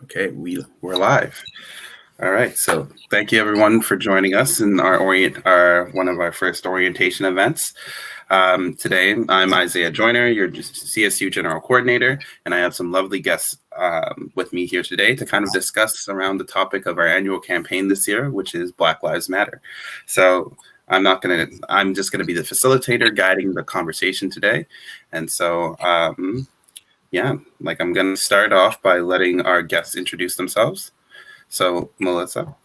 Okay, we're live. All right, so thank you everyone for joining us in our one of our first orientation events. Today, I'm Isaiah Joyner, your CSU General Coordinator, and I have some lovely guests with me here today to kind of discuss around the topic of our annual campaign this year, which is Black Lives Matter. So I'm just gonna be the facilitator guiding the conversation today, and so. I'm going to start off by letting our guests introduce themselves. So, Melissa.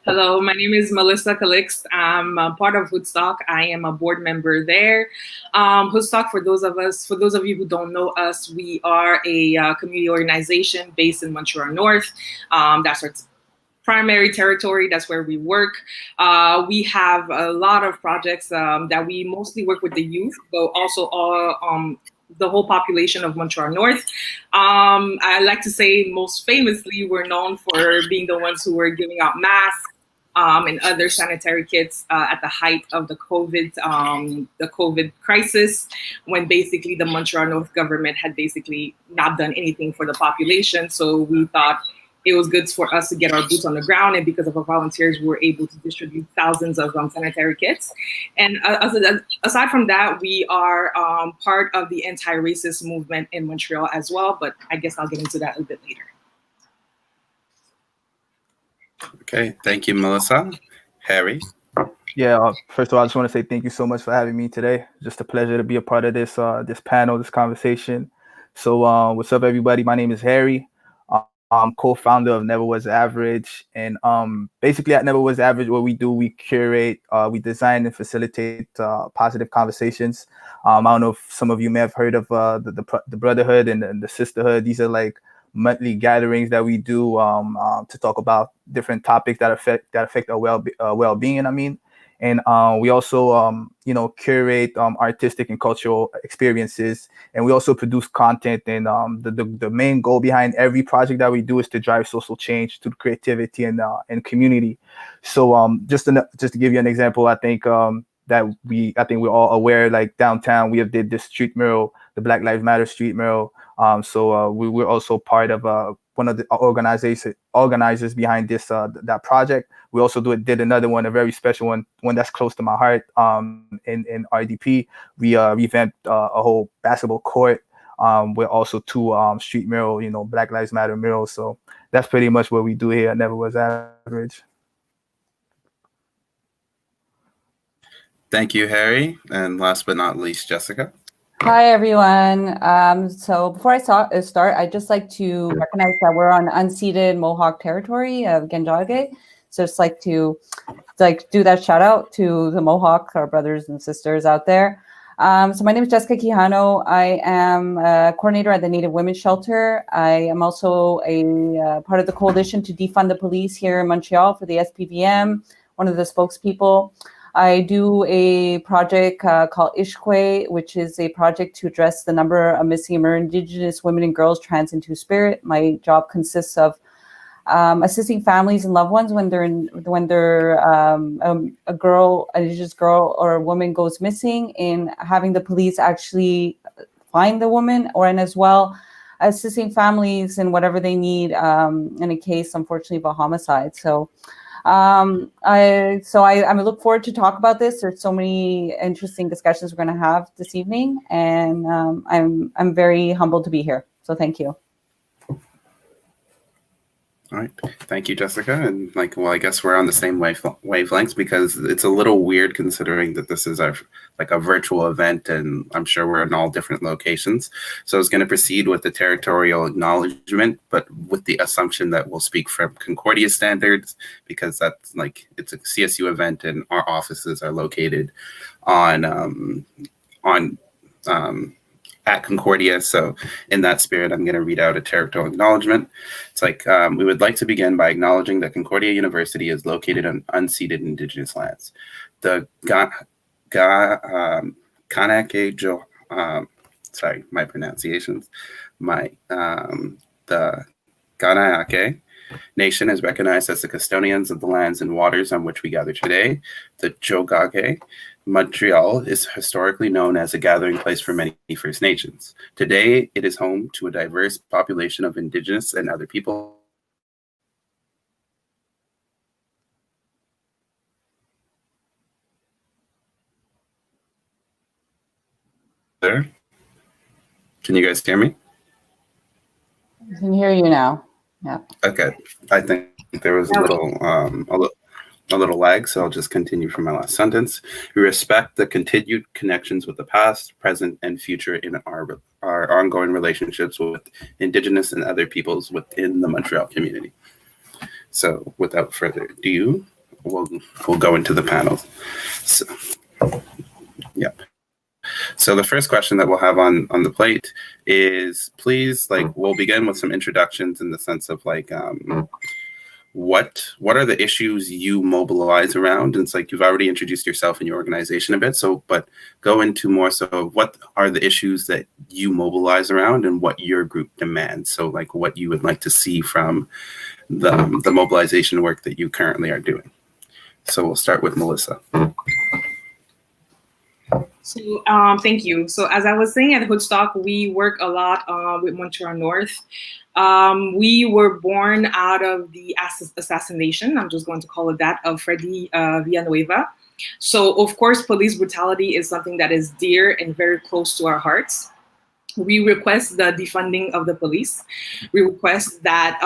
Hello, my name is Melissa Calix. I'm part of Hoodstock. I am a board member there. Hoodstock, for those of you who don't know us, we are a community organization based in Montreal North. That's our primary territory. That's where we work. We have a lot of projects that we mostly work with the youth, but also all the whole population of Montreal North. I like to say most famously, we're known for being the ones who were giving out masks and other sanitary kits at the height of the COVID crisis, when basically the Montreal North government had basically not done anything for the population. So we thought it was good for us to get our boots on the ground, and because of our volunteers, we were able to distribute thousands of sanitary kits. And aside from that, we are part of the anti-racist movement in Montreal as well, but I guess I'll get into that a bit later. Okay, thank you, Melissa. Harry? Yeah, first of all, I just want to say thank you so much for having me today. Just a pleasure to be a part of this panel, this conversation. So what's up, everybody? My name is Harry. I'm co-founder of Never Was Average, and basically at Never Was Average, what we do, we curate, we design and facilitate positive conversations. I don't know if some of you may have heard of the Brotherhood and the Sisterhood. These are like monthly gatherings that we do to talk about different topics that affect our well-being. And we also, curate artistic and cultural experiences, and we also produce content. And the main goal behind every project that we do is to drive social change through creativity and community. So just to give you an example, I think we're all aware, like downtown, we have did this street mural, the Black Lives Matter street mural. So we're also part of one of the organizers behind this that project. We also did another one, a very special one that's close to my heart. In RDP, we revamped a whole basketball court. We're also two street mural, Black Lives Matter murals. So that's pretty much what we do here at Never Was Average. Thank you, Harry. And last but not least, Jessica. Hi, everyone. So before I start, I'd just like to recognize that we're on unceded Mohawk territory of Ganjage. So just like to do that shout out to the Mohawk, our brothers and sisters out there. So my name is Jessica Quijano. I am a coordinator at the Native Women's Shelter. I am also a part of the coalition to defund the police here in Montreal for the SPVM, one of the spokespeople. I do a project called Ishkwe, which is a project to address the number of missing Indigenous women and girls trans and two-spirit. My job consists of assisting families and loved ones when a girl, an Indigenous girl or a woman goes missing, in having the police actually find the woman, and as well assisting families in whatever they need in a case, unfortunately, of a homicide. So I look forward to talk about this. There's so many interesting discussions we're going to have this evening, and I'm very humbled to be here. So thank you. All right. Thank you, Jessica. And I guess we're on the same wavelengths, because it's a little weird considering that this is a virtual event, and I'm sure we're in all different locations. So I was going to proceed with the territorial acknowledgement, but with the assumption that we'll speak from Concordia standards, because that's it's a CSU event and our offices are located at Concordia. So in that spirit, I'm going to read out a territorial acknowledgement. It's we would like to begin by acknowledging that Concordia University is located on unceded Indigenous lands. The Kanake, sorry, my pronunciations, the Ganayake Nation is recognized as the custodians of the lands and waters on which we gather today. The Jogage Montreal is historically known as a gathering place for many First Nations. Today, it is home to a diverse population of Indigenous and other people. There. Can you guys hear me? I can hear you now. Yeah. Okay. I think there was a little lag, so I'll just continue from my last sentence. We respect the continued connections with the past, present, and future in our ongoing relationships with Indigenous and other peoples within the Montreal community. So without further ado, we'll go into the panels. So, yep. So the first question that we'll have on the plate is, please, we'll begin with some introductions in the sense of what are the issues you mobilize around? And it's you've already introduced yourself and your organization a bit, but go into more so what are the issues that you mobilize around and what your group demands. So what you would like to see from the mobilization work that you currently are doing. So we'll start with Melissa. So thank you. So as I was saying, at Hoodstock, we work a lot with Montreal North. We were born out of the assassination, I'm just going to call it that, of Freddy Villanueva. So of course, police brutality is something that is dear and very close to our hearts. We request the defunding of the police. We request that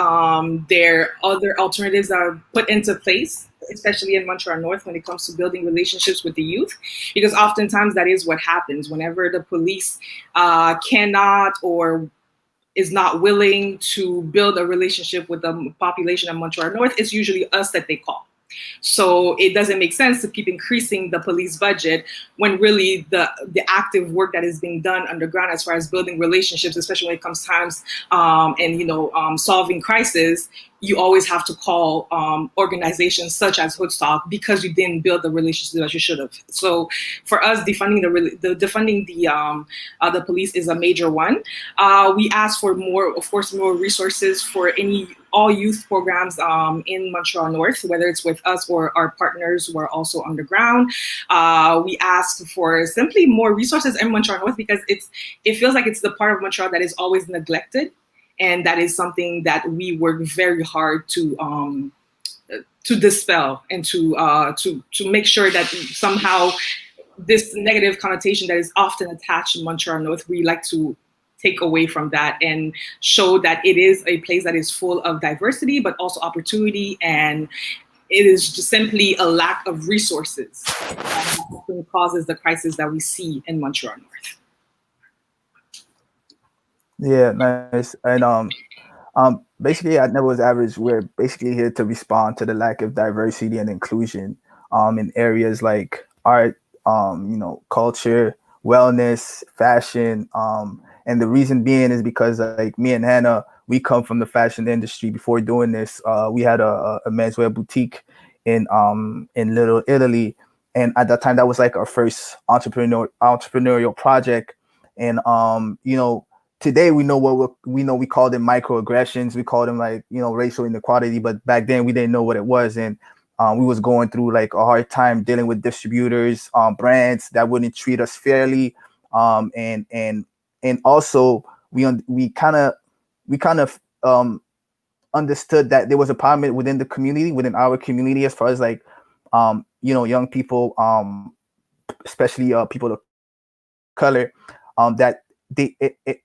there other alternatives are put into place, especially in Montreal North when it comes to building relationships with the youth, because oftentimes that is what happens whenever the police cannot or is not willing to build a relationship with the population of Montreal North. It's usually us that they call. So it doesn't make sense to keep increasing the police budget when really the active work that is being done underground as far as building relationships, especially when it comes times solving crisis, you always have to call organizations such as Hoodstock because you didn't build the relationship that you should have. So for us, defunding the police is a major one. We ask for more resources for all youth programs in Montreal North, whether it's with us or our partners who are also underground. We ask for simply more resources in Montreal North because it feels like it's the part of Montreal that is always neglected. And that is something that we work very hard to dispel and to make sure that somehow this negative connotation that is often attached to Montreal North, we like to take away from that and show that it is a place that is full of diversity, but also opportunity, and it is just simply a lack of resources that often causes the crisis that we see in Montreal North. Yeah, nice. And basically at Neville's Average, we're basically here to respond to the lack of diversity and inclusion in areas like art, culture, wellness, fashion. And the reason being is because me and Hannah, we come from the fashion industry. Before doing this, we had a menswear boutique in Little Italy. And at that time, that was our first entrepreneurial project. And, today we know we call them microaggressions. We call them racial inequality, but back then we didn't know what it was. And we was going through a hard time dealing with distributors, brands that wouldn't treat us fairly. And also we kind of understood that there was a problem within the community, within our community, as far as young people, especially people of color, that they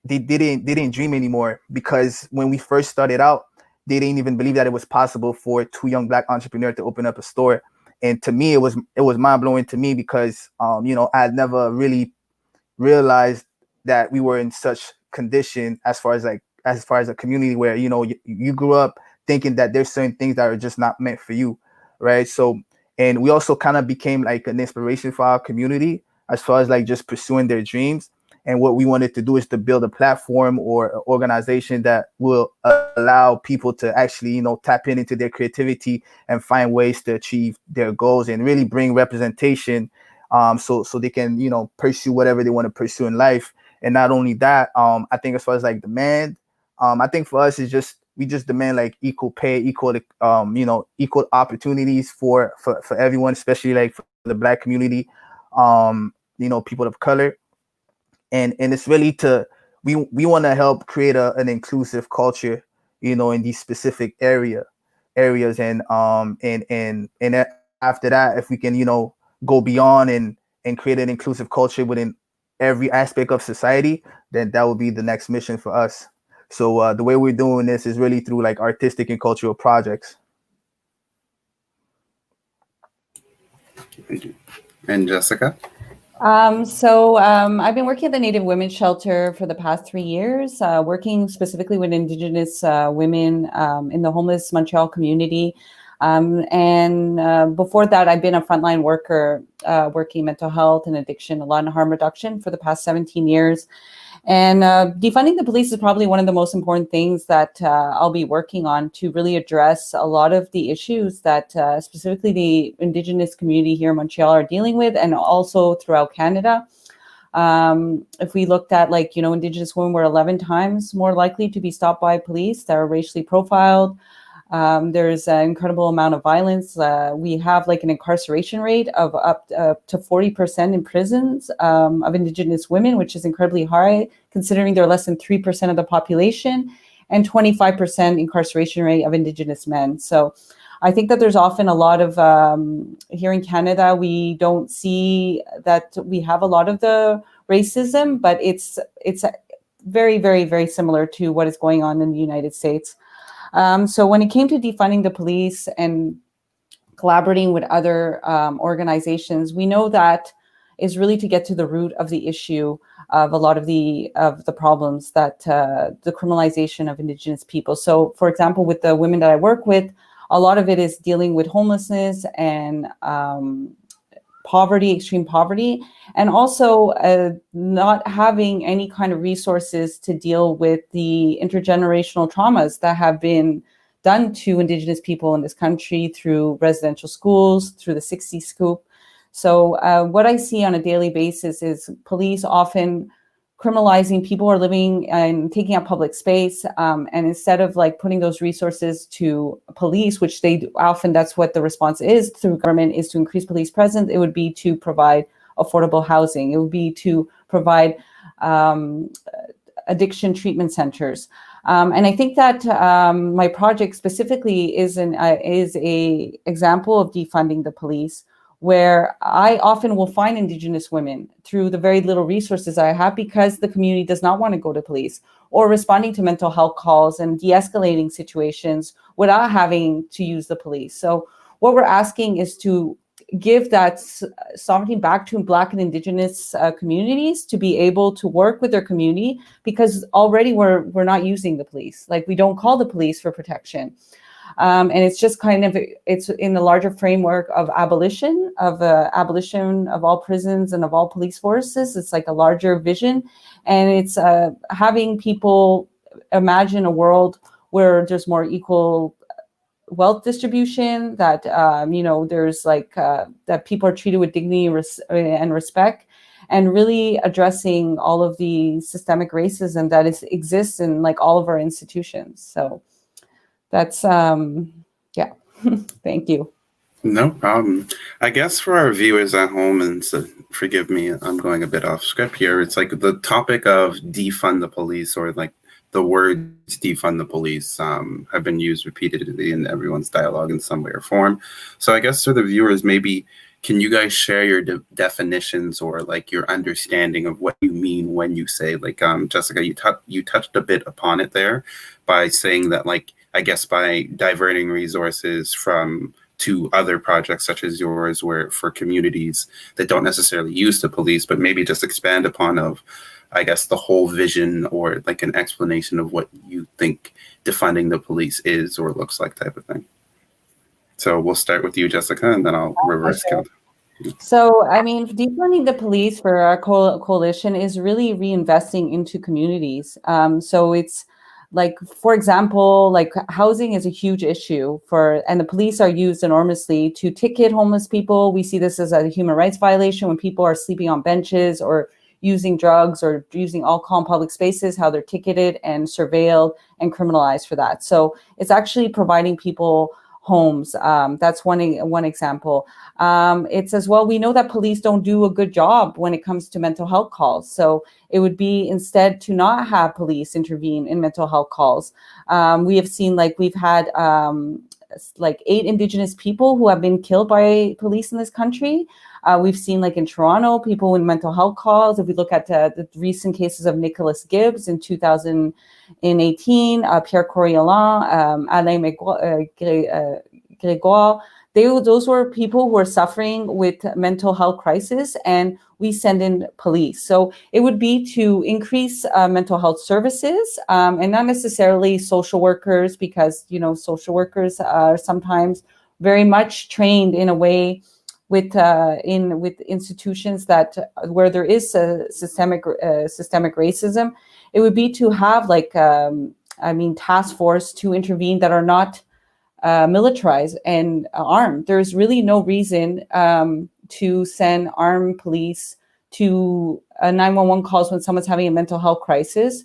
didn't dream anymore, because when we first started out, they didn't even believe that it was possible for two young Black entrepreneurs to open up a store. And to me, it was mind blowing to me because I had never really realized that we were in such condition as far as a community where you grew up thinking that there's certain things that are just not meant for you, right? So, and we also kind of became an inspiration for our community as far as just pursuing their dreams. And what we wanted to do is to build a platform or an organization that will allow people to actually, tap into their creativity and find ways to achieve their goals and really bring representation, so they can, pursue whatever they want to pursue in life. And not only that, I think as far as demand, I think for us is we just demand equal pay, equal opportunities for everyone, especially for the Black community. people of color, and it's really we want to help create an inclusive culture, in these specific areas, and after that, if we can, go beyond and create an inclusive culture within every aspect of society, then that would be the next mission for us. So the way we're doing this is really through like artistic and cultural projects. And Jessica? I've been working at the Native Women's Shelter for the past 3 years, working specifically with Indigenous women in the homeless Montreal community. Before that, I've been a frontline worker working mental health and addiction, a lot and harm reduction for the past 17 years. And defunding the police is probably one of the most important things that I'll be working on to really address a lot of the issues that specifically the Indigenous community here in Montreal are dealing with, and also throughout Canada. If we looked at Indigenous women were 11 times more likely to be stopped by police that are racially profiled. There's an incredible amount of violence. We have an incarceration rate of up to 40% in prisons of Indigenous women, which is incredibly high considering they're less than 3% of the population, and 25% incarceration rate of Indigenous men. So I think that there's often a lot of, here in Canada, we don't see that we have a lot of the racism, but it's very, very, very similar to what is going on in the United States. So when it came to defunding the police and collaborating with other organizations, we know that is really to get to the root of the issue of a lot of the problems that the criminalization of Indigenous people. So, for example, with the women that I work with, a lot of it is dealing with homelessness and poverty, extreme poverty, and also not having any kind of resources to deal with the intergenerational traumas that have been done to Indigenous people in this country through residential schools, through the 60 Scoop. So what I see on a daily basis is police often criminalizing people who are living and taking up public space. And instead of putting those resources to police, which they do, often that's what the response is through government, is to increase police presence, it would be to provide affordable housing. It would be to provide addiction treatment centers. And I think that my project specifically is a example of defunding the police, where I often will find Indigenous women through the very little resources I have because the community does not want to go to police, or responding to mental health calls and de-escalating situations without having to use the police. So what we're asking is to give that sovereignty back to Black and Indigenous communities to be able to work with their community, because already we're not using the police. We don't call the police for protection. And it's just it's in the larger framework of abolition of all prisons and of all police forces. It's a larger vision, and it's having people imagine a world where there's more equal wealth distribution, that there's that people are treated with dignity and respect, and really addressing all of the systemic racism that exists in all of our institutions. So that's yeah. Thank you. No problem. I guess for our viewers at home, and so forgive me, I'm going a bit off script here. It's the topic of defund the police, or the words defund the police have been used repeatedly in everyone's dialogue in some way or form. So I guess for the viewers, maybe can you guys share your definitions, or your understanding of what you mean when you say, Jessica, you touched a bit upon it there by saying that I guess by diverting resources to other projects such as yours, where for communities that don't necessarily use the police, but maybe just expand upon I guess the whole vision, or an explanation of what you think defunding the police is or looks like, type of thing. So we'll start with you, Jessica, and then I'll reverse count. So, defunding the police for our coalition is really reinvesting into communities. So it's for example, housing is a huge issue and the police are used enormously to ticket homeless people. We see this as a human rights violation when people are sleeping on benches or using drugs or using alcohol in public spaces, how they're ticketed and surveilled and criminalized for that. So it's actually providing people homes. That's one example. It's as well, we know that police don't do a good job when it comes to mental health calls. So it would be instead to not have police intervene in mental health calls. We have seen, like, we've had like 8 Indigenous people who have been killed by police in this country. We've seen, like in Toronto, people with mental health calls. If we look at the recent cases of Nicholas Gibbs in 2018, Pierre Coriolan, Alain Grégoire, those were people who were suffering with mental health crisis, and we send in police. So it would be to increase mental health services, and not necessarily social workers, because, you know, social workers are sometimes very much trained in a way with institutions that where there is a systemic racism. It would be to have, like, task force to intervene that are not militarized and armed. There's really no reason to send armed police to 911 calls when someone's having a mental health crisis.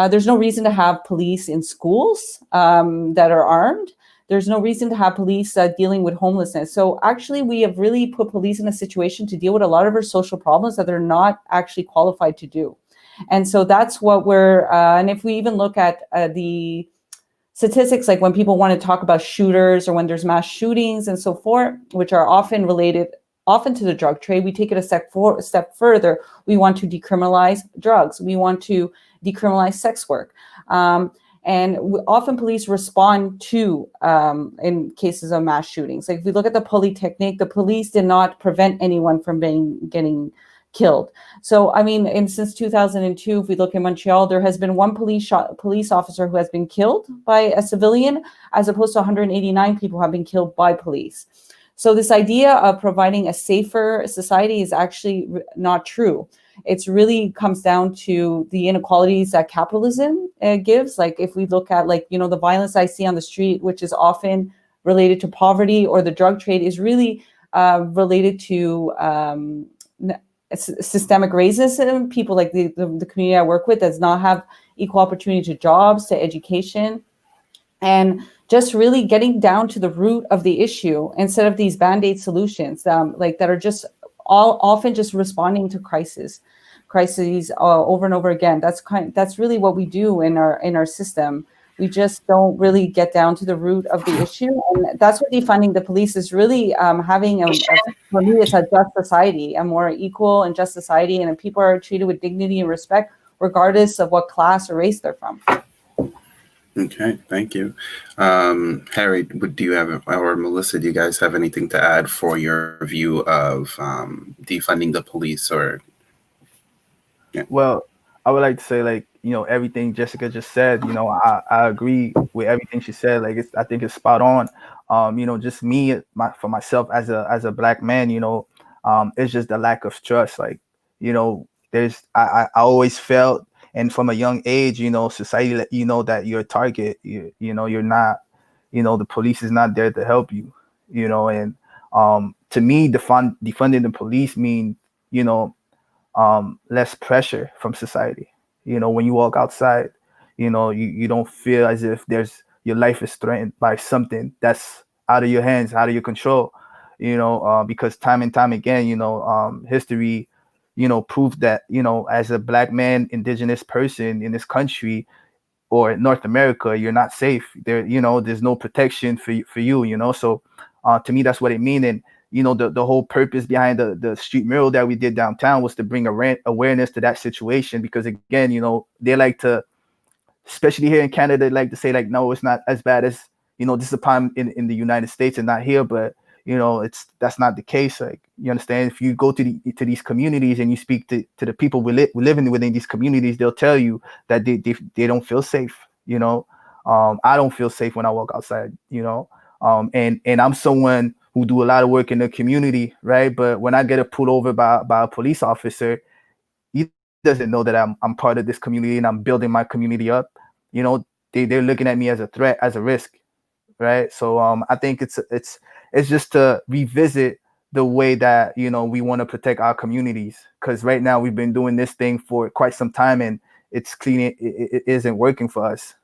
There's no reason to have police in schools that are armed. There's no reason to have police dealing with homelessness. So actually, we have really put police in a situation to deal with a lot of our social problems that they're not actually qualified to do. And so that's what we're, and if we even look at the statistics, like when people want to talk about shooters or when there's mass shootings and so forth, which are often related to the drug trade, we take it a step further. We want to decriminalize drugs. We want to decriminalize sex work. And often police respond to, in cases of mass shootings. Like if we look at the Polytechnic, the police did not prevent anyone from getting killed. So, I mean, and since 2002, if we look in Montreal, there has been one police officer who has been killed by a civilian, as opposed to 189 people who have been killed by police. So this idea of providing a safer society is actually not true. It's really comes down to the inequalities that capitalism gives. Like if we look at, like, you know, the violence I see on the street, which is often related to poverty, or the drug trade is really related to systemic racism. People like the community I work with does not have equal opportunity to jobs, to education, and just really getting down to the root of the issue instead of these band-aid solutions, like that are just often just responding to crises over and over again. That's really what we do in our system. We just don't really get down to the root of the issue, and that's what defunding the police is really having. For me, it's a just society, a more equal and just society, and people are treated with dignity and respect, regardless of what class or race they're from. Okay, thank you. Harry, do you have, or Melissa, do you guys have anything to add for your view of defunding the police? Or Well, I would like to say, like, you know, everything Jessica just said, you know, I agree with everything she said. Like, I think it's spot on. You know, just for myself as a Black man, you know, it's just the lack of trust. Like, you know, I always felt, and from a young age, you know, society let you know that you're a target. You know, you're not, you know, the police is not there to help you, you know. And to me, defunding the police mean, you know, less pressure from society. You know, when you walk outside, you know, you don't feel as if your life is threatened by something that's out of your hands, out of your control, you know, because time and time again, you know, history, you know, proved that, you know, as a Black man, Indigenous person in this country or North America, you're not safe there. You know, there's no protection for you, you know. So to me, that's what it means. And you know, the whole purpose behind the street mural that we did downtown was to bring awareness to that situation, because again, you know, they like to, especially here in Canada, they like to say, like, no, it's not as bad as, you know, this is a problem in the United States and not here. But you know, that's not the case. Like, you understand, if you go to these communities and you speak to the people living within these communities, they'll tell you that they don't feel safe. You know, I don't feel safe when I walk outside, you know. And I'm someone who do a lot of work in the community, right? But when I get pulled over by a police officer, he doesn't know that I'm part of this community and I'm building my community up. You know, they're looking at me as a threat, as a risk, right? So I think it's just to revisit the way that, you know, we want to protect our communities, because right now we've been doing this thing for quite some time and it's clean. It isn't working for us.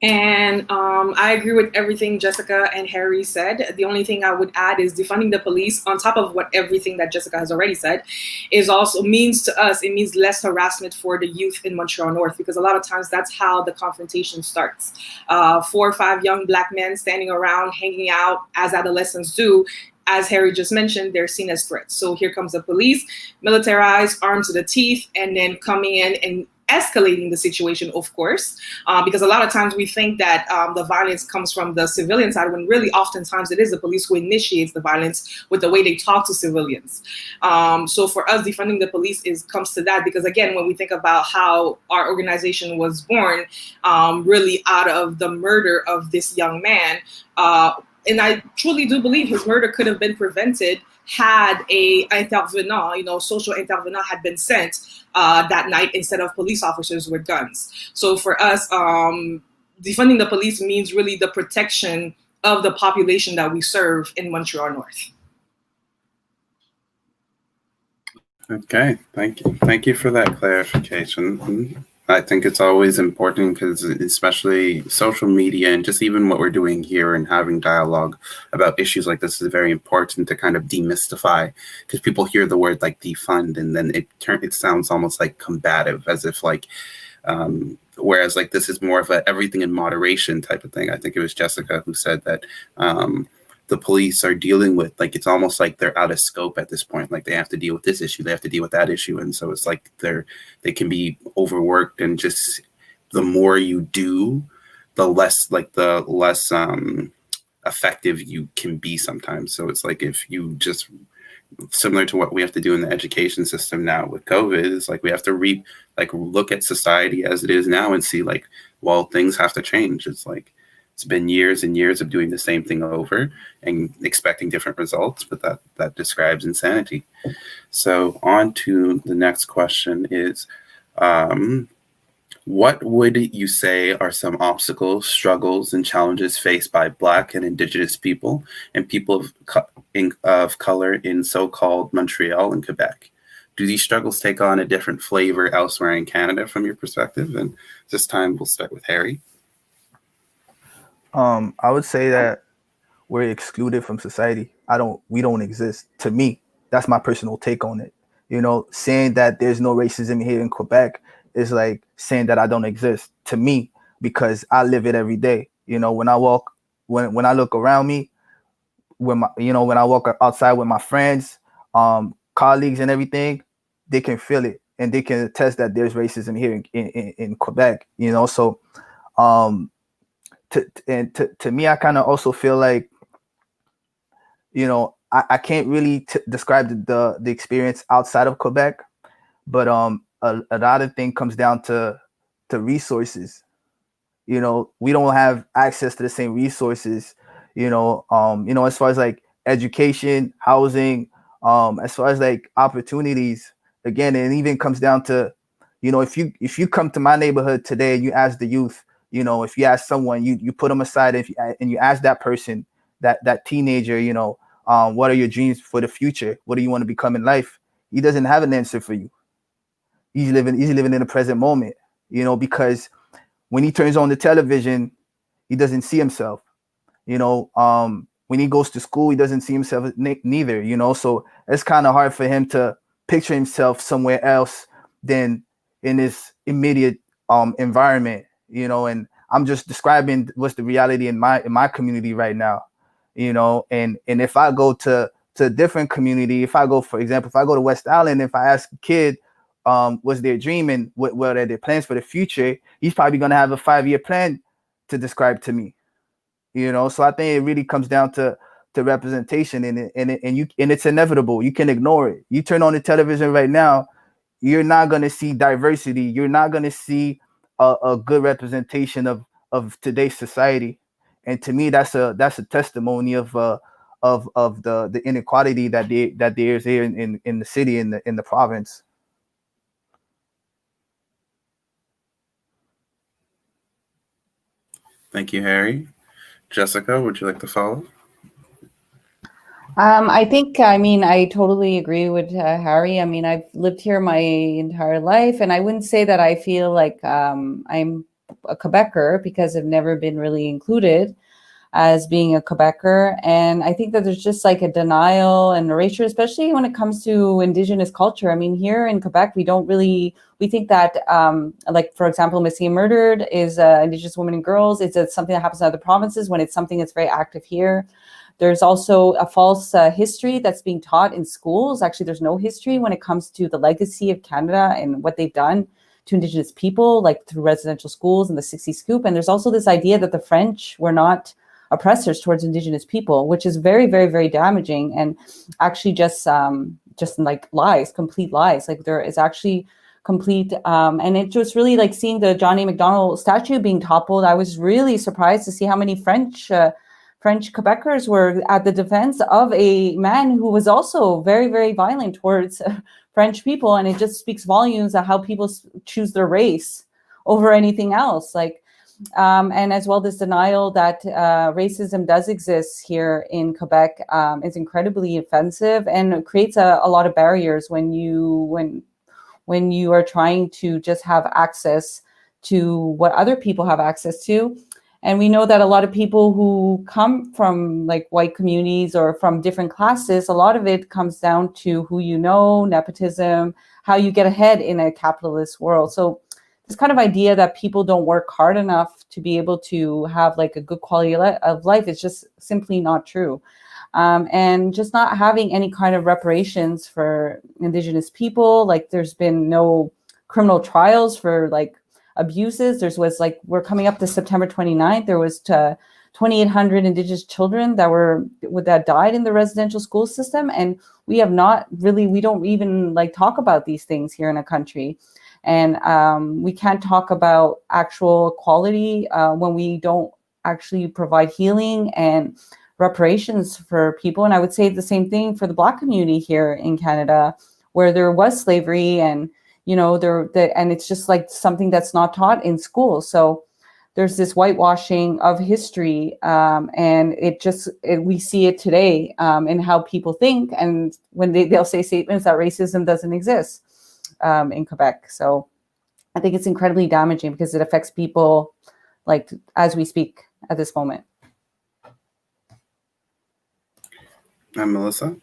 And I agree with everything Jessica and Harry said. The only thing I would add is defunding the police, on top of what everything that Jessica has already said, is also means to us, it means less harassment for the youth in Montreal North, because a lot of times that's how the confrontation starts. 4 or 5 young Black men standing around, hanging out, as adolescents do. As Harry just mentioned, they're seen as threats. So here comes the police, militarized, armed to the teeth, and then coming in and escalating the situation, of course, because a lot of times we think that the violence comes from the civilian side, when really oftentimes it is the police who initiates the violence with the way they talk to civilians. So for us, defunding the police comes to that, because again, when we think about how our organization was born, really out of the murder of this young man, and I truly do believe his murder could have been prevented had a intervenant, social intervenant had been sent that night instead of police officers with guns. So for us, defunding the police means really the protection of the population that we serve in Montreal North. Okay, thank you. Thank you for that clarification. I think it's always important, because especially social media and just even what we're doing here and having dialogue about issues like this is very important to kind of demystify, because people hear the word like defund and then it sounds almost like combative, as if like, whereas like this is more of a everything in moderation type of thing. I think it was Jessica who said that the police are dealing with, like, it's almost like they're out of scope at this point. Like they have to deal with this issue, they have to deal with that issue. And so it's like they can be overworked, and just the more you do, the less effective you can be sometimes. So it's like, if you just, similar to what we have to do in the education system now with COVID, is like we have to look at society as it is now and see like, well, things have to change. It's like, it's been years and years of doing the same thing over and expecting different results, but that describes insanity. So on to the next question is, what would you say are some obstacles, struggles, and challenges faced by Black and Indigenous people and people of color in so-called Montreal and Quebec? Do these struggles take on a different flavor elsewhere in Canada from your perspective? And this time we'll start with Harry. I would say that we're excluded from society. We don't exist. To me, that's my personal take on it. Saying that there's no racism here in Quebec is like saying that I don't exist to me, because I live it every day. When I look around me, when I walk outside with my friends, colleagues and everything, they can feel it and they can attest that there's racism here in Quebec, so, to me, I kind of also feel like, I can't really describe the experience outside of Quebec, but a lot of things comes down to resources. We don't have access to the same resources, as far as like education, housing, as far as like opportunities. Again, it even comes down to, if you come to my neighborhood today and you ask the youth, if you ask someone, you put them aside and you ask that person, that teenager, what are your dreams for the future? What do you want to become in life? He doesn't have an answer for you. He's living in the present moment, because when he turns on the television, he doesn't see himself. When he goes to school, he doesn't see himself neither, so it's kind of hard for him to picture himself somewhere else than in his immediate environment. And I'm just describing what's the reality in my community right now, and if I go to a different community, for example, if I go to West Island, if I ask a kid, what's their dream and what are their plans for the future, he's probably going to have a 5-year plan to describe to me, so I think it really comes down to representation, and it's inevitable. You can ignore it. You turn on the television right now, you're not going to see diversity. You're not going to see a good representation of today's society. And to me, that's a testimony of the inequality that there is here in the city, in the province. Thank you, Harry. Jessica, would you like to follow? I totally agree with Harry. I've lived here my entire life, and I wouldn't say that I feel like I'm a Quebecer because they've never been really included as being a Quebecer. And I think that there's just like a denial and erasure, especially when it comes to Indigenous culture. I mean, here in Quebec, we think that, like, for example, missing and murdered is Indigenous women and girls. It's something that happens in other provinces when it's something that's very active here. There's also a false history that's being taught in schools. Actually, there's no history when it comes to the legacy of Canada and what they've done to Indigenous people, like through residential schools and the 60 Scoop. And there's also this idea that the French were not oppressors towards Indigenous people, which is very, very, very damaging, and actually just like lies, complete lies. Like there is actually complete, and it was really like seeing the John A. Macdonald statue being toppled. I was really surprised to see how many French Quebecers were at the defense of a man who was also very, very violent towards French people, and it just speaks volumes of how people choose their race over anything else. Like. And as well, this denial that racism does exist here in Quebec is incredibly offensive and creates a lot of barriers when you are trying to just have access to what other people have access to. And we know that a lot of people who come from like white communities or from different classes, a lot of it comes down to who you know, nepotism, how you get ahead in a capitalist world. So this kind of idea that people don't work hard enough to be able to have like a good quality of life is just simply not true. And just not having any kind of reparations for Indigenous people. Like there's been no criminal trials for like abuses. We're coming up to September 29th. There was 2,800 Indigenous children that died in the residential school system. And we don't even like talk about these things here in a country. And we can't talk about actual equality when we don't actually provide healing and reparations for people. And I would say the same thing for the Black community here in Canada, where there was slavery, and and it's just like something that's not taught in school. So there's this whitewashing of history, and we see it today in how people think, and when they'll say statements that racism doesn't exist. In Quebec. So I think it's incredibly damaging because it affects people like as we speak at this moment. And Melissa?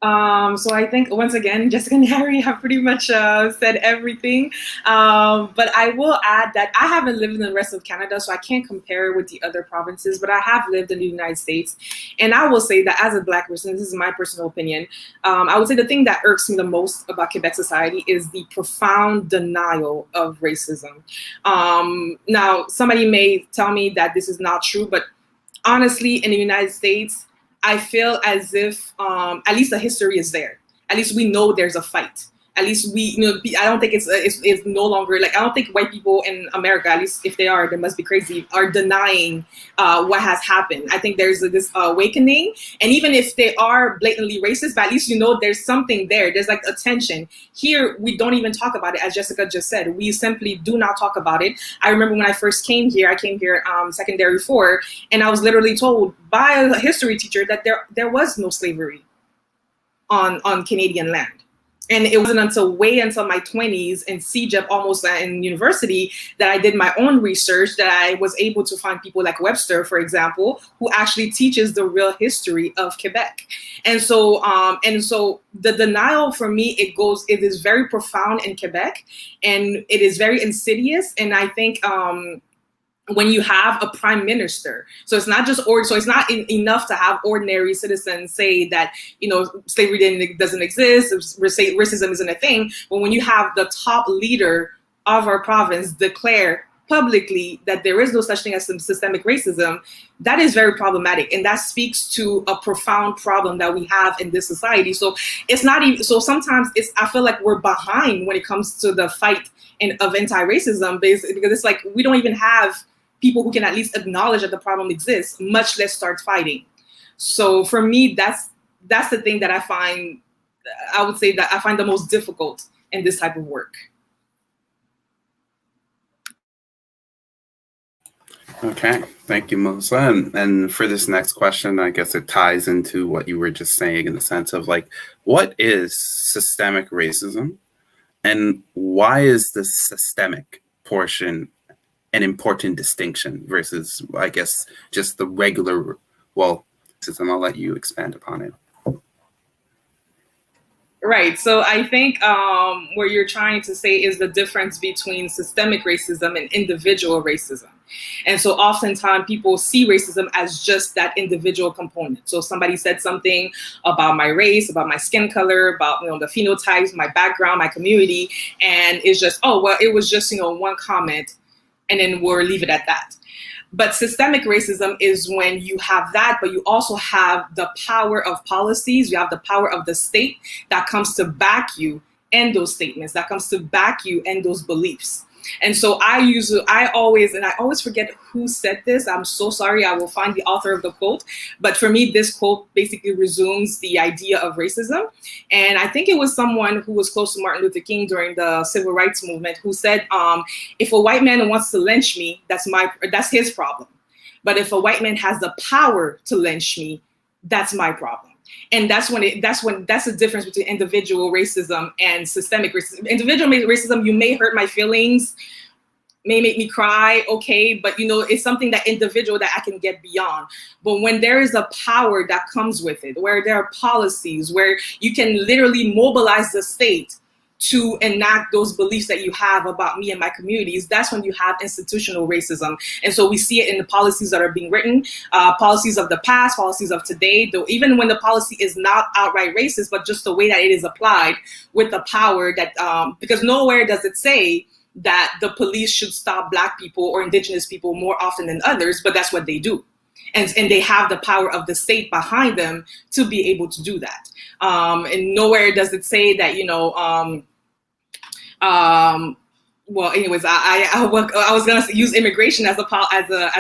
So I think once again, Jessica and Harry have pretty much said everything. But I will add that I haven't lived in the rest of Canada, so I can't compare with the other provinces, but I have lived in the United States. And I will say that as a Black person, this is my personal opinion, I would say the thing that irks me the most about Quebec society is the profound denial of racism. Now, somebody may tell me that this is not true, but honestly, in the United States, I feel as if at least the history is there. At least we know there's a fight. At least we, I don't think it's no longer like, I don't think white people in America, at least if they are, they must be crazy, are denying what has happened. I think there's this awakening. And even if they are blatantly racist, but at least there's something there. There's like a tension. Here, we don't even talk about it, as Jessica just said. We simply do not talk about it. I remember when I first came here, secondary 4, and I was literally told by a history teacher that there was no slavery on Canadian land. And it wasn't until my 20s in CEGEP, almost in university, that I did my own research, that I was able to find people like Webster, for example, who actually teaches the real history of Quebec. And so the denial for me, it is very profound in Quebec, and it is very insidious. And I think when you have a prime minister, so it's not just so it's not enough to have ordinary citizens say that slavery doesn't exist, racism isn't a thing. But when you have the top leader of our province declare publicly that there is no such thing as systemic racism, that is very problematic, and that speaks to a profound problem that we have in this society. So it's not even so. Sometimes I feel like we're behind when it comes to the fight of anti-racism, because it's like we don't even have people who can at least acknowledge that the problem exists, much less start fighting. So for me, that's the thing that I would say that I find the most difficult in this type of work. Okay, thank you, Melissa. And for this next question, I guess it ties into what you were just saying, in the sense of like, what is systemic racism, and why is this systemic portion an important distinction versus, I guess, just the regular, well, system? I'll let you expand upon it. Right. So I think what you're trying to say is the difference between systemic racism and individual racism. And so oftentimes people see racism as just that individual component. So somebody said something about my race, about my skin color, about the phenotypes, my background, my community, and it's just, oh, well, it was just one comment, and then we'll leave it at that. But systemic racism is when you have that, but you also have the power of policies, you have the power of the state that comes to back you in those statements, that comes to back you in those beliefs. And so I always forget who said this. I'm so sorry. I will find the author of the quote. But for me, this quote basically resumes the idea of racism. And I think it was someone who was close to Martin Luther King during the civil rights movement who said, if a white man wants to lynch me, that's his problem. But if a white man has the power to lynch me, that's my problem. And that's the difference between individual racism and systemic racism. Individual racism, you may hurt my feelings, may make me cry, okay, but it's something that individual that I can get beyond. But when there is a power that comes with it, where there are policies, where you can literally mobilize the state to enact those beliefs that you have about me and my communities, that's when you have institutional racism. And so we see it in the policies that are being written, policies of the past, policies of today, though even when the policy is not outright racist, but just the way that it is applied with the power that, because nowhere does it say that the police should stop Black people or Indigenous people more often than others, but that's what they do. And they have the power of the state behind them to be able to do that. And nowhere does it say that, well, anyways, I was going to use immigration as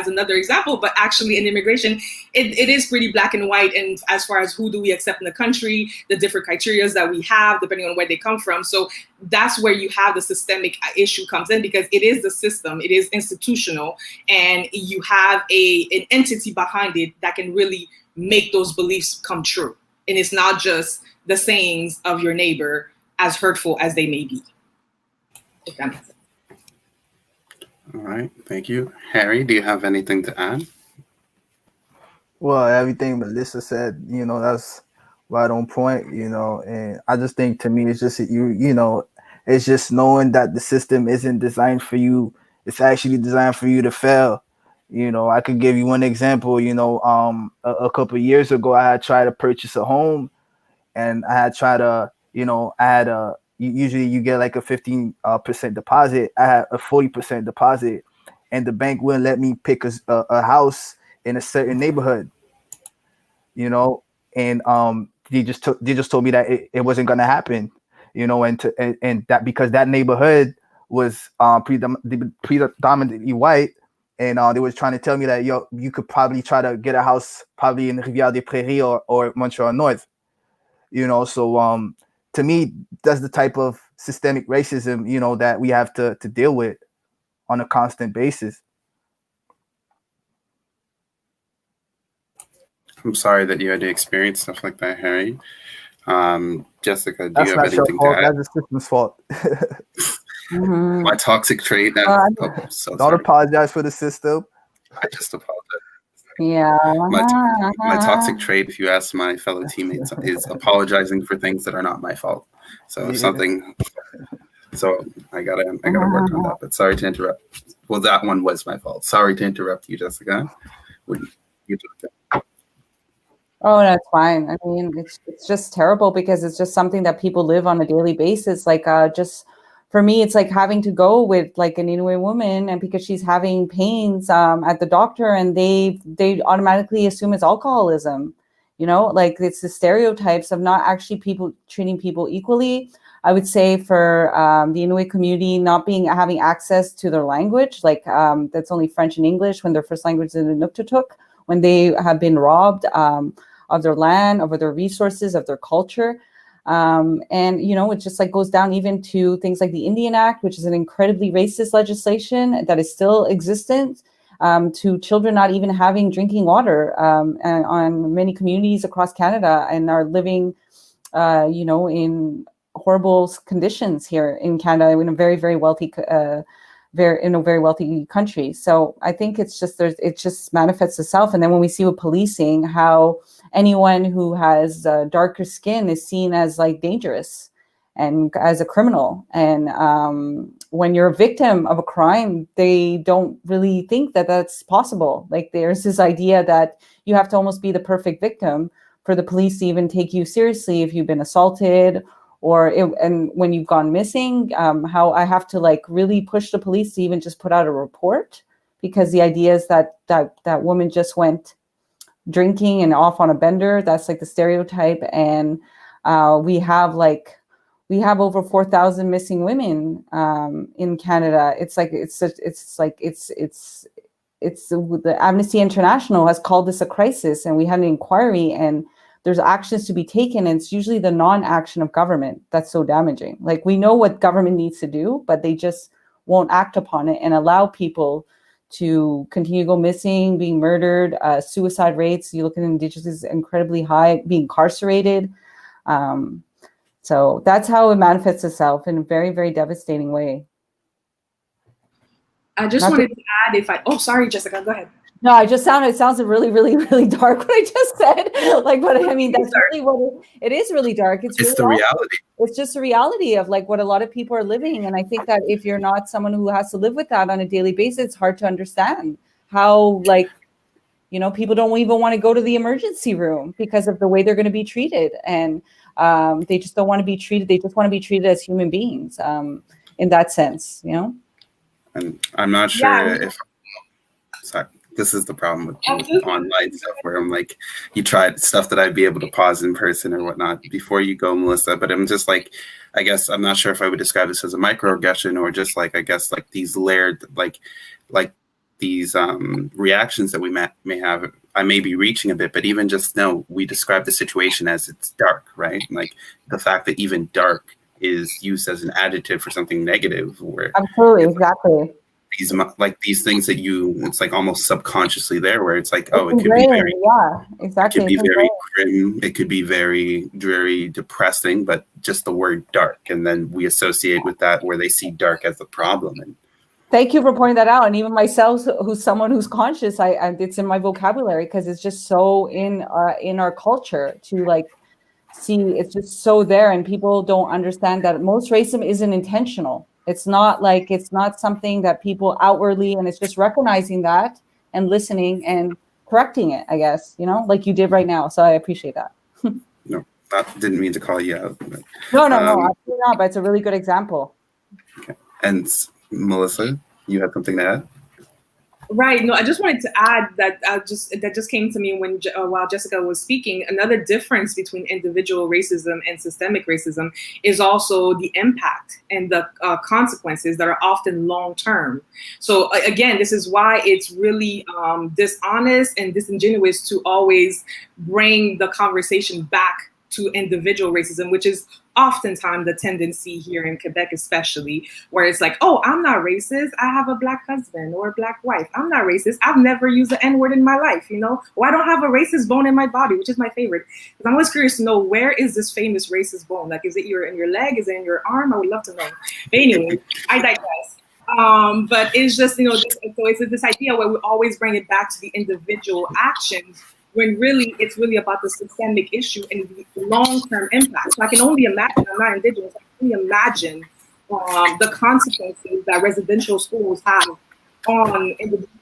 another example, but actually in immigration, it is pretty black and white. And as far as who do we accept in the country, the different criteria that we have, depending on where they come from. So that's where you have the systemic issue comes in, because it is the system, it is institutional, and you have an entity behind it that can really make those beliefs come true. And it's not just the sayings of your neighbor, as hurtful as they may be. If that makes sense. All right, thank you. Harry, do you have anything to add? Well, everything Melissa said, that's right on point, and I just think, to me, it's just, it's just knowing that the system isn't designed for you. It's actually designed for you to fail. I could give you one example. A couple of years ago, I had tried to purchase a home, and I had tried to, usually you get like a 15% deposit. I had a 40% deposit, and the bank wouldn't let me pick a house in a certain neighborhood, and they just told me that it wasn't going to happen, and that because that neighborhood was predominantly white, and they was trying to tell me that, you could probably try to get a house probably in Rivière des Prairies or Montreal North, so to me, that's the type of systemic racism, that we have to deal with on a constant basis. I'm sorry that you had to experience stuff like that, Harry. Jessica, do That's you have anything to add? That's the system's fault. My toxic trait. Don't apologize for the system. I just apologize. Yeah. My toxic trait, if you ask my fellow teammates, is apologizing for things that are not my fault. So something. So I gotta work on that. But sorry to interrupt. Well, that one was my fault. Sorry to interrupt you, Jessica. Oh, that's fine. I mean, it's just terrible, because it's just something that people live on a daily basis. Like, just for me, it's like having to go with like an Inuit woman, and because she's having pains at the doctor, and they automatically assume it's alcoholism. Like, it's the stereotypes of not actually treating people equally. I would say for the Inuit community, not having access to their language, like that's only French and English when their first language is in the Inuktitut, when they have been robbed of their land, of their resources, of their culture. And, it just like goes down even to things like the Indian Act, which is an incredibly racist legislation that is still existent, to children not even having drinking water on many communities across Canada, and are living, in horrible conditions here in Canada, in a very, very wealthy in a very wealthy country. So I think it just manifests itself. And then when we see with policing, how anyone who has darker skin is seen as like dangerous and as a criminal. And when you're a victim of a crime, they don't really think that that's possible. Like there's this idea that you have to almost be the perfect victim for the police to even take you seriously if you've been assaulted and when you've gone missing, how I have to like really push the police to even just put out a report, because the idea is that woman just went drinking and off on a bender. That's like the stereotype. And we have over 4,000 missing women in Canada. The Amnesty International has called this a crisis, and we had an inquiry, and there's actions to be taken. And it's usually the non-action of government that's so damaging. Like we know what government needs to do, but they just won't act upon it and allow people to continue to go missing, being murdered. Suicide rates, you look at Indigenous, is incredibly high, being incarcerated. So that's how it manifests itself in a very, very devastating way. I just wanted to add, sorry, Jessica, go ahead. No, it sounds really, really, really dark what I just said. Like, but I mean, that's really what it is. Really dark. It's really the reality. It's just a reality of like what a lot of people are living. And I think that if you're not someone who has to live with that on a daily basis, it's hard to understand how, like, you know, people don't even want to go to the emergency room because of the way they're going to be treated. And they just don't want to be treated. They just want to be treated as human beings in that sense, you know? And I'm not sure if, sorry, this is the problem with online stuff where I'm like, you tried stuff that I'd be able to pause in person or whatnot before you go, Melissa. But I'm just like, I guess I'm not sure if I would describe this as a microaggression or just like, I guess like these layered, like these reactions that we may have. I may be reaching a bit, but even just we describe the situation as it's dark, right? Like the fact that even dark is used as an adjective for something negative. Where absolutely, exactly. These things that it's like almost subconsciously there, where it's like, it could be very, exactly. It could be very grim. It could be very, very depressing, but just the word dark, and then we associate with that where they see dark as the problem. And thank you for pointing that out. And even myself, who's someone who's conscious, it's in my vocabulary because it's just so in our culture to like see. It's just so there, and people don't understand that most racism isn't intentional. It's not something that people outwardly, and it's just recognizing that and listening and correcting it, I guess, you know, like you did right now. So I appreciate that. No, I didn't mean to call you out. But, no, absolutely not. But it's a really good example. Okay. And Melissa, you had something to add? Right. No, I just wanted to add that that just came to me while Jessica was speaking. Another difference between individual racism and systemic racism is also the impact and the consequences that are often long term. So again, this is why it's really dishonest and disingenuous to always bring the conversation back to individual racism, which is oftentimes the tendency here in Quebec, especially, where it's like, oh, I'm not racist. I have a Black husband or a Black wife. I'm not racist. I've never used the N-word in my life, you know? Or I don't have a racist bone in my body, which is my favorite. Because I'm always curious to know, where is this famous racist bone? Like, is it in your leg? Is it in your arm? I would love to know. But anyway, I digress. But it's just, so it's this idea where we always bring it back to the individual actions, when really it's really about the systemic issue and the long-term impact. So I can only imagine, I'm not Indigenous, I can only imagine the consequences that residential schools have on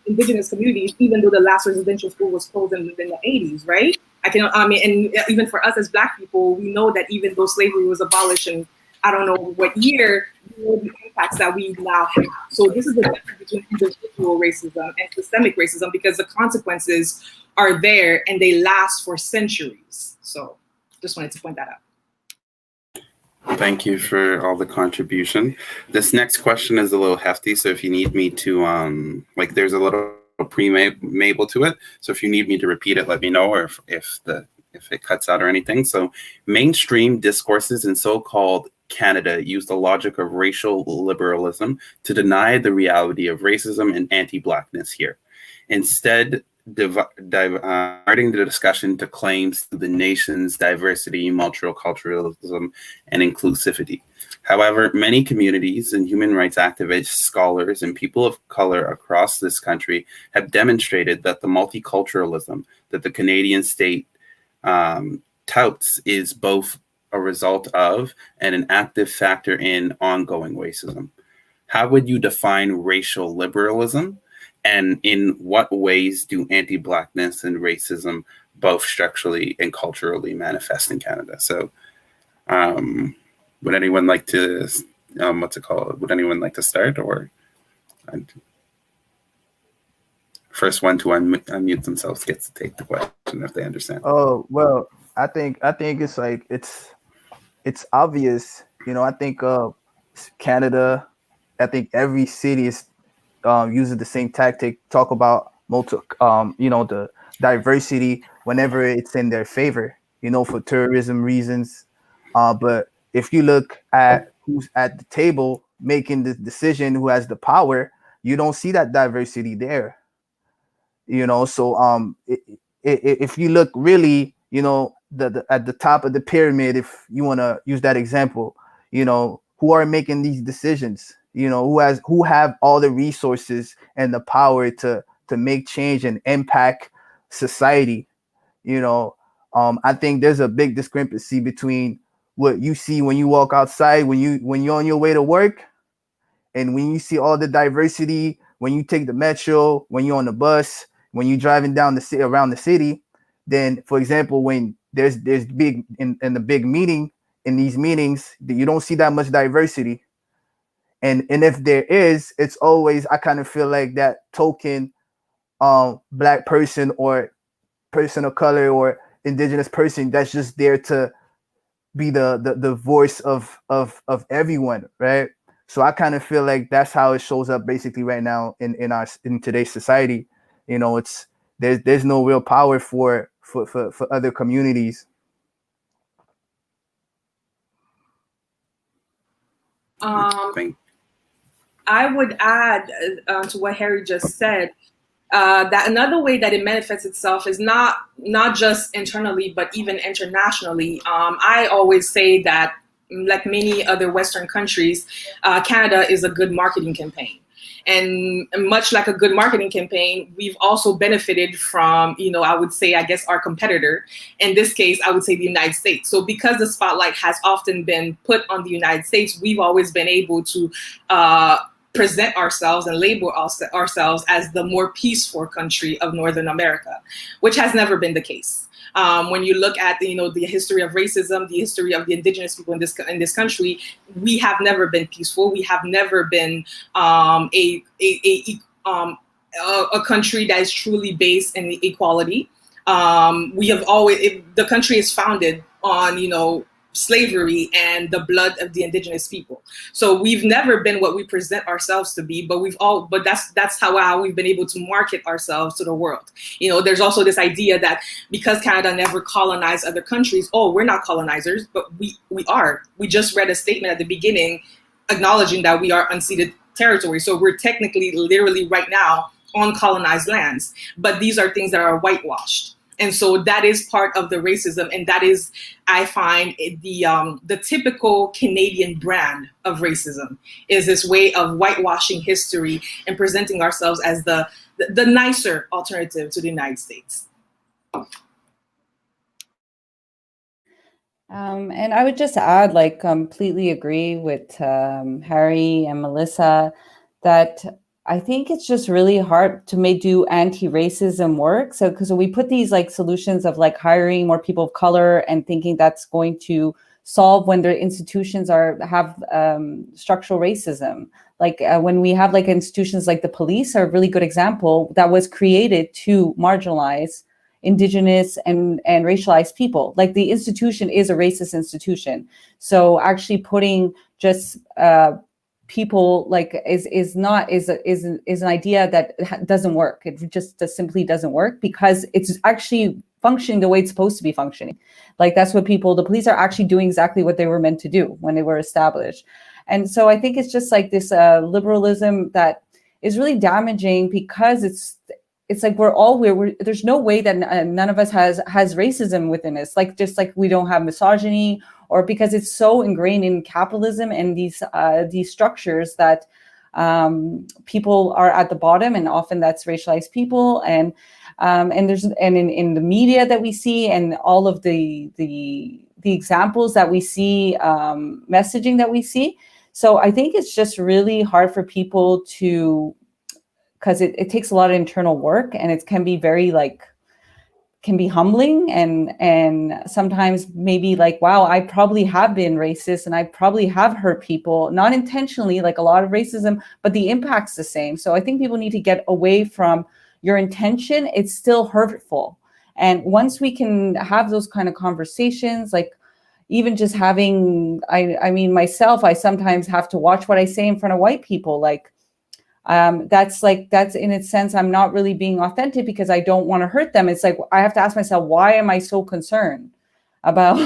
Indigenous communities, even though the last residential school was closed in the 80s, right? And even for us as Black people, we know that even though slavery was abolished in I don't know what year, the impacts that we now have. So this is the difference between individual racism and systemic racism, because the consequences are there and they last for centuries. So just wanted to point that out. Thank you for all the contribution. This next question is a little hefty, so if you need me to, there's a little pre-mable to it. So if you need me to repeat it, let me know, or if it cuts out or anything. So mainstream discourses in so-called Canada use the logic of racial liberalism to deny the reality of racism and anti-Blackness here. Instead, diverting the discussion to claims to the nation's diversity, multiculturalism, and inclusivity. However, many communities and human rights activists, scholars, and people of color across this country have demonstrated that the multiculturalism that the Canadian state touts is both a result of and an active factor in ongoing racism. How would you define racial liberalism? And in what ways do anti-Blackness and racism both structurally and culturally manifest in Canada? So would anyone like to, would anyone like to start, or first one to unmute themselves gets to take the question if they understand? Oh, well, I think it's like, it's obvious, I think Canada, I think every city is uses the same tactic, talk about the diversity whenever it's in their favor, for tourism reasons. But if you look at who's at the table making the decision, who has the power, you don't see that diversity there. So if you look really, at the top of the pyramid, if you want to use that example, who are making these decisions? Who have all the resources and the power to make change and impact society. I think there's a big discrepancy between what you see when you walk outside, when you're on your way to work, and when you see all the diversity, when you take the metro, when you're on the bus, when you're driving down the city, around the city. Then, for example, when there's big in the big meeting, in these meetings, you don't see that much diversity. And if there is, it's always, I kind of feel like that token Black person or person of color or indigenous person that's just there to be the voice of everyone, right? So I kind of feel like that's how it shows up basically right now in today's society. It's there's no real power for other communities. I would add to what Harry just said, that another way that it manifests itself is not just internally, but even internationally. I always say that, like many other Western countries, Canada is a good marketing campaign. And much like a good marketing campaign, we've also benefited from, I would say, I guess, our competitor. In this case, I would say the United States. So because the spotlight has often been put on the United States, we've always been able to present ourselves and label ourselves as the more peaceful country of Northern America, which has never been the case. When you look at the history of racism, the history of the indigenous people in this country, we have never been peaceful. We have never been a country that is truly based in equality. We have always, the country is founded on slavery and the blood of the indigenous people. So we've never been what we present ourselves to be, but that's how we've been able to market ourselves to the world. There's also this idea that because Canada never colonized other countries, we're not colonizers, but we are. We just read a statement at the beginning acknowledging that we are unceded territory. So we're technically, literally right now on colonized lands, but these are things that are whitewashed. And so that is part of the racism, and that is, I find, the typical Canadian brand of racism is this way of whitewashing history and presenting ourselves as the nicer alternative to the United States. And I would just add, completely agree with Harry and Melissa, that I think it's just really hard to do anti-racism work. So because we put these solutions of hiring more people of color and thinking that's going to solve when their institutions have structural racism. When we have institutions like the police are a really good example that was created to marginalize Indigenous and racialized people. The institution is a racist institution. So actually putting just people is an idea that doesn't work. It just simply doesn't work because it's actually functioning the way it's supposed to be functioning. That's what the police are actually doing exactly what they were meant to do when they were established. And so I think it's just this liberalism that is really damaging because it's like we're there's no way that none of us has racism within us, like just like we don't have misogyny, or because it's so ingrained in capitalism and these structures that people are at the bottom, and often that's racialized people, and there's in the media that we see, and all of the examples that we see, messaging that we see. So I think it's just really hard for people to, because it takes a lot of internal work, and it can be very can be humbling, and sometimes maybe like, wow, I probably have been racist and I probably have hurt people, not intentionally, like a lot of racism, but the impact's the same. So I think people need to get away from your intention. It's still hurtful. And once we can have those kind of conversations, like even just having, I mean, myself, I sometimes have to watch what I say in front of white people. Like, that's in its sense, I'm not really being authentic because I don't want to hurt them. It's like, I have to ask myself, why am I so concerned about,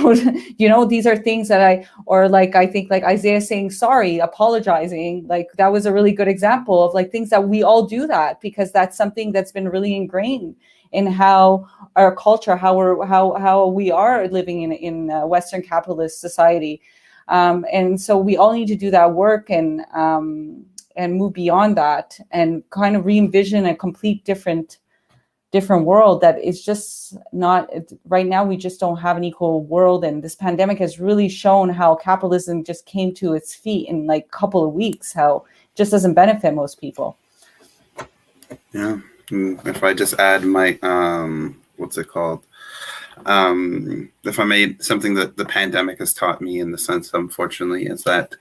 these are things that I think like Isaiah saying sorry, apologizing, like that was a really good example of like things that we all do that, because that's something that's been really ingrained in how our culture, how we are living in Western capitalist society. And so we all need to do that work and move beyond that and kind of re-envision a complete different world that is just not, right now we just don't have an equal world. And this pandemic has really shown how capitalism just came to its feet in like a couple of weeks, how it just doesn't benefit most people. Yeah. If I just add my, what's it called? If I made something that the pandemic has taught me, in the sense, unfortunately, is that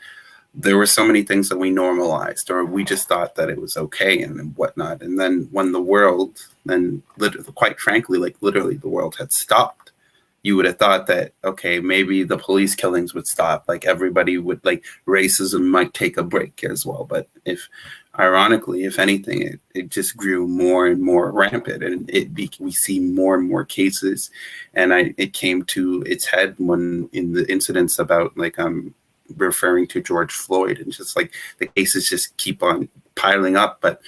there were so many things that we normalized, or we just thought that it was okay and whatnot. And then when the world, then quite frankly, like literally the world had stopped, you would have thought that, okay, maybe the police killings would stop. Like everybody would, like racism might take a break as well. But ironically, if anything, it just grew more and more rampant, and we see more and more cases. And it came to its head when in the incidents about referring to George Floyd, and just like the cases just keep on piling up. But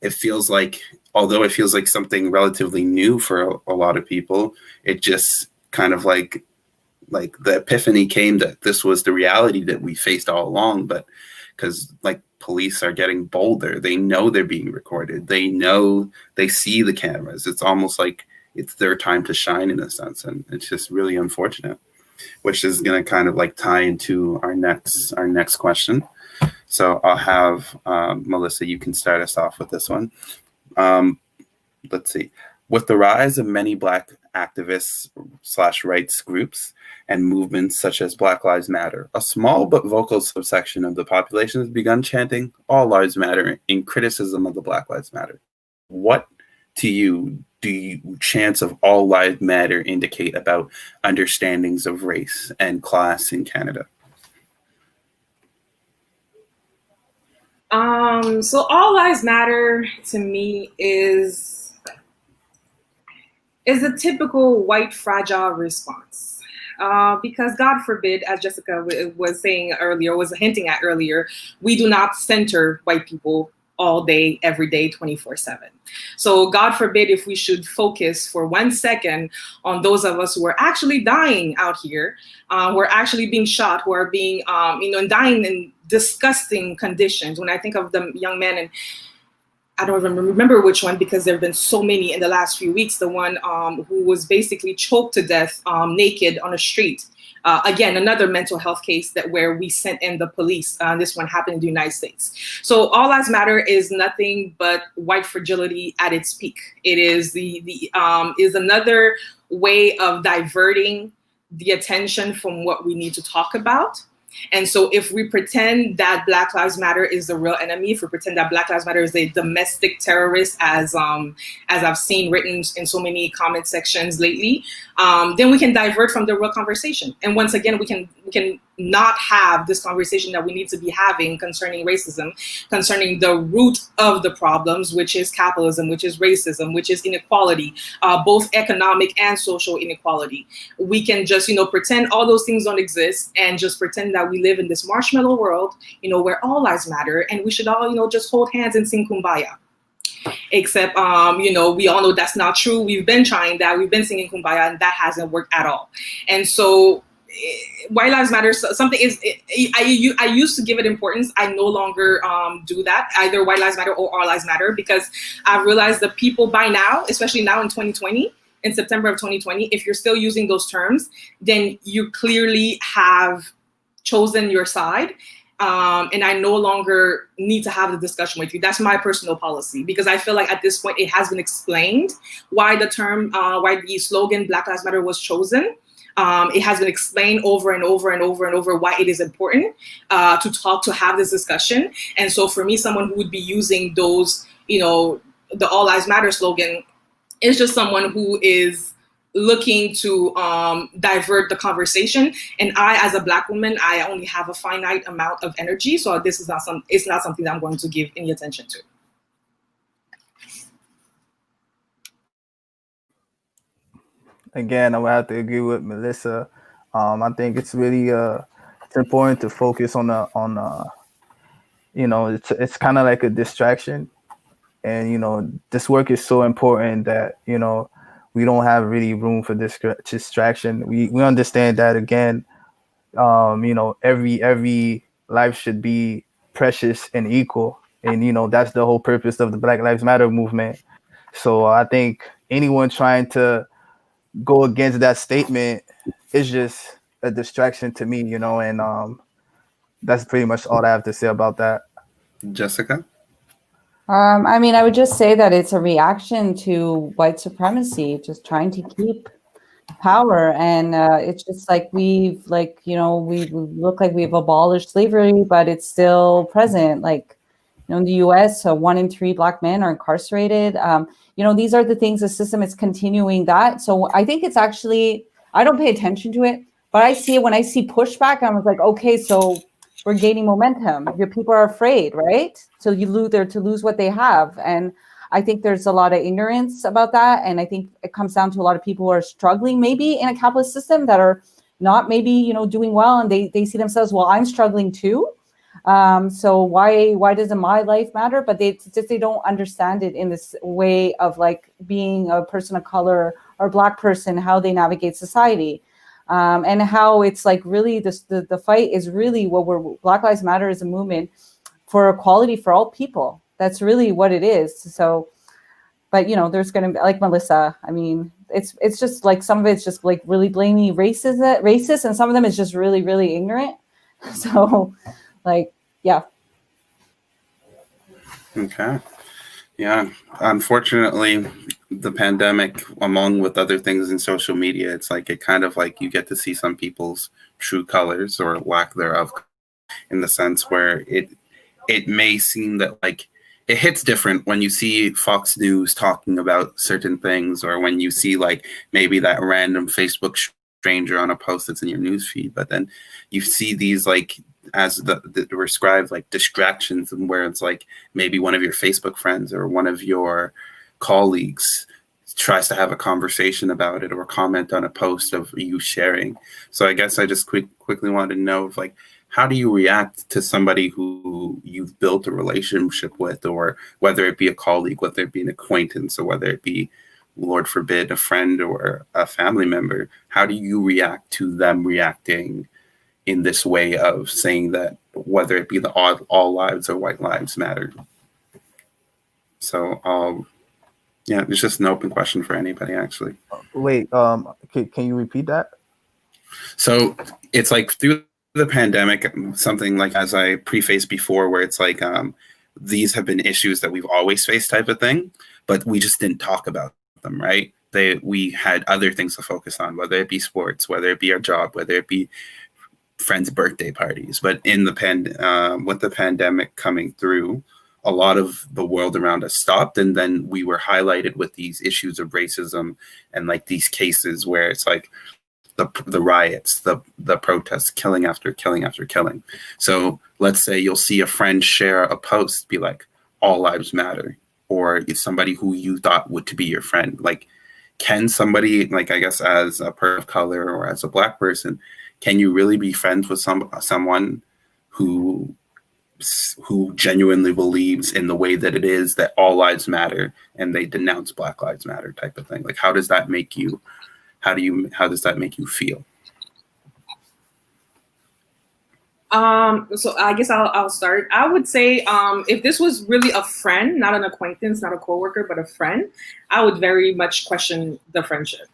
it feels like, although it feels like something relatively new for a lot of people, it just kind of like the epiphany came that this was the reality that we faced all along. But because like police are getting bolder, they know they're being recorded, they know, they see the cameras, it's almost like it's their time to shine in a sense. And it's just really unfortunate, which is going to kind of like tie into our next question. So I'll have Melissa, you can start us off with this one. Let's see. With the rise of many Black activists / rights groups and movements such as Black Lives Matter, a small but vocal subsection of the population has begun chanting All Lives Matter in criticism of the Black Lives Matter. What to you do chants of All Lives Matter indicate about understandings of race and class in Canada? So All Lives Matter to me is a typical white fragile response. Because God forbid, as Jessica was saying earlier, was hinting at earlier, we do not center white people all day, every day, 24/7. So God forbid if we should focus for 1 second on those of us who are actually dying out here, who are actually being shot, who are being, dying in disgusting conditions. When I think of the young men, and I don't even remember which one because there have been so many in the last few weeks, the one who was basically choked to death naked on a street. Again, another mental health case where we sent in the police. This one happened in the United States. So All Lives Matter is nothing but white fragility at its peak. It is is another way of diverting the attention from what we need to talk about. And so if we pretend that Black Lives Matter is the real enemy, if we pretend that Black Lives Matter is a domestic terrorist, as I've seen written in so many comment sections lately, then we can divert from the real conversation. And once again, we can not have this conversation that we need to be having concerning racism, concerning the root of the problems, which is capitalism, which is racism, which is inequality, both economic and social inequality. We can just, pretend all those things don't exist and just pretend that we live in this marshmallow world, where all lives matter and we should all, just hold hands and sing Kumbaya. except, we all know that's not true. We've been trying that. We've been singing Kumbaya, and that hasn't worked at all. And so White Lives Matter, something is, I used to give it importance. I no longer do that, either White Lives Matter or All Lives Matter, because I've realized that people by now, especially now in 2020, in September of 2020, if you're still using those terms, then you clearly have chosen your side. And I no longer need to have the discussion with you. That's my personal policy, because I feel like at this point it has been explained why the term, why the slogan Black Lives Matter was chosen. It has been explained over and over and over and over why it is important to have this discussion. And so for me, someone who would be using those, the All Lives Matter slogan is just someone who is looking to divert the conversation. And I, as a Black woman, I only have a finite amount of energy. So this is it's not something that I'm going to give any attention to. Again, I would have to agree with Melissa. I think it's really it's important to focus on it's kind of like a distraction, and this work is so important that we don't have really room for this distraction. We understand that, again, every life should be precious and equal, and that's the whole purpose of the Black Lives Matter movement. So I think anyone trying to go against that statement is just a distraction to me, and that's pretty much all I have to say about that. Jessica? I would just say that it's a reaction to white supremacy, just trying to keep power. And it's just like we look like we've abolished slavery, but it's still present. Like, in the US, 1 in 3 Black men are incarcerated. These are the things, the system is continuing that. So I think it's actually, I don't pay attention to it, but I see it when I see pushback. I was like, okay, so we're gaining momentum. Your people are afraid, right? So to lose what they have. And I think there's a lot of ignorance about that. And I think it comes down to a lot of people who are struggling maybe in a capitalist system that are not maybe, doing well. And they see themselves, well, I'm struggling too. So why doesn't my life matter? But they don't understand it in this way of like being a person of color or Black person, how they navigate society. And how it's like really the fight is really Black Lives Matter is a movement for equality for all people. That's really what it is. So, but there's going to be, like Melissa, it's just like some of it's just like really blatantly racist, and some of them is just really, really ignorant. So, like, yeah. Okay. Yeah. Unfortunately, the pandemic, along with other things in social media, it's like it kind of like you get to see some people's true colors or lack thereof, in the sense where it may seem that like it hits different when you see Fox News talking about certain things, or when you see like maybe that random Facebook stranger on a post that's in your newsfeed, but then you see these like, as the described, like distractions, and where it's like maybe one of your Facebook friends or one of your colleagues tries to have a conversation about it or comment on a post of you sharing. So I guess I just quickly wanted to know, like, how do you react to somebody who you've built a relationship with, or whether it be a colleague, whether it be an acquaintance, or whether it be, Lord forbid, a friend or a family member? How do you react to them reacting in this way of saying that whether it be the all lives or white lives matter? So yeah, it's just an open question for anybody, actually. Wait, can you repeat that? So it's like through the pandemic, something like, as I prefaced before, where it's like these have been issues that we've always faced, type of thing, but we just didn't talk about them, right? We had other things to focus on, whether it be sports, whether it be our job, whether it be friends' birthday parties. But in the with the pandemic coming through, a lot of the world around us stopped, and then we were highlighted with these issues of racism and like these cases where it's like the riots, the protests, killing after killing after killing. So let's say you'll see a friend share a post, be like, all lives matter, or it's somebody who you thought would to be your friend. Like, can somebody, like, I guess as a person of color or as a Black person, can you really be friends with someone who who genuinely believes in the way that it is that all lives matter and they denounce Black Lives Matter type of thing. Like, how does that make you? How does that make you feel? So I guess I'll start. I would say if this was really a friend, not an acquaintance, not a coworker, but a friend, I would very much question the friendship.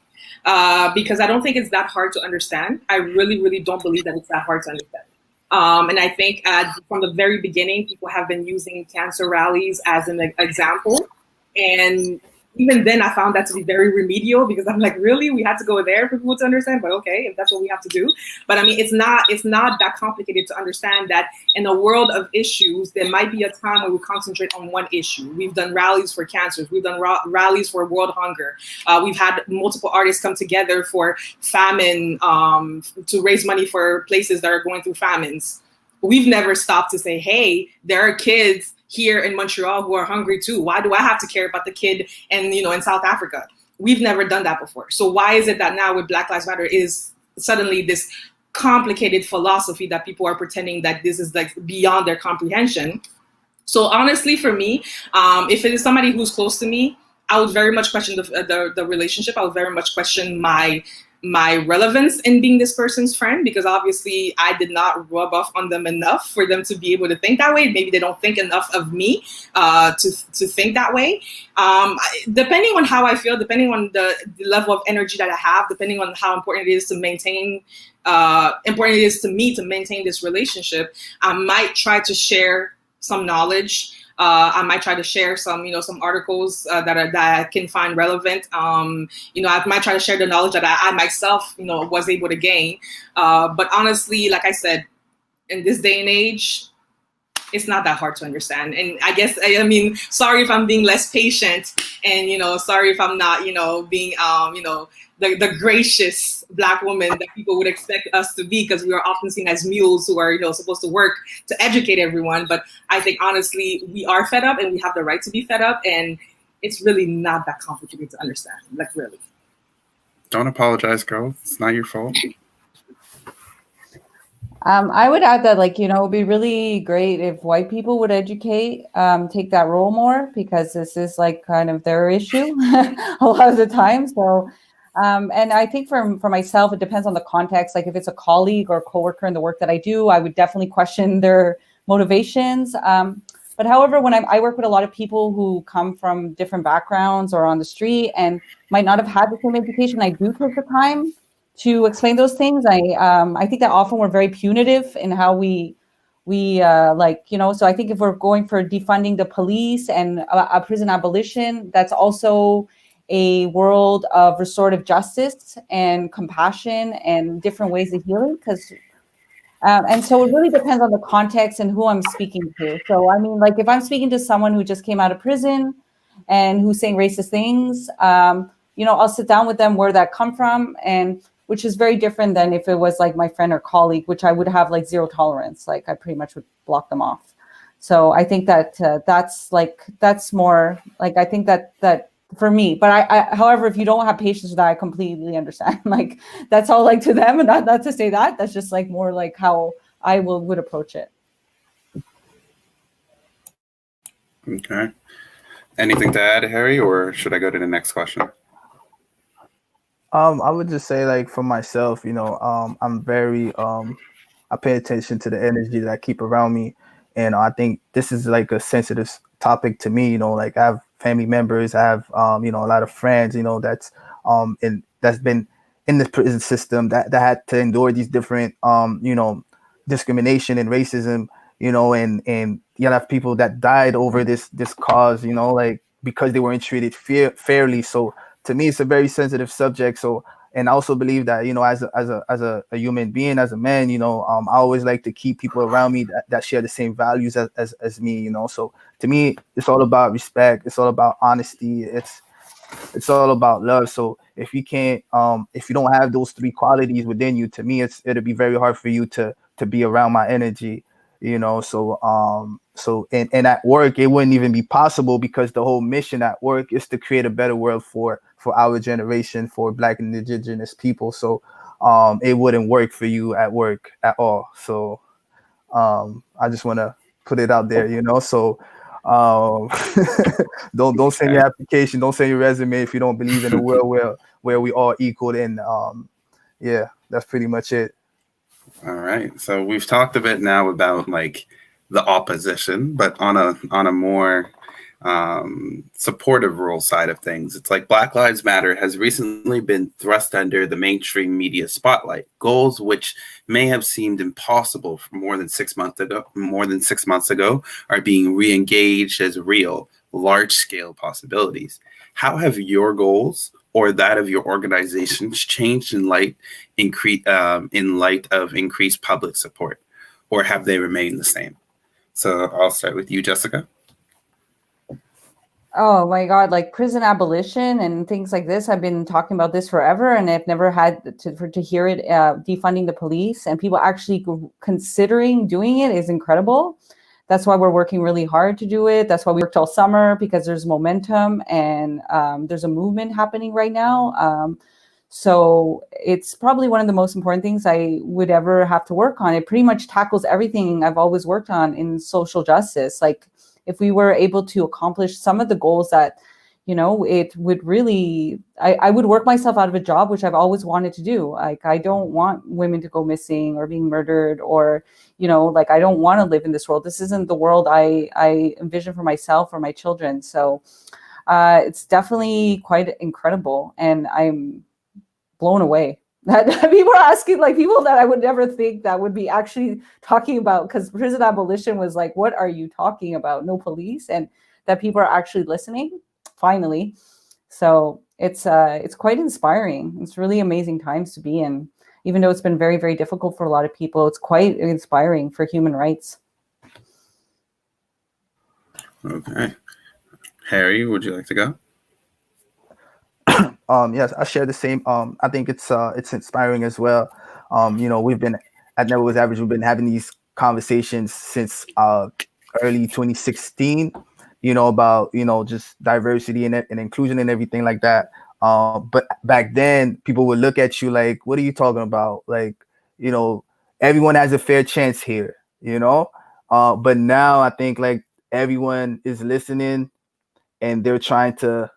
Because I don't think it's that hard to understand. I really, really don't believe that it's that hard to understand. And I think from the very beginning, people have been using cancer rallies as an example. And even then, I found that to be very remedial because I'm like, really, we had to go there for people to understand. But okay, if that's what we have to do. But I mean, it's not that complicated to understand that in a world of issues, there might be a time where we concentrate on one issue. We've done rallies for cancers. We've done rallies for world hunger. We've had multiple artists come together for famine to raise money for places that are going through famines. We've never stopped to say, hey, there are kids here in Montreal who are hungry too. Why do I have to care about the kid in South Africa? We've never done that before. So why is it that now with Black Lives Matter is suddenly this complicated philosophy that people are pretending that this is like beyond their comprehension? So honestly, for me, if it is somebody who's close to me, I would very much question the relationship. I would very much question my relevance in being this person's friend, because obviously I did not rub off on them enough for them to be able to think that way. Maybe they don't think enough of me to think that way. Depending on how I feel, depending on the level of energy that I have, depending on how important it is to maintain, important it is to me to maintain this relationship, I might try to share some knowledge. I might try to share some articles that I can find relevant. I might try to share the knowledge that I myself, was able to gain. But honestly, like I said, in this day and age, it's not that hard to understand. And I guess, I mean, sorry if I'm being less patient, and sorry if I'm not, being, the gracious Black woman that people would expect us to be, because we are often seen as mules who are, supposed to work to educate everyone. But I think honestly, we are fed up, and we have the right to be fed up, and it's really not that complicated to understand. Like, really. Don't apologize, girl. It's not your fault. I would add that, it would be really great if white people would educate, take that role more, because this is like kind of their issue a lot of the time. So, and I think for myself, it depends on the context. Like if it's a colleague or coworker in the work that I do, I would definitely question their motivations. But however, when I work with a lot of people who come from different backgrounds or on the street and might not have had the same education, I do take the time to explain those things. I think that often we're very punitive in how we so I think if we're going for defunding the police and a prison abolition, that's also a world of restorative justice and compassion and different ways of healing, because and so it really depends on the context and who I'm speaking to. So I mean, like if I'm speaking to someone who just came out of prison and who's saying racist things, I'll sit down with them where that come from, and which is very different than if it was like my friend or colleague, which I would have like zero tolerance. Like I pretty much would block them off. So I think that that's more like, I think that for me. But I however, if you don't have patience with that, I completely understand. Like that's all like to them, and not to say that. That's just like more like how I would approach it. Okay. Anything to add, Harry, or should I go to the next question? I would just say, like, for myself, I'm very I pay attention to the energy that I keep around me, and I think this is like a sensitive topic to me. Like I have family members, I have a lot of friends, that's been in the prison system that had to endure these different discrimination and racism, and you have people that died over this cause, like because they weren't treated fairly. So to me, it's a very sensitive subject. So, and I also believe that, as a human being, as a man, I always like to keep people around me that share the same values as me, So to me, it's all about respect. It's all about honesty. It's all about love. So if you can't, if you don't have those three qualities within you, to me, it'll be very hard for you to be around my energy, So and at work, it wouldn't even be possible, because the whole mission at work is to create a better world for our generation, for Black and Indigenous people. So it wouldn't work for you at work at all. So I just want to put it out there, So um, don't send your application, don't send your resume if you don't believe in a world where we all equal. And yeah, that's pretty much it. All right. So we've talked a bit now about like the opposition, but on a more supportive role side of things, it's like Black Lives Matter has recently been thrust under the mainstream media spotlight. Goals which may have seemed impossible for more than 6 months ago are being re-engaged as real, large-scale possibilities. How have your goals or that of your organizations changed in light of increased public support, or have they remained the same? So I'll start with you, Jessica. Oh my God, like prison abolition and things like this. I've been talking about this forever, and I've never had to hear it, defunding the police and people actually considering doing it is incredible. That's why we're working really hard to do it. That's why we worked all summer, because there's momentum and there's a movement happening right now. So it's probably one of the most important things I would ever have to work on. It pretty much tackles everything I've always worked on in social justice. Like if we were able to accomplish some of the goals that, it would really, I would work myself out of a job, which I've always wanted to do. Like, I don't want women to go missing or being murdered or, like, I don't want to live in this world. This isn't the world I envision for myself or my children. So it's definitely quite incredible. And I'm blown away that people are asking, like people that I would never think that would be actually talking about, because prison abolition was like, what are you talking about? No police, and that people are actually listening finally. So it's quite inspiring. It's really amazing times to be in, even though it's been very, very difficult for a lot of people. It's quite inspiring for human rights. Okay. Harry, would you like to go? Yes, I share the same. I think it's inspiring as well. We've been at Never Was Average. We've been having these conversations since early 2016. About just diversity and inclusion and everything like that. But back then, people would look at you like, "What are you talking about?" Like, everyone has a fair chance here. But now I think like everyone is listening, and they're trying to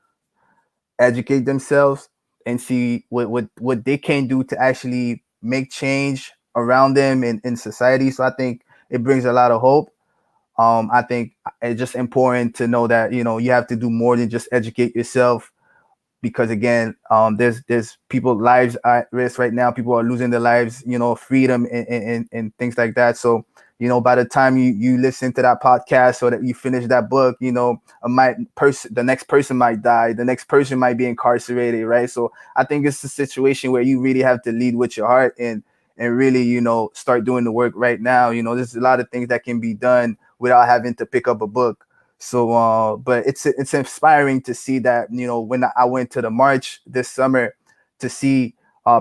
educate themselves and see what they can do to actually make change around them in society. So I think it brings a lot of hope. I think it's just important to know that, you have to do more than just educate yourself, because again, there's people lives at risk right now. People are losing their lives, freedom and things like that. So, by the time you listen to that podcast or that you finish that book, the next person might die. The next person might be incarcerated. Right. So I think it's a situation where you really have to lead with your heart and really, start doing the work right now. There's a lot of things that can be done without having to pick up a book. So, but it's inspiring to see that, when I went to the march this summer, to see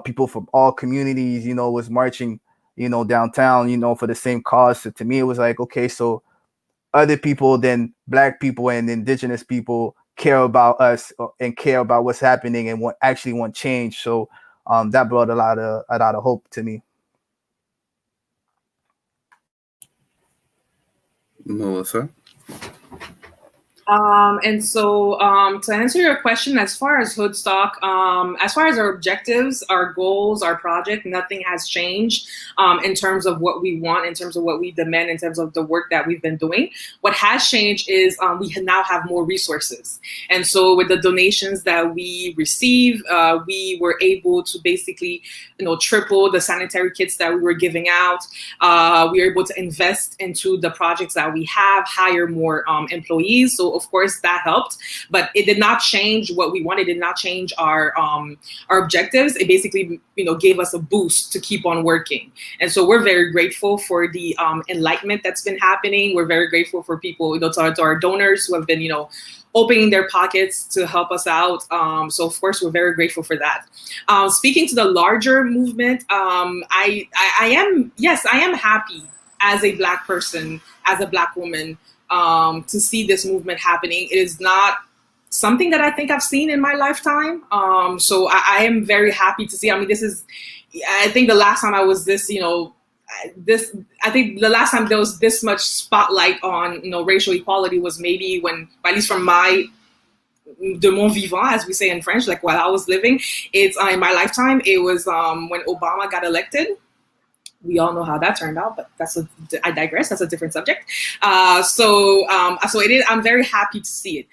people from all communities, was marching, downtown, for the same cause. So to me, it was like, okay, so other people than Black people and Indigenous people care about us and care about what's happening and want change. So that brought a lot of hope to me. Melissa? And so to answer your question, as far as Hoodstock, as far as our objectives, our goals, our project, nothing has changed in terms of what we want, in terms of what we demand, in terms of the work that we've been doing. What has changed is we now have more resources. And so with the donations that we receive, we were able to basically, triple the sanitary kits that we were giving out. We were able to invest into the projects that we have, hire more employees. So of course that helped, but it did not change what we wanted. It did not change our objectives. It basically, gave us a boost to keep on working. And so we're very grateful for the enlightenment that's been happening. We're very grateful for people, to our donors who have been, opening their pockets to help us out. So of course we're very grateful for that. Speaking to the larger movement, I am happy as a Black person, as a Black woman, to see this movement happening. It is not something that I think I've seen in my lifetime. So I am very happy to see. I mean, I think the last time I was this, I think the last time there was this much spotlight on racial equality was maybe when, at least from de mon vivant, as we say in French, like while I was living, it's in my lifetime. It was when Obama got elected. We all know how that turned out, but I digress. That's a different subject. So it is. I'm very happy to see it.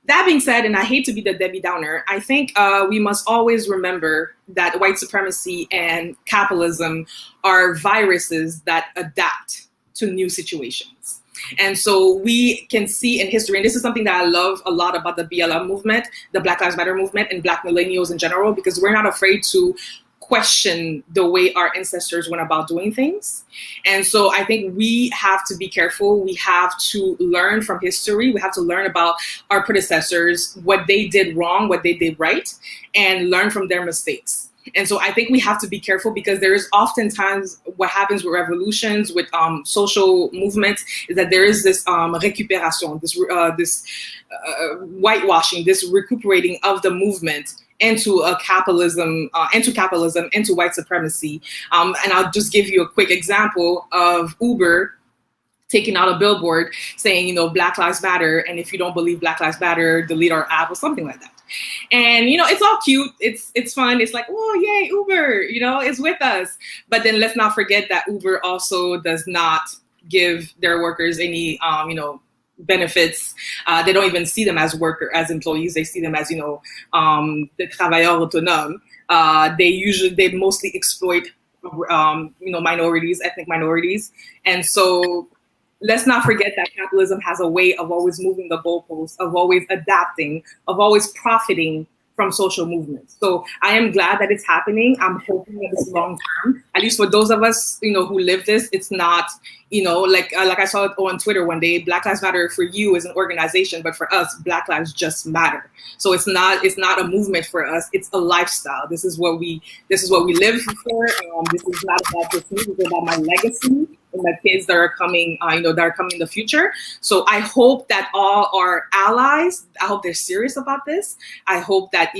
That being said, and I hate to be the Debbie Downer, I think we must always remember that white supremacy and capitalism are viruses that adapt to new situations. And so we can see in history, and this is something that I love a lot about the BLM movement, the Black Lives Matter movement, and Black millennials in general, because we're not afraid to question the way our ancestors went about doing things. And so I think we have to be careful. We have to learn from history. We have to learn about our predecessors, what they did wrong, what they did right, and learn from their mistakes. And so I think we have to be careful, because there is oftentimes what happens with revolutions, with social movements, is that there is this récupération, this whitewashing, this recuperating of the movement into capitalism, into white supremacy. And I'll just give you a quick example of Uber taking out a billboard saying, Black Lives Matter, and if you don't believe Black Lives Matter, delete our app, or something like that. And it's all cute, it's fun, it's like, oh yay, Uber, is with us. But then let's not forget that Uber also does not give their workers any benefits. They don't even see them as as employees. They see them as the travailleurs autonomes. They mostly exploit minorities, ethnic minorities. And so let's not forget that capitalism has a way of always moving the goalposts, of always adapting, of always profiting from social movements. So I am glad that it's happening. I'm hoping that it's long term. At least for those of us, who live this, it's not, like I saw it on Twitter one day, Black Lives Matter for you is an organization, but for us, Black Lives just matter. So it's not a movement for us. It's a lifestyle. This is what we live for. This is not about just me. It's about my legacy and the kids that are coming, that are coming in the future. So I hope that all our allies, I hope they're serious about this. I hope that,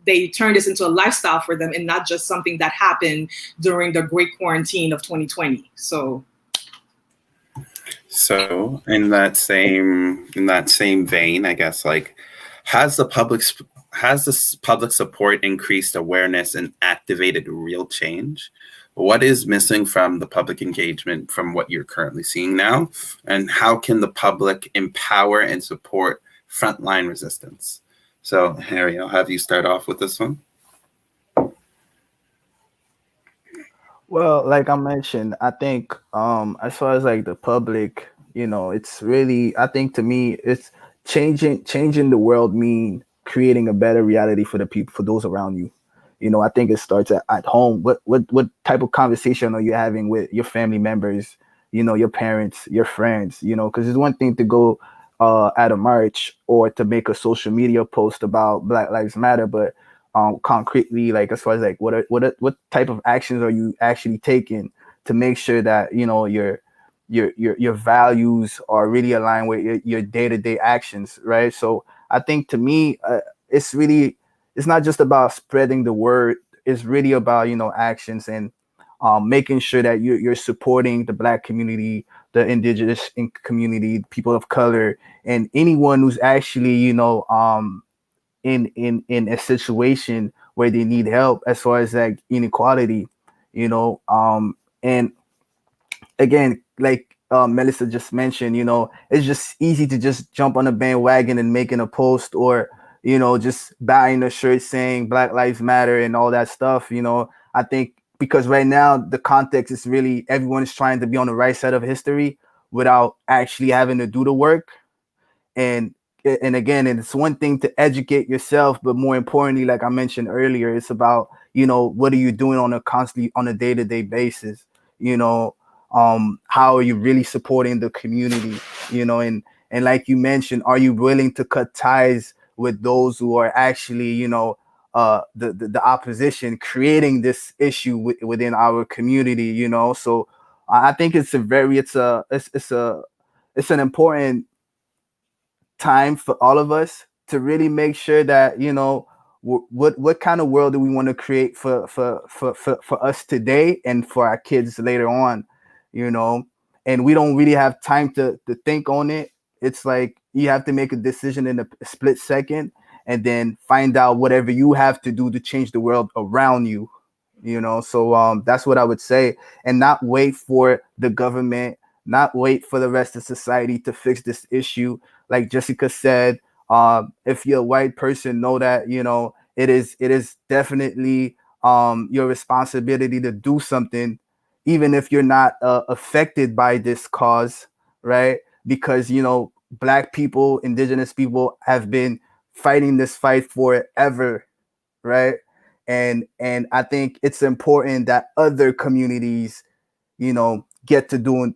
they turn this into a lifestyle for them and not just something that happened during the great quarantine of 2020. So in that same vein, I guess, like, has this public support increased awareness and activated real change? What is missing from the public engagement from what you're currently seeing now? And how can the public empower and support frontline resistance? So, Harry, I'll have you start off with this one. Well, like I mentioned, I think as far as like the public, it's really, I think to me, it's changing the world mean creating a better reality for the people, for those around you. I think it starts at home. What type of conversation are you having with your family members, your parents, your friends, because it's one thing to go at a march or to make a social media post about Black Lives Matter, but concretely, like as far as like what type of actions are you actually taking to make sure that your values are really aligned with your day-to-day actions, right? So I think to me, it's not just about spreading the word. It's really about actions and making sure that you're supporting the Black community, the indigenous community, people of color, and anyone who's actually in a situation where they need help as far as like inequality, and again, like Melissa just mentioned, it's just easy to just jump on a bandwagon and making a post, or just buying a shirt saying Black Lives Matter and all that stuff. I think because right now the context is really everyone is trying to be on the right side of history without actually having to do the work. And again, it's one thing to educate yourself, but more importantly, like I mentioned earlier, it's about, what are you doing on a day-to-day basis? How are you really supporting the community? And like you mentioned, are you willing to cut ties with those who are actually, the opposition creating this issue within our community? So I think it's an important time for all of us to really make sure that what kind of world do we want to create for us today and for our kids later on. and we don't really have time to think on it. It's like you have to make a decision in a split second and then find out whatever you have to do to change the world around you. So that's what I would say, and not wait for the government, not wait for the rest of society to fix this issue. Like Jessica said, if you're a white person, know that it is definitely your responsibility to do something, even if you're not affected by this cause, right? Because Black people, Indigenous people have been fighting this fight forever, right? And I think it's important that other communities, get to doing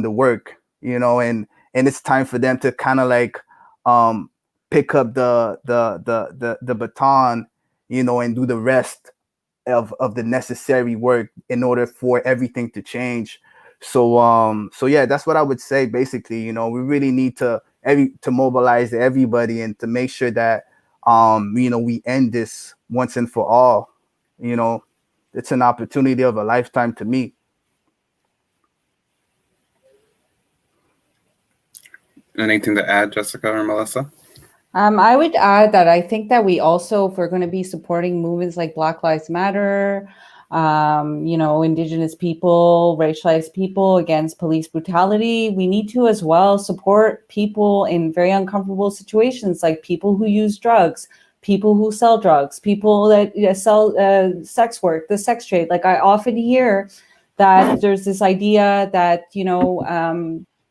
the work, and it's time for them to kind of like pick up the baton, and do the rest of the necessary work in order for everything to change. So yeah, that's what I would say. Basically, we really need to mobilize everybody and to make sure that we end this once and for all. It's an opportunity of a lifetime to me. Anything to add, Jessica or Melissa? I would add that I think that we also, if we're going to be supporting movements like Black Lives Matter, Indigenous people, racialized people against police brutality, we need to as well support people in very uncomfortable situations, like people who use drugs, people who sell drugs, people that sell sex work, the sex trade. Like I often hear that there's this idea that,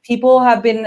people have been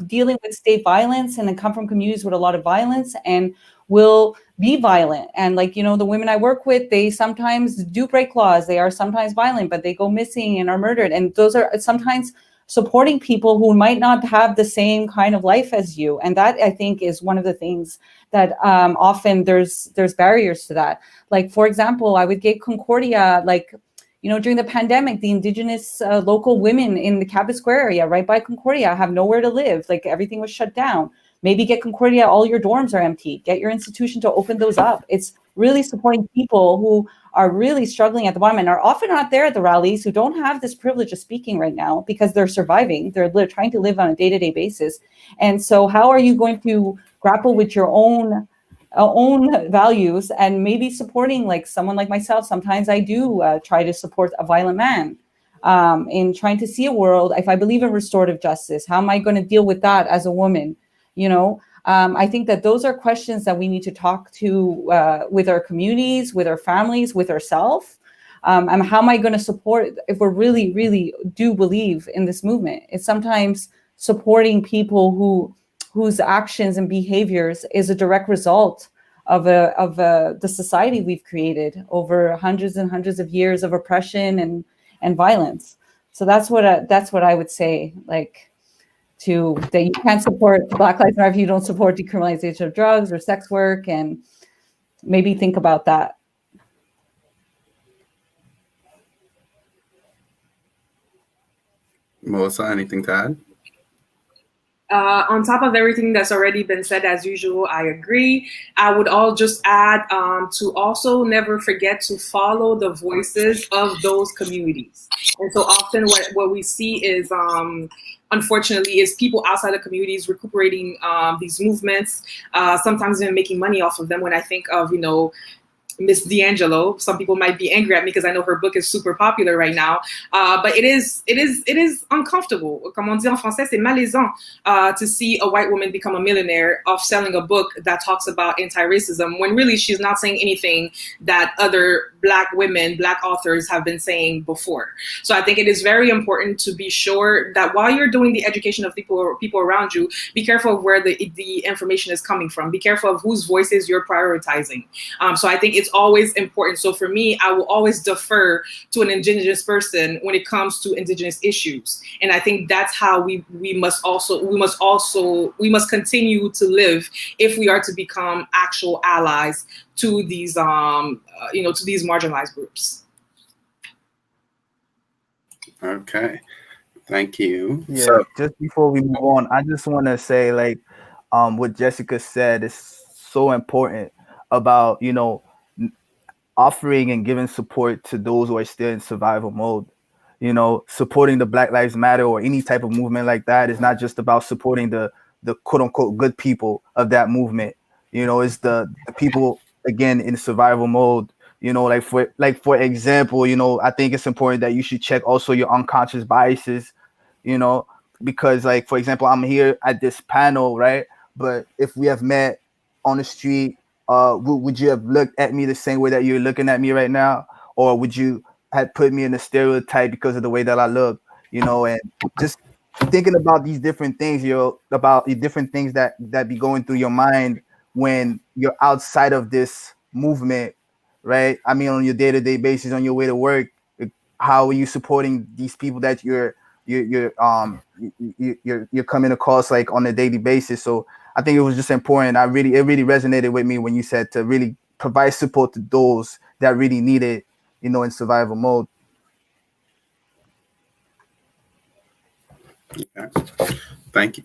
dealing with state violence and come from communities with a lot of violence and will be violent. And like, the women I work with, they sometimes do break laws. They are sometimes violent, but they go missing and are murdered. And those are sometimes supporting people who might not have the same kind of life as you. And that, I think, is one of the things that often there's barriers to that. Like, for example, I would get Concordia, like, during the pandemic, the Indigenous local women in the Cabot Square area, right by Concordia, have nowhere to live. Like everything was shut down. Maybe get Concordia, all your dorms are empty. Get your institution to open those up. It's really supporting people who are really struggling at the bottom and are often not there at the rallies, who don't have this privilege of speaking right now because they're surviving. They're trying to live on a day-to-day basis. And so how are you going to grapple with your own values and maybe supporting like someone like myself? Sometimes I do try to support a violent man in trying to see a world. If I believe in restorative justice, how am I going to deal with that as a woman? I think that those are questions that we need to talk to with our communities, with our families, with ourselves. And how am I going to support if we're really, really do believe in this movement? It's sometimes supporting people whose actions and behaviors is a direct result of the society we've created over hundreds and hundreds of years of oppression and violence. So that's what I would say, like, that you can't support Black Lives Matter if you don't support decriminalization of drugs or sex work, and maybe think about that. Melissa, anything to add? On top of everything that's already been said, as usual, I agree. I would all just add to also never forget to follow the voices of those communities. And so often what we see is, unfortunately, is people outside the communities recuperating these movements, sometimes even making money off of them. When I think of, Miss D'Angelo. Some people might be angry at me because I know her book is super popular right now. But it is uncomfortable. Comme on dit en français, c'est malaisant to see a white woman become a millionaire off selling a book that talks about anti-racism when really she's not saying anything that other Black women, Black authors have been saying before. So I think it is very important to be sure that while you're doing the education of people around you, be careful of where the information is coming from. Be careful of whose voices you're prioritizing. So I think it's always important. So for me, I will always defer to an Indigenous person when it comes to Indigenous issues. And I think that's how we must continue to live if we are to become actual allies to these to these marginalized groups. Okay, thank you. Yeah, So, just before we move on, I just want to say, like, what Jessica said is so important about, offering and giving support to those who are still in survival mode. you know, supporting the Black Lives Matter or any type of movement like that is not just about supporting the quote unquote good people of that movement. You know, it's the people again in survival mode. You know, for example, you know, I think it's important that you should check also your unconscious biases, you know, because like, for example, I'm here at this panel, right? But if we have met on the street, would you have looked at me the same way that you're looking at me right now? Or would you have put me in a stereotype because of the way that I look, you know? And just thinking about these different things, about the different things that be going through your mind when you're outside of this movement, right? I mean, on your day-to-day basis, on your way to work, how are you supporting these people that you're coming across like on a daily basis? So I think it was just important. It really resonated with me when you said to really provide support to those that really need it, you know, in survival mode. Yeah. Thank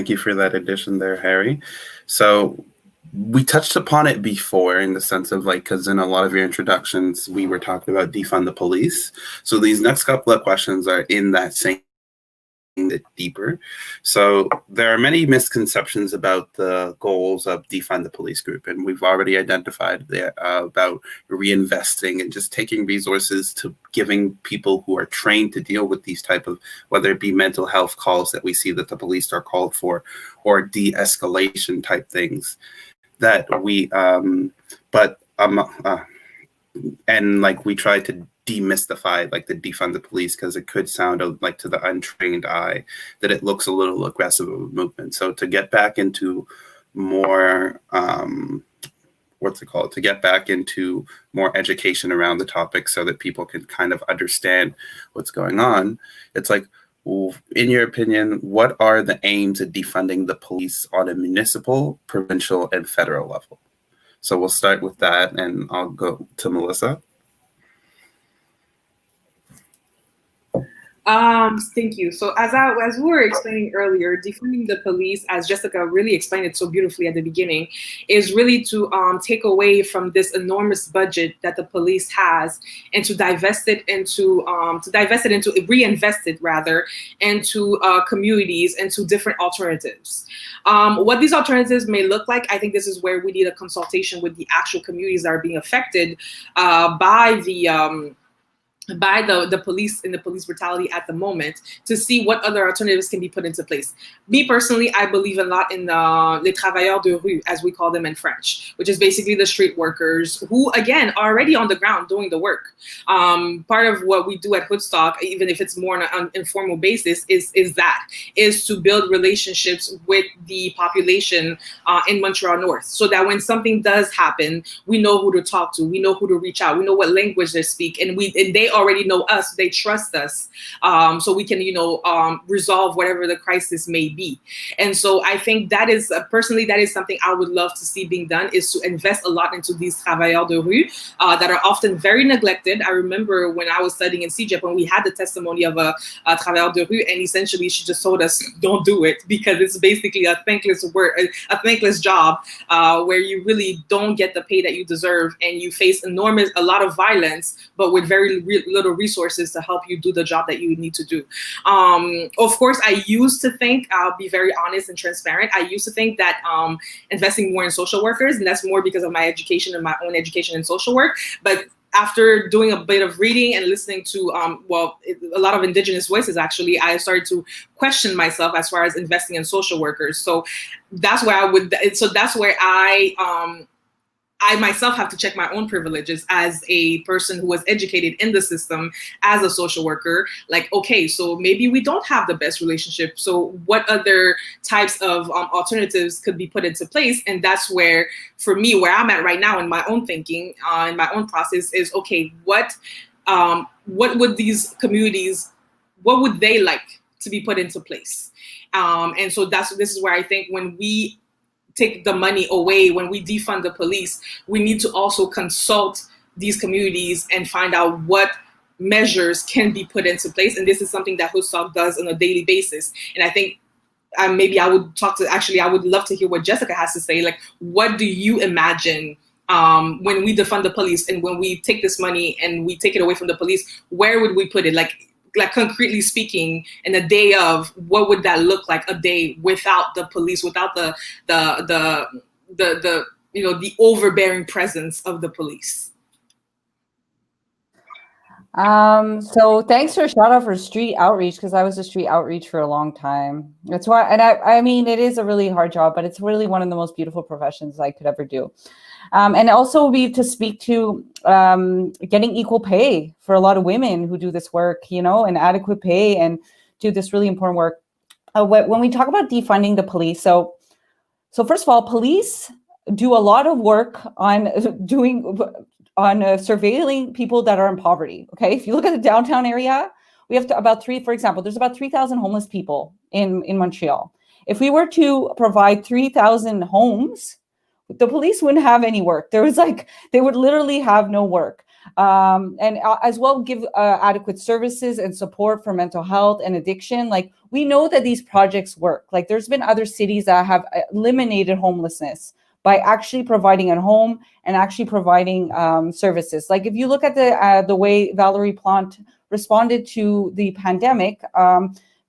you for that addition there, Harry. So we touched upon it before in the sense of like, because in a lot of your introductions, we were talking about defund the police. So these next couple of questions are in that same bit deeper. So there are many misconceptions about the goals of defund the police group, and we've already identified about reinvesting and just taking resources to giving people who are trained to deal with these type of, whether it be mental health calls that we see that the police are called for, or de-escalation type things that we and like we try to demystify like the defund the police, because it could sound like to the untrained eye that it looks a little aggressive of a movement. So to get back into more to get back into more education around the topic so that people can kind of understand what's going on, it's like, in your opinion, what are the aims of defunding the police on a municipal, provincial, and federal level? So we'll start with that, and I'll go to Melissa. Thank you. So as we were explaining earlier, defunding the police, as Jessica really explained it so beautifully at the beginning, is really to take away from this enormous budget that the police has and to reinvest it rather into communities and to different alternatives. What these alternatives may look like, I think this is where we need a consultation with the actual communities that are being affected by the police and the police brutality at the moment, to see what other alternatives can be put into place. Me personally, I believe a lot in les travailleurs de rue, as we call them in French, which is basically the street workers who, again, are already on the ground doing the work. Part of what we do at Hoodstock, even if it's more on an informal basis, is to build relationships with the population in Montreal North, so that when something does happen, we know who to talk to, we know who to reach out, we know what language they speak, and they already know us, they trust us, so we can, resolve whatever the crisis may be. And so I think that is, personally, that is something I would love to see being done, is to invest a lot into these travailleurs de rue that are often very neglected. I remember when I was studying in CEGEP, when we had the testimony of a travailleur de rue, and essentially she just told us, don't do it, because it's basically a thankless work, a thankless job, where you really don't get the pay that you deserve, and you face a lot of violence, but with very little resources to help you do the job that you need to do. Of course, I used to think, I'll be very honest and transparent, I used to think that investing more in social workers, and that's more because of my education and my own education in social work. But after doing a bit of reading and listening to, a lot of Indigenous voices, actually, I started to question myself as far as investing in social workers. So that's where I myself have to check my own privileges as a person who was educated in the system as a social worker. Like, okay, so maybe we don't have the best relationship. So what other types of alternatives could be put into place? And that's where, for me, where I'm at right now in my own thinking, in my own process, is, okay, what would these communities, what would they like to be put into place? And so this is where I think when we take the money away, when we defund the police, we need to also consult these communities and find out what measures can be put into place. And this is something that Hoodstock does on a daily basis. And I think maybe I would love to hear what Jessica has to say. Like, what do you imagine when we defund the police and when we take this money and we take it away from the police, where would we put it? Like concretely speaking, in a day of, what would that look like a day without the police, without the the overbearing presence of the police? So thanks for a shout out for street outreach, because I was a street outreach for a long time. That's why, and I mean, it is a really hard job, but it's really one of the most beautiful professions I could ever do. And also be to speak to getting equal pay for a lot of women who do this work, and adequate pay and do this really important work. When we talk about defunding the police, so first of all, police do a lot of work on surveilling people that are in poverty. Okay, if you look at the downtown area, we have for example, there's about 3,000 homeless people in Montreal. If we were to provide 3,000 homes, the police wouldn't have any work. They would literally have no work. And as well, give adequate services and support for mental health and addiction. Like, we know that these projects work. Like, there's been other cities that have eliminated homelessness by actually providing a home and actually providing services. Like, if you look at the way Valerie Plante responded to the pandemic,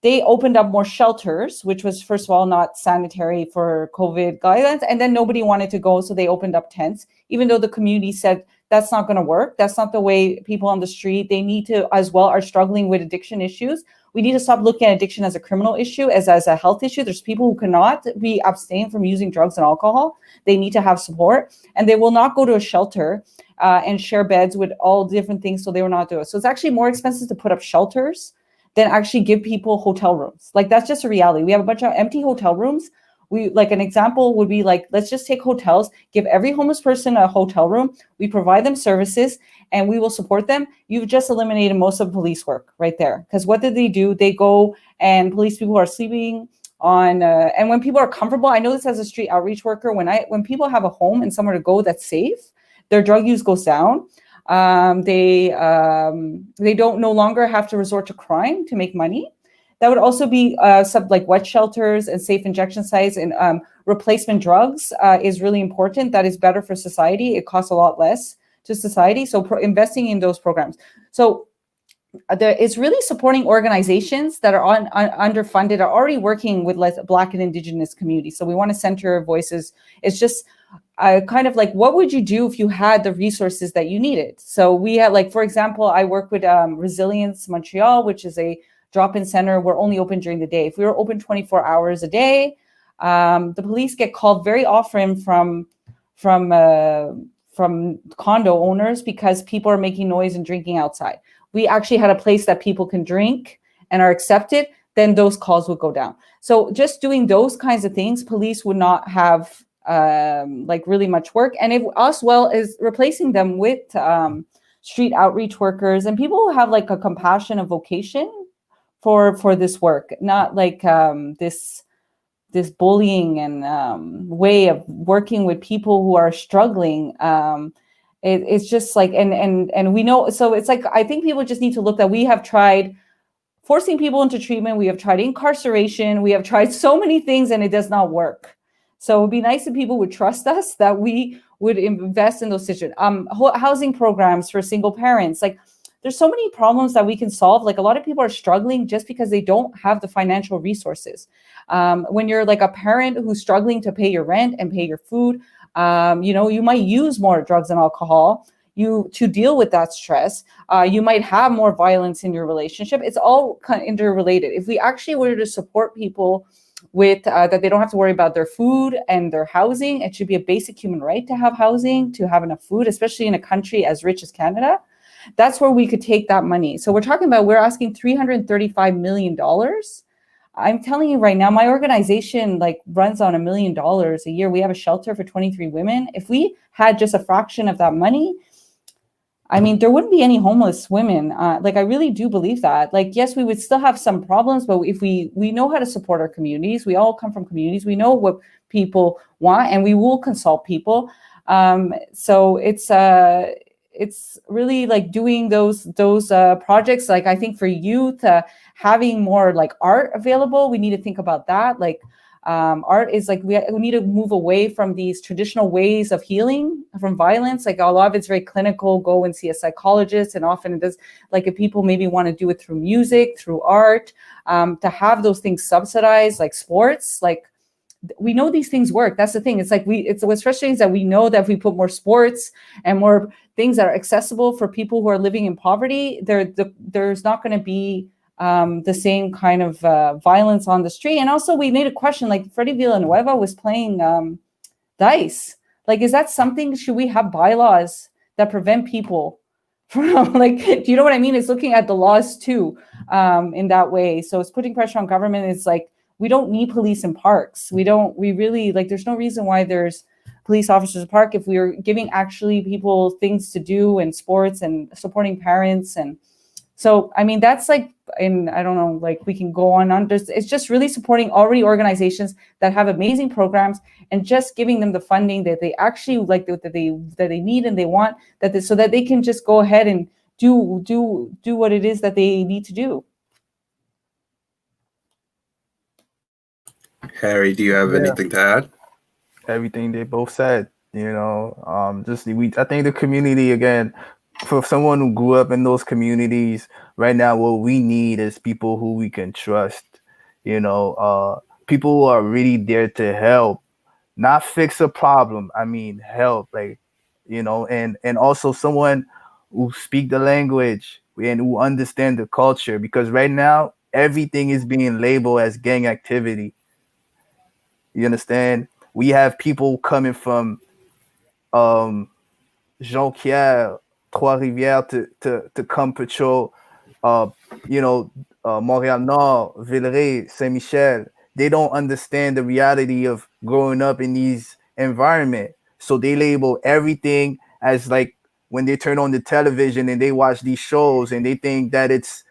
they opened up more shelters, which was, first of all, not sanitary for COVID guidelines. And then nobody wanted to go, so they opened up tents, even though the community said that's not going to work. That's not the way people on the street, they need to, as well, are struggling with addiction issues. We need to stop looking at addiction as a criminal issue, as a health issue. There's people who cannot be abstained from using drugs and alcohol. They need to have support, and they will not go to a shelter and share beds with all different things, so they will not do it. So it's actually more expensive to put up shelters than actually give people hotel rooms. Like, that's just a reality. We have a bunch of empty hotel rooms. An example would be like, let's just take hotels, give every homeless person a hotel room. We provide them services and we will support them. You've just eliminated most of police work right there. Because what did they do? They go and police people are sleeping on, and when people are comfortable, I know this as a street outreach worker, when people have a home and somewhere to go that's safe, their drug use goes down. They don't no longer have to resort to crime to make money. That would also be like wet shelters and safe injection sites, and replacement drugs is really important. That is better for society. It costs a lot less to society. So investing in those programs. So it's really supporting organizations that are underfunded, are already working with Black and Indigenous communities. So we want to center voices. It's just kind of like, what would you do if you had the resources that you needed? So we have, like, for example, I work with Resilience Montreal, which is a drop-in center. We're only open during the day. If we were open 24 hours a day, the police get called very often from condo owners because people are making noise and drinking outside. We actually had a place that people can drink and are accepted, then those calls would go down. So just doing those kinds of things, police would not have like really much work. And if as well as replacing them with street outreach workers and people who have like a compassion, a vocation for this work, not like this bullying and way of working with people who are struggling. It's just like, and we know, so it's like, I think people just need to look that we have tried forcing people into treatment. We have tried incarceration. We have tried so many things and it does not work. So it would be nice if people would trust us that we would invest in those situations. Housing programs for single parents. Like, there's so many problems that we can solve. Like, a lot of people are struggling just because they don't have the financial resources. When you're like a parent who's struggling to pay your rent and pay your food, you might use more drugs and alcohol to deal with that stress. You might have more violence in your relationship. It's all kind of interrelated. If we actually were to support people with that they don't have to worry about their food and their housing, it should be a basic human right to have housing, to have enough food, especially in a country as rich as Canada. That's where we could take that money. So we're asking $335 million. I'm telling you right now, my organization runs on $1 million a year. We have a shelter for 23 women. If we had just a fraction of that money, I mean, there wouldn't be any homeless women. I really do believe that. Yes, we would still have some problems, but if we know how to support our communities, we all come from communities. We know what people want, and we will consult people. So it's really doing those projects. I think for youth, having more art available, we need to think about that. Art is like we need to move away from these traditional ways of healing from violence. Like a lot of it's very clinical, go and see a psychologist, and often it does, like if people maybe want to do it through music, through art, to have those things subsidized, like sports, like we know these things work. That's the thing. It's like it's what's frustrating is that we know that if we put more sports and more things that are accessible for people who are living in poverty, there's not going to be the same kind of violence on the street. And also we made a question, like Freddie Villanueva was playing dice. Like, is that something, should we have bylaws that prevent people from, like, do you know what I mean? It's looking at the laws too, in that way. So it's putting pressure on government. It's like, we don't need police in parks. We really, like, there's no reason why there's police officers in park if we are giving actually people things to do and sports and supporting parents. And so, I mean, that's like, and I don't know, like we can go on. It's just really supporting already organizations that have amazing programs and just giving them the funding that they actually like, that they need and they want, so that they can just go ahead and do what it is that they need to do. Harry, do you have anything to add? Everything they both said, you know, I think the community, again, for someone who grew up in those communities, right now, what we need is people who we can trust, you know, people who are really there to help, not fix a problem. I mean, help, like, you know, and also someone who speak the language and who understand the culture, because right now, everything is being labeled as gang activity. You understand? We have people coming from Jonquière, Trois-Rivières to come patrol, Montréal Nord, Villeray, Saint-Michel. They don't understand the reality of growing up in these environments. So they label everything as, like, when they turn on the television and they watch these shows and they think that it's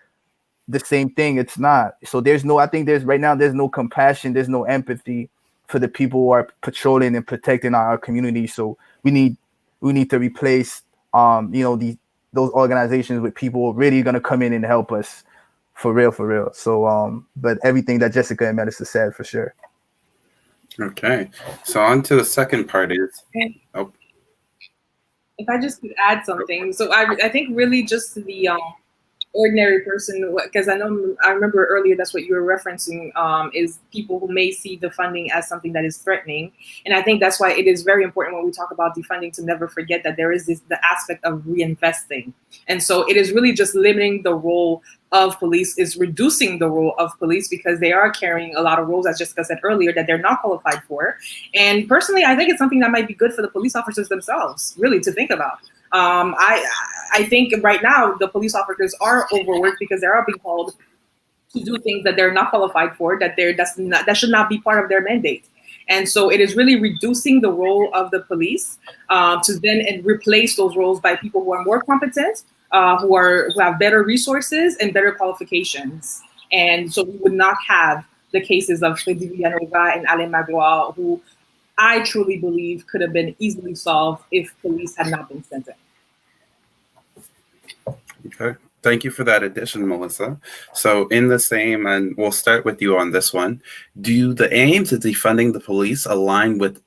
the same thing. It's not. So there's right now there's no compassion, there's no empathy for the people who are patrolling and protecting our community. So we need to replace those organizations with people really gonna come in and help us for real. So but everything that Jessica and Melissa said, for sure. Okay, so on to the second part is if I just could add something. So I think really just the ordinary person, because I remember earlier that's what you were referencing, is people who may see the funding as something that is threatening. And I think that's why it is very important when we talk about defunding to never forget that there is the aspect of reinvesting. And so it is really just limiting the role of police, is reducing the role of police, because they are carrying a lot of roles, as Jessica said earlier, that they're not qualified for. And personally, I think it's something that might be good for the police officers themselves, really, to think about. I think right now the police officers are overworked because they are being called to do things that they're not qualified for, that should not be part of their mandate. And so it is really reducing the role of the police to then replace those roles by people who are more competent, who have better resources and better qualifications. And so we would not have the cases of Freddie Villanueva and Alain Magloire, who I truly believe could have been easily solved if police had not been sent in. Okay, thank you for that addition, Melissa. So in the same, and we'll start with you on this one, do the aims of defunding the police align with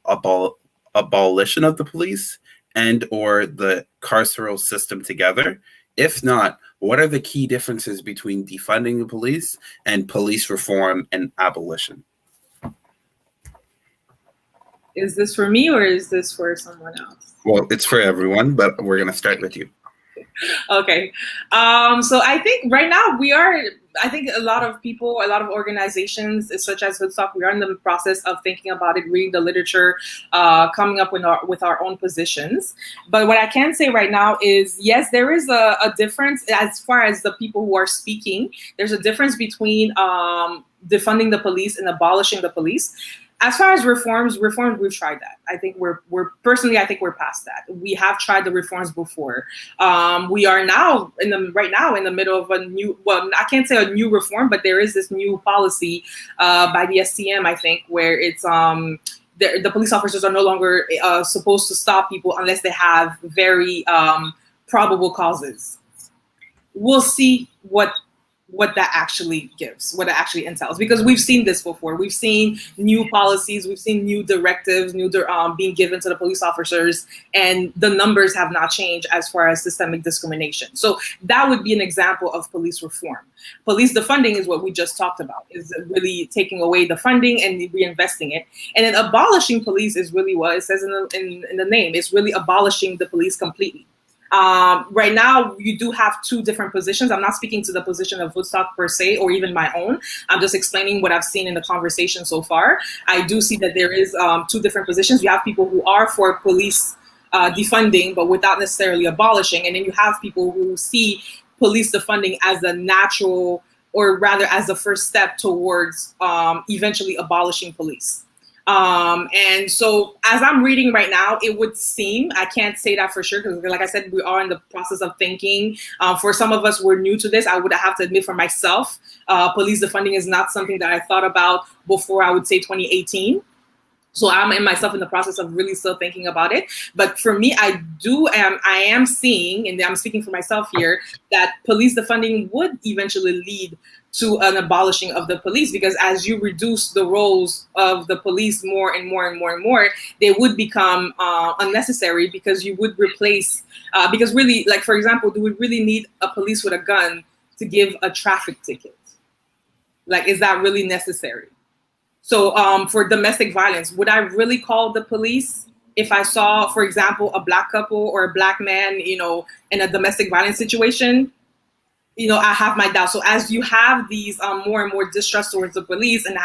abolition of the police and or the carceral system together? If not, what are the key differences between defunding the police and police reform and abolition? Is this for me or is this for someone else? Well, it's for everyone, but we're going to start with you. Okay. So I think right now I think a lot of people, a lot of organizations such as Hoodstock, we are in the process of thinking about it, reading the literature, coming up with our own positions. But what I can say right now is, yes, there is a difference as far as the people who are speaking. There's a difference between defunding the police and abolishing the police. As far as reforms, we've tried that. I think we're past that. We have tried the reforms before. We are now in the middle of a new, well, I can't say a new reform, but there is this new policy by the STM, I think, where it's the police officers are no longer supposed to stop people unless they have very probable causes. We'll see what what that actually gives, what it actually entails. Because we've seen this before. We've seen new policies, we've seen new directives, being given to the police officers, and the numbers have not changed as far as systemic discrimination. So that would be an example of police reform. Police defunding is what we just talked about, is really taking away the funding and reinvesting it. And then abolishing police is really what it says in the name. It's really abolishing the police completely. Right now, you do have two different positions. I'm not speaking to the position of Woodstock per se, or even my own. I'm just explaining what I've seen in the conversation so far. I do see that there is two different positions. You have people who are for police defunding, but without necessarily abolishing. And then you have people who see police defunding as a natural, or rather as the first step towards eventually abolishing police. And so as I'm reading right now, it would seem, I can't say that for sure, because like I said, we are in the process of thinking. For some of us, we're new to this. I would have to admit for myself, police defunding is not something that I thought about before, I would say 2018. So I'm in myself in the process of really still thinking about it. But for me, I am seeing, and I'm speaking for myself here, that police defunding would eventually lead to an abolishing of the police, because as you reduce the roles of the police more and more and more and more, they would become unnecessary, because you would replace, because really, like, for example, do we really need a police with a gun to give a traffic ticket? Like, is that really necessary? So for domestic violence, would I really call the police if I saw, for example, a Black couple or a Black man, in a domestic violence situation? I have my doubts. So as you have these more and more distrust towards the police, and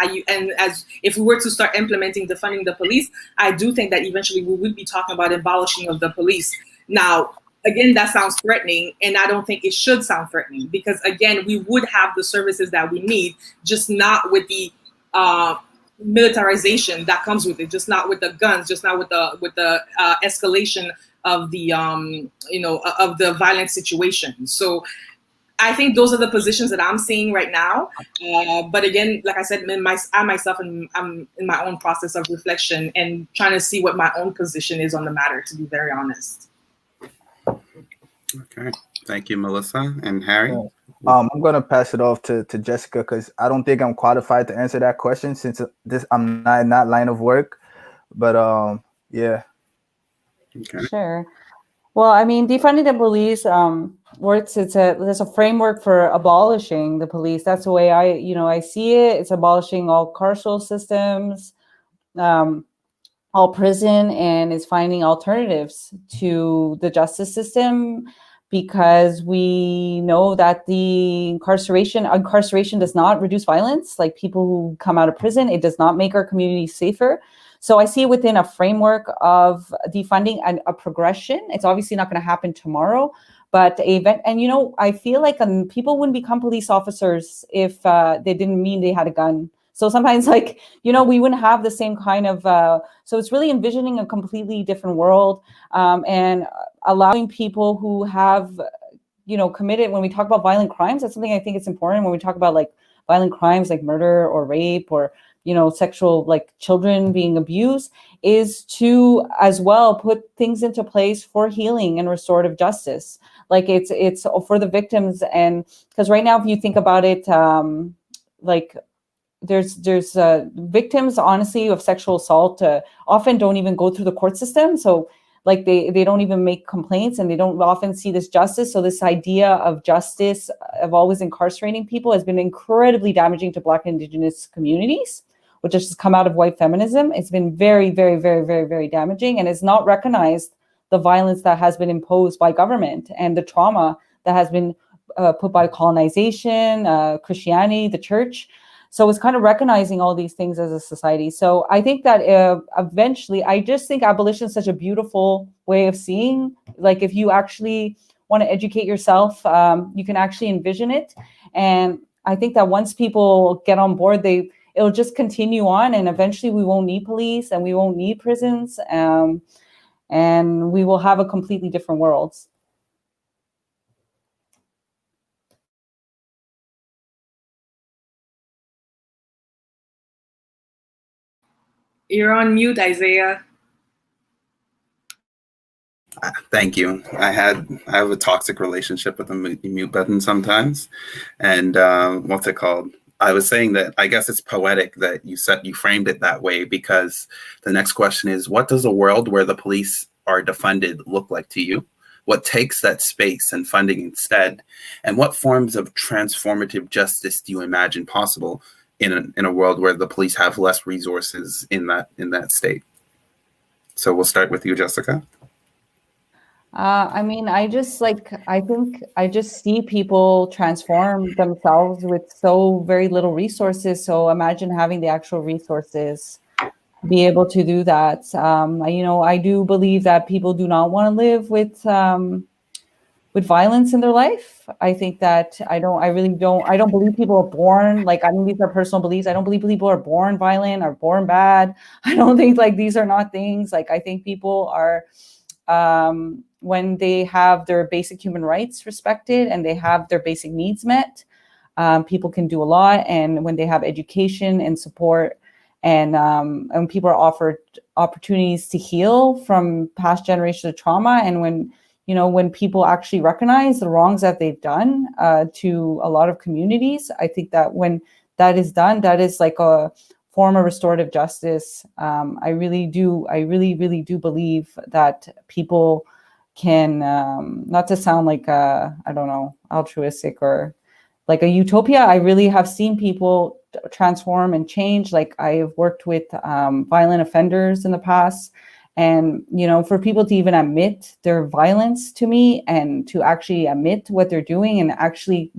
as if we were to start implementing defunding the police, I do think that eventually we would be talking about abolishing of the police. Now, again, that sounds threatening, and I don't think it should sound threatening, because again, we would have the services that we need, just not with the militarization that comes with it, just not with the guns, just not with the escalation of the of the violent situation. So I think those are the positions that I'm seeing right now. But again, like I said, I myself I'm in my own process of reflection and trying to see what my own position is on the matter, to be very honest. Okay, thank you, Melissa. And Harry? I'm going to pass it off to Jessica, because I don't think I'm qualified to answer that question, since I'm not in that line of work. But yeah. Okay. Sure. Well, I mean, defunding the police works. There's a framework for abolishing the police. That's the way I see it. It's abolishing all carceral systems, all prison, and it's finding alternatives to the justice system, because we know that the incarceration does not reduce violence. Like, people who come out of prison, it does not make our communities safer. So I see it within a framework of defunding and a progression. It's obviously not going to happen tomorrow, but I feel like people wouldn't become police officers if they didn't mean they had a gun. So sometimes, we wouldn't have the same kind of, so it's really envisioning a completely different world, and allowing people who have, committed, when we talk about violent crimes, that's something I think it's important when we talk about violent crimes like murder or rape, or, sexual, children being abused, is to as well put things into place for healing and restorative justice. It's for the victims. And because right now, if you think about it, there's victims, honestly, of sexual assault often don't even go through the court system. So they don't even make complaints, and they don't often see this justice. So this idea of justice, of always incarcerating people, has been incredibly damaging to Black and Indigenous communities, which has just come out of white feminism. It's been very, very, very, very, very damaging, and it's not recognized the violence that has been imposed by government and the trauma that has been put by colonization, Christianity, the church. So it's kind of recognizing all these things as a society. So I think that eventually, I just think abolition is such a beautiful way of seeing. If you actually want to educate yourself, you can actually envision it. And I think that once people get on board, it'll just continue on, and eventually we won't need police, and we won't need prisons, and we will have a completely different world. You're on mute, Isaiah. Thank you. I have a toxic relationship with the mute button sometimes, and what's it called? I was saying that I guess it's poetic that you framed it that way, because the next question is, what does a world where the police are defunded look like to you? What takes that space and funding instead? And what forms of transformative justice do you imagine possible in a world where the police have less resources in that state? So we'll start with you, Jessica. I mean, I think I just see people transform themselves with so very little resources. So imagine having the actual resources to be able to do that. I do believe that people do not want to live with violence in their life. I think that I don't believe people are born, like, I mean, these are personal beliefs. I don't believe people are born violent or born bad. I don't think, like, these are not things. Like, I think people are, when they have their basic human rights respected and they have their basic needs met, people can do a lot. And when they have education and support, and people are offered opportunities to heal from past generations of trauma, and when people actually recognize the wrongs that they've done to a lot of communities, I think that when that is done, that is like a form of restorative justice. I really really do believe that people can, not to sound like I don't know, altruistic or like a utopia. I really have seen people transform and change. Like, I've worked with violent offenders in the past, and for people to even admit their violence to me and to actually admit what they're doing and actually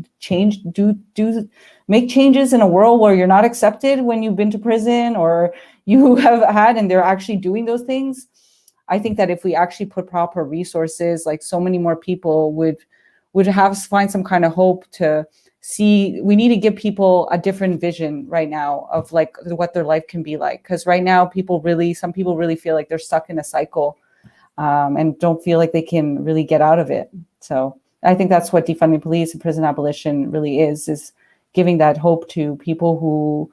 make changes in a world where you're not accepted when you've been to prison or you have had, and they're actually doing those things. I think that if we actually put proper resources, like, so many more people would find some kind of hope to see. We need to give people a different vision right now of, like, what their life can be like, because right now some people really feel like they're stuck in a cycle, and don't feel like they can really get out of it. So I think that's what defunding police and prison abolition really is giving that hope to people who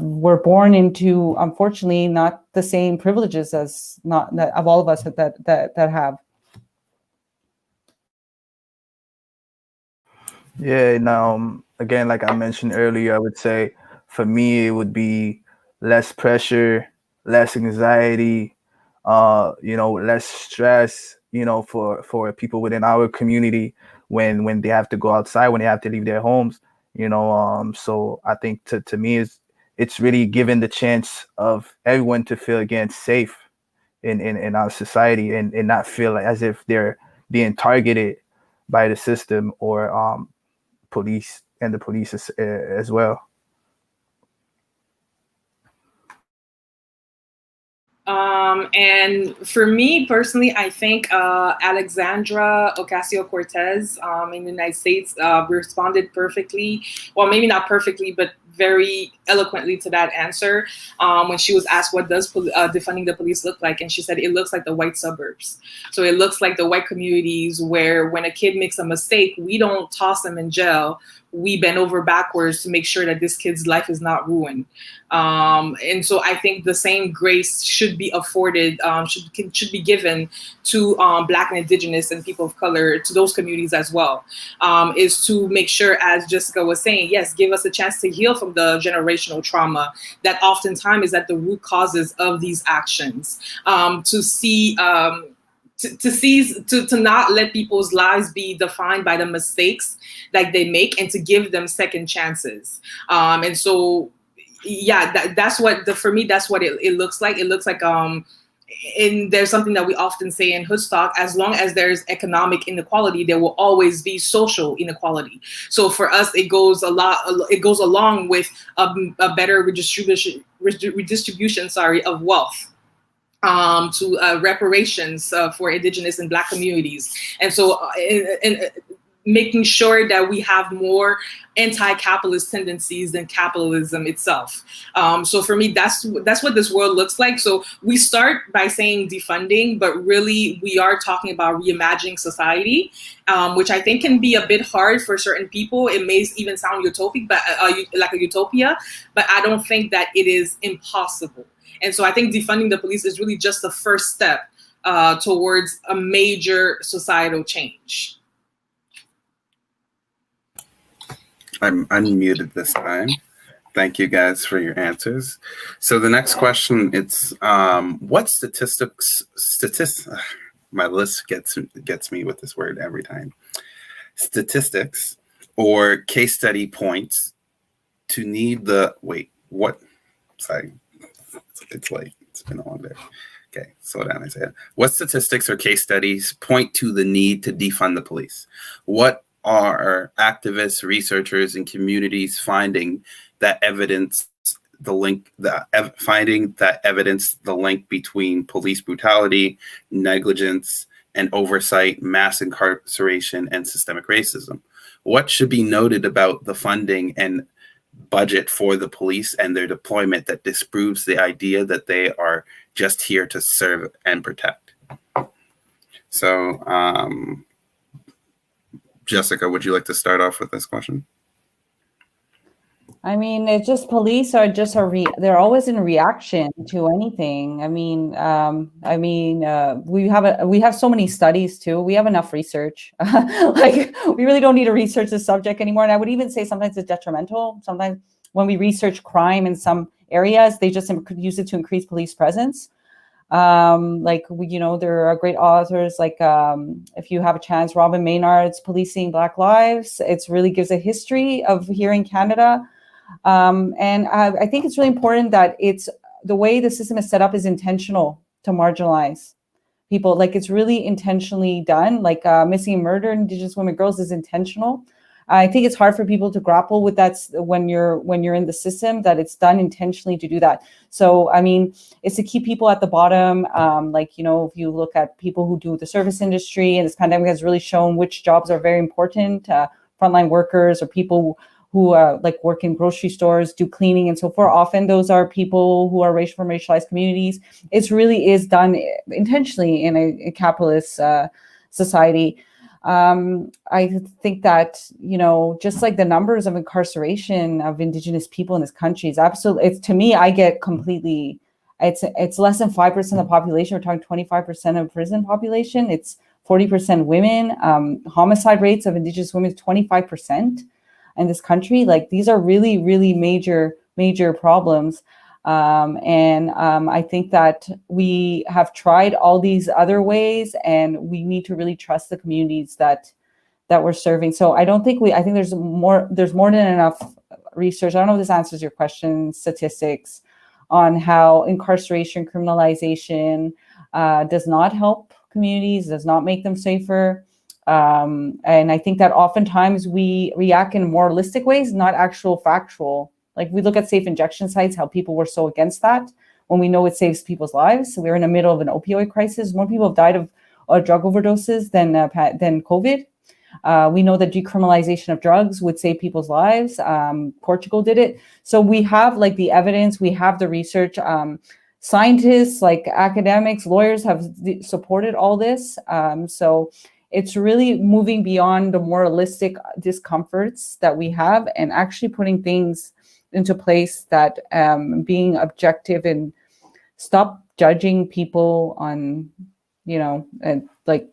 were born into, unfortunately, not the same privileges as not that of all of us that have. Yeah, now again, like I mentioned earlier, I would say for me it would be less pressure, less anxiety, less stress, for people within our community when they have to go outside, when they have to leave their homes, so I think to me it's really given the chance of everyone to feel again safe in our society, and not feel like as if they're being targeted by the system or police and the police as well. And for me personally, I think Alexandra Ocasio-Cortez in the United States responded perfectly. Well, maybe not perfectly, but very eloquently to that answer when she was asked, what does defunding the police look like? And she said, it looks like the white suburbs. So it looks like the white communities where when a kid makes a mistake, we don't toss them in jail. We bend over backwards to make sure that this kid's life is not ruined. And so I think the same grace should be afforded, should be given to Black and Indigenous and people of color, to those communities as well, is to make sure, as Jessica was saying, yes, give us a chance to heal from the generational trauma that oftentimes is at the root causes of these actions, to not let people's lives be defined by the mistakes that they make, and to give them second chances. And so, yeah, that's what for me, that's what it looks like. It looks like, and there's something that we often say in Hoodstock: as long as there's economic inequality, there will always be social inequality. So for us, it goes along with a better redistribution, of wealth, to reparations for Indigenous and Black communities. And so making sure that we have more anti-capitalist tendencies than capitalism itself. So for me, that's what this world looks like. So we start by saying defunding, but really we are talking about reimagining society, which I think can be a bit hard for certain people. It may even sound utopic, but like a utopia, but I don't think that it is impossible. And so I think defunding the police is really just the first step towards a major societal change? I'm unmuted this time. Thank you guys for your answers. So the next question, it's what statistics, my list gets me with this word every time. Statistics or case study points to need the, sorry, it's late. It's been a long day. Okay, slow down, Isaiah. What statistics or case studies point to the need to defund the police? What are activists, researchers, and communities finding that evidence the link between police brutality, negligence, and oversight, mass incarceration, and systemic racism? What should be noted about the funding and budget for the police and their deployment that disproves the idea that they are just here to serve and protect? So, Jessica, would you like to start off with this question? I mean, it's just police are just they're always in reaction to anything. I mean, we have so many studies too. We have enough research. Like, we really don't need to research the subject anymore. And I would even say sometimes it's detrimental. Sometimes when we research crime in some areas, they just use it to increase police presence. Like, there are great authors, like, if you have a chance, Robin Maynard's Policing Black Lives. It really gives a history of here in Canada. And I think it's really important that the way the system is set up is intentional to marginalize people. Like, it's really intentionally done. Like, missing and murder Indigenous women, girls is intentional. I think it's hard for people to grapple with that when you're in the system, that it's done intentionally to do that. So, I mean, it's to keep people at the bottom. Like, if you look at people who do the service industry, and this pandemic has really shown which jobs are very important, frontline workers or people who like work in grocery stores, do cleaning and so forth. Often those are people who are from racialized communities. It really is done intentionally in a capitalist society. I think that, just like the numbers of incarceration of Indigenous people in this country is absolutely, to me, I get completely, it's less than 5% of the population. We're talking 25% of prison population. It's 40% women. Homicide rates of Indigenous women is 25% in this country. Like, these are really, really major problems. I think that we have tried all these other ways, and we need to really trust the communities that we're serving. So I think there's more than enough research. I don't know if this answers your question, statistics on how incarceration, criminalization does not help communities, does not make them safer. And I think that oftentimes we react in moralistic ways, not actual factual. Like, we look at safe injection sites, how people were so against that when we know it saves people's lives. So we're in the middle of an opioid crisis. More people have died of drug overdoses than COVID. We know that decriminalization of drugs would save people's lives. Portugal did it. So we have like the evidence, we have the research. Scientists, like academics, lawyers have supported all this. So it's really moving beyond the moralistic discomforts that we have and actually putting things into place that being objective and stop judging people on, and like,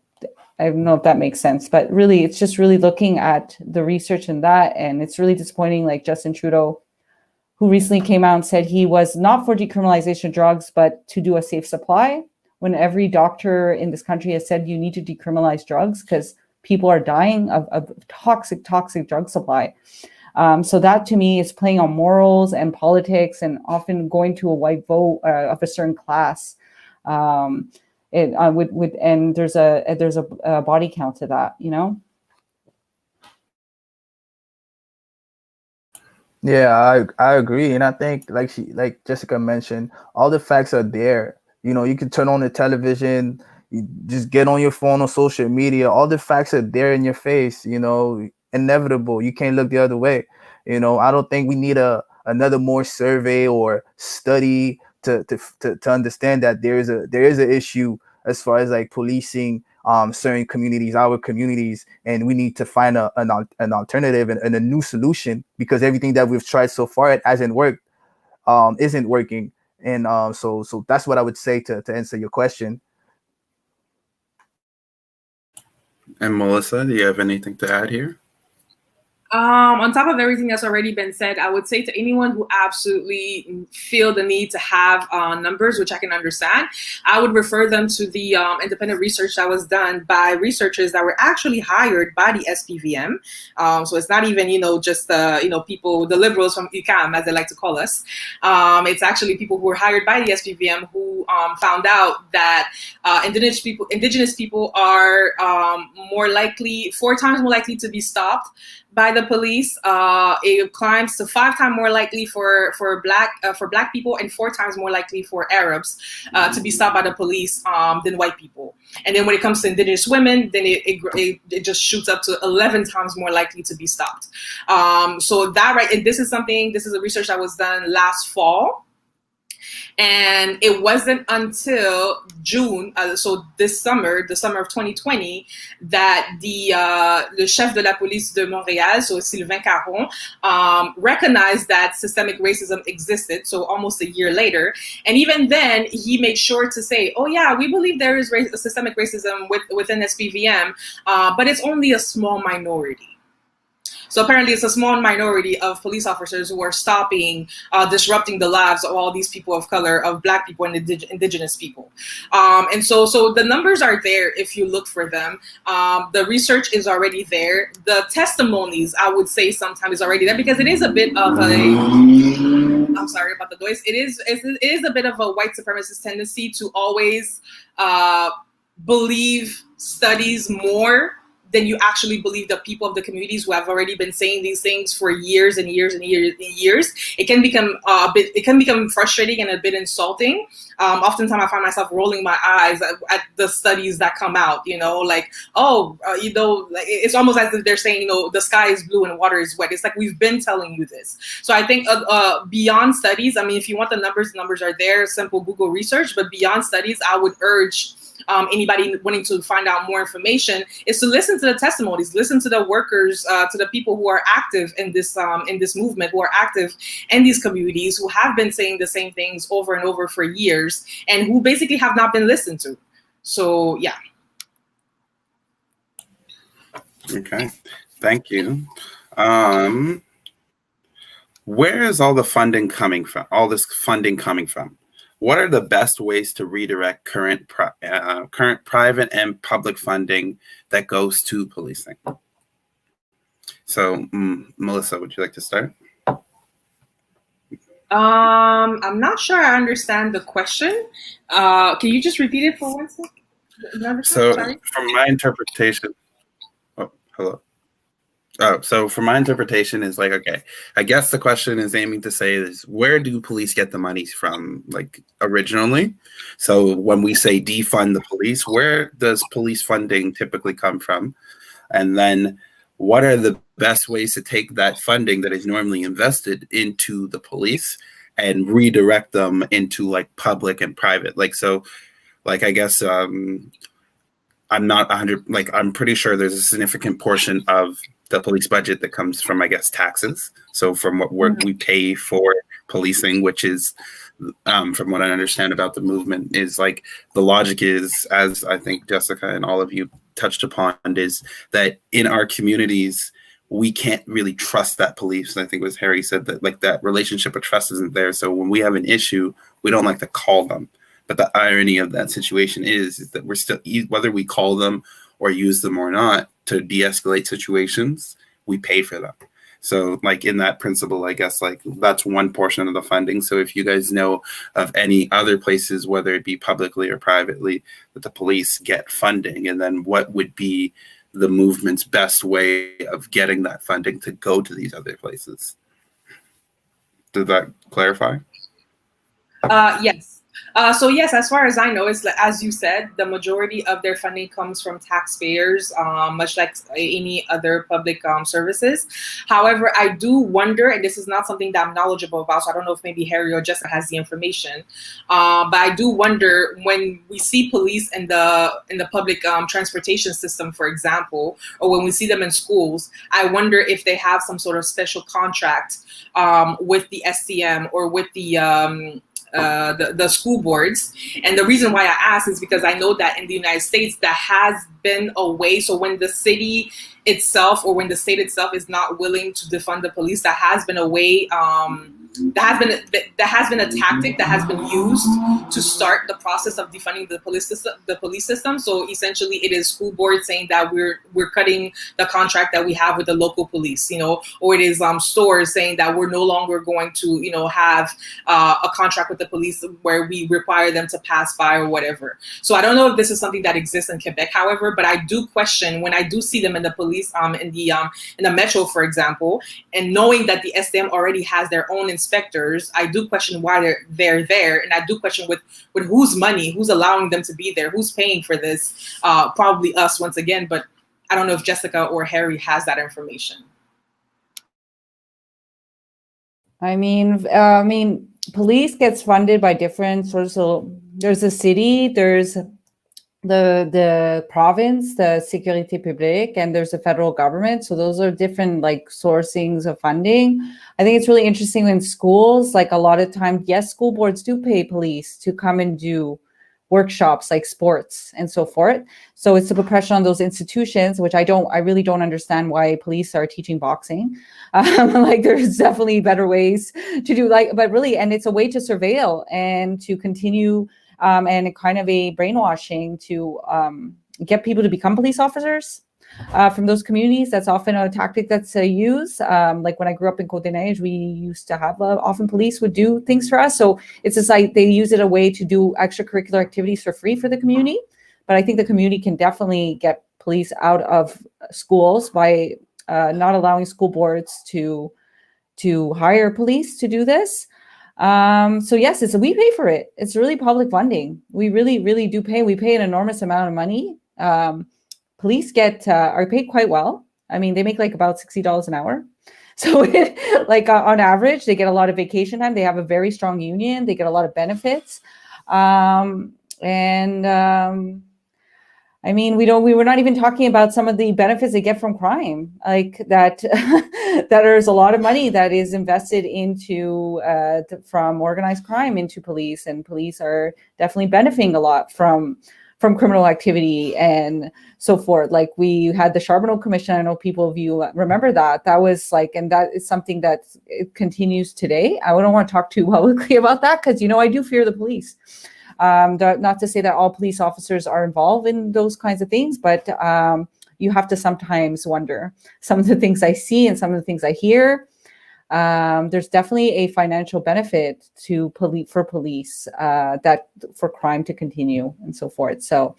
I don't know if that makes sense, but really, it's just really looking at the research in that. And it's really disappointing, like Justin Trudeau, who recently came out and said he was not for decriminalization of drugs, but to do a safe supply, when every doctor in this country has said you need to decriminalize drugs because people are dying of toxic drug supply. So that, to me, is playing on morals and politics, and often going to a white vote of a certain class. And there's a body count to that, Yeah, I agree, and I think like Jessica mentioned, all the facts are there. You can turn on the television, you just get on your phone on social media. All the facts are there in your face. Inevitable. You can't look the other way. I don't think we need another more survey or study to understand that there is an issue as far as like policing certain communities, our communities, and we need to find an alternative and a new solution, because everything that we've tried so far, it hasn't worked, isn't working. And so that's what I would say to answer your question. And Melissa, do you have anything to add here? On top of everything that's already been said, I would say to anyone who absolutely feel the need to have numbers, which I can understand, I would refer them to the independent research that was done by researchers that were actually hired by the SPVM. So it's not even, just, people, the liberals from UQAM, as they like to call us. It's actually people who were hired by the SPVM who found out that indigenous people are more likely, 4 times more likely to be stopped by the police. It climbs to 5 times more likely for black people and 4 times more likely for Arabs to be stopped by the police than white people. And then when it comes to indigenous women, then it just shoots up to 11 times more likely to be stopped. So that right, and this is a research that was done last fall. And it wasn't until June, so this summer, the summer of 2020, that the chef de la police de Montréal, so Sylvain Caron, recognized that systemic racism existed, so almost a year later. And even then, he made sure to say, oh yeah, we believe there is systemic racism within SPVM, but it's only a small minority. So apparently it's a small minority of police officers who are stopping, disrupting the lives of all these people of color, of black people and indigenous people. And so the numbers are there if you look for them. The research is already there. The testimonies, I would say sometimes is already there because it is a bit of I'm sorry about the noise. It is a bit of a white supremacist tendency to always believe studies more than you actually believe the people of the communities who have already been saying these things for years and years and years and years. It can become frustrating and a bit insulting. Oftentimes I find myself rolling my eyes at the studies that come out, like, it's almost as if they're saying, the sky is blue and water is wet. It's like, we've been telling you this. So I think beyond studies, I mean, if you want the numbers are there, simple Google research, but beyond studies, I would urge anybody wanting to find out more information is to listen to the testimonies, listen to the workers, to the people who are active in this movement, who are active in these communities, who have been saying the same things over and over for years, and who basically have not been listened to. So yeah. Okay, thank you. Where is all the funding coming from? All this funding coming from? What are the best ways to redirect current private and public funding that goes to policing? So, Melissa, would you like to start? I'm not sure I understand the question. Can you just repeat it for 1 second? So, from my interpretation, so from my interpretation is like, okay, I guess the question is aiming to say is, where do police get the money from, like, originally? So when we say defund the police, where does police funding typically come from? And then what are the best ways to take that funding that is normally invested into the police and redirect them into like public and private? Like, so, like, I guess I'm not 100, like, I'm pretty sure there's a significant portion of the police budget that comes from, I guess, taxes. So from what we pay for policing, which is, from what I understand about the movement, is like the logic is, as I think Jessica and all of you touched upon, is that in our communities, we can't really trust that police. And I think it was Harry said that, like, that relationship of trust isn't there. So when we have an issue, we don't like to call them. But the irony of that situation is that we're still, whether we call them or use them or not to de-escalate situations, we pay for them. So like in that principle, I guess, like, that's one portion of the funding. So if you guys know of any other places, whether it be publicly or privately, that the police get funding, and then what would be the movement's best way of getting that funding to go to these other places? Did that clarify? Yes. So yes, as far as I know, it's as you said, the majority of their funding comes from taxpayers, much like any other public services. However, I do wonder, and this is not something that I'm knowledgeable about, so I don't know if maybe Harry or Jessica has the information, but I do wonder, when we see police in the public transportation system, for example, or when we see them in schools, I wonder if they have some sort of special contract with the SCM or with the the school boards. And the reason why I ask is because I know that in the United States, that has been a way. So when the city itself or when the state itself is not willing to defund the police, that has been a way. That has been a tactic that has been used to start the process of defunding the police system. So essentially, it is school boards saying that we're cutting the contract that we have with the local police, or it is stores saying that we're no longer going to have a contract with the police where we require them to pass by or whatever. So I don't know if this is something that exists in Quebec, however, but I do question when I do see them in the police in the metro, for example, and knowing that the SDM already has their own inspectors, I do question why they're there, and I do question with whose money, who's allowing them to be there, who's paying for this. Probably us once again, but I don't know if Jessica or Harry has that information. I mean, police gets funded by different sources. So there's a city, there's the province, the Sécurité Publique, and there's the federal government. So those are different sourcings of funding. I think it's really interesting in schools, a lot of times, yes, school boards do pay police to come and do workshops like sports and so forth. So it's to put pressure on those institutions, which I really don't understand why police are teaching boxing. There's definitely better ways to do but really, and it's a way to surveil and to continue and kind of a brainwashing to get people to become police officers from those communities. That's often a tactic that's used. When I grew up in Côte-des-Neiges, we used to have often police would do things for us. So it's just they use it a way to do extracurricular activities for free for the community. But I think the community can definitely get police out of schools by not allowing school boards to hire police to do this. So yes, we pay for it. It's really public funding. We really, really do pay. We pay an enormous amount of money. Police are paid quite well. I mean, they make about $60 an hour. So on average, they get a lot of vacation time. They have a very strong union. They get a lot of benefits. I mean, we were not even talking about some of the benefits they get from crime, that there's a lot of money that is invested into from organized crime into police, and police are definitely benefiting a lot from criminal activity and so forth. We had the Charbonneau Commission. I know people of you remember that. That was and that is something that it continues today. I don't want to talk too publicly about that because, I do fear the police. Not to say that all police officers are involved in those kinds of things, but you have to sometimes wonder some of the things I see and some of the things I hear. There's definitely a financial benefit to for police that for crime to continue and so forth. So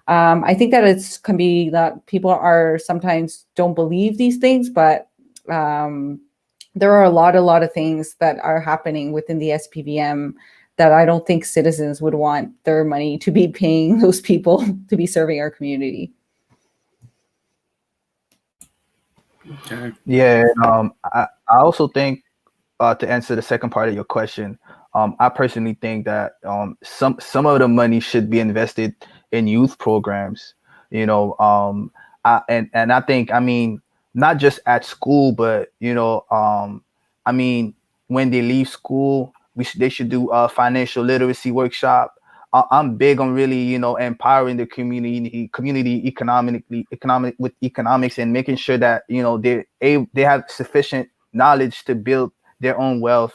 I think that it can be that people are sometimes don't believe these things, but there are a lot of things that are happening within the SPVM that I don't think citizens would want their money to be paying those people to be serving our community. Okay. Yeah, I also think to answer the second part of your question, I personally think that some of the money should be invested in youth programs. And I think, I mean, not just at school, but I mean, when they leave school, they should do a financial literacy workshop. I'm big on really, empowering the community with economics, and making sure that they have sufficient knowledge to build their own wealth.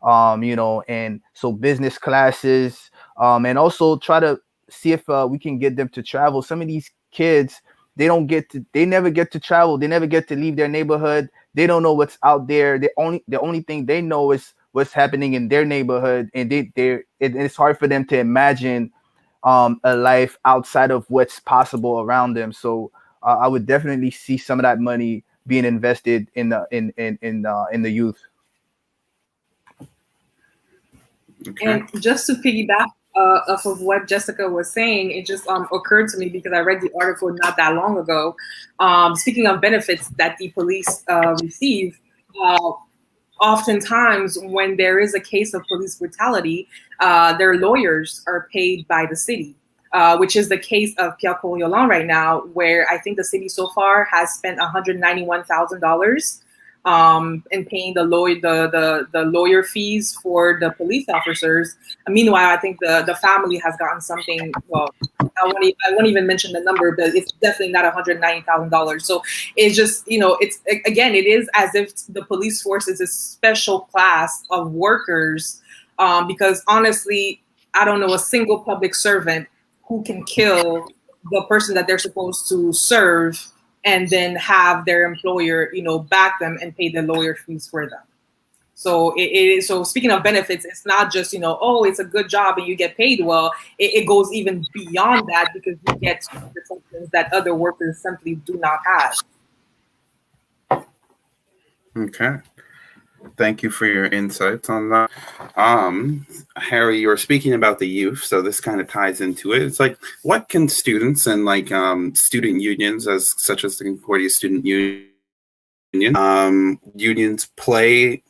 And so business classes, and also try to see if we can get them to travel. Some of these kids, they never get to travel. They never get to leave their neighborhood. They don't know what's out there. The only thing they know is what's happening in their neighborhood, and it's hard for them to imagine a life outside of what's possible around them. So I would definitely see some of that money being invested in the youth. Okay. And just to piggyback off of what Jessica was saying, it just occurred to me because I read the article not that long ago. Speaking of benefits that the police receive, oftentimes when there is a case of police brutality, their lawyers are paid by the city, which is the case of Pierre Coriolan right now, where I think the city so far has spent $191,000 and paying the lawyer fees for the police officers. And meanwhile, I think the family has gotten something. Well, I won't even mention the number, but it's definitely not $190,000. So it's just, it's, again, it is as if the police force is a special class of workers, because honestly, I don't know a single public servant who can kill the person that they're supposed to serve and then have their employer, back them and pay the lawyer fees for them. So so speaking of benefits, it's not just, oh, it's a good job and you get paid well. It goes even beyond that because you get protections that other workers simply do not have. Okay. Thank you for your insights on that. Harry, you were speaking about the youth, so this kind of ties into it. It's like, what can students and student unions, such as the Concordia Student Union, unions play?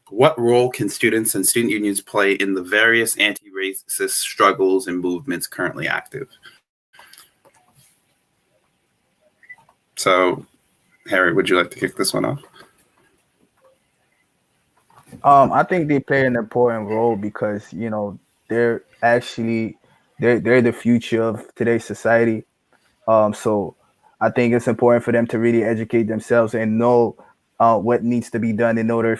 What role can students and student unions play in the various anti-racist struggles and movements currently active? So, Harry, would you like to kick this one off? I think they play an important role because they're actually they're the future of today's society. So I think it's important for them to really educate themselves and know what needs to be done in order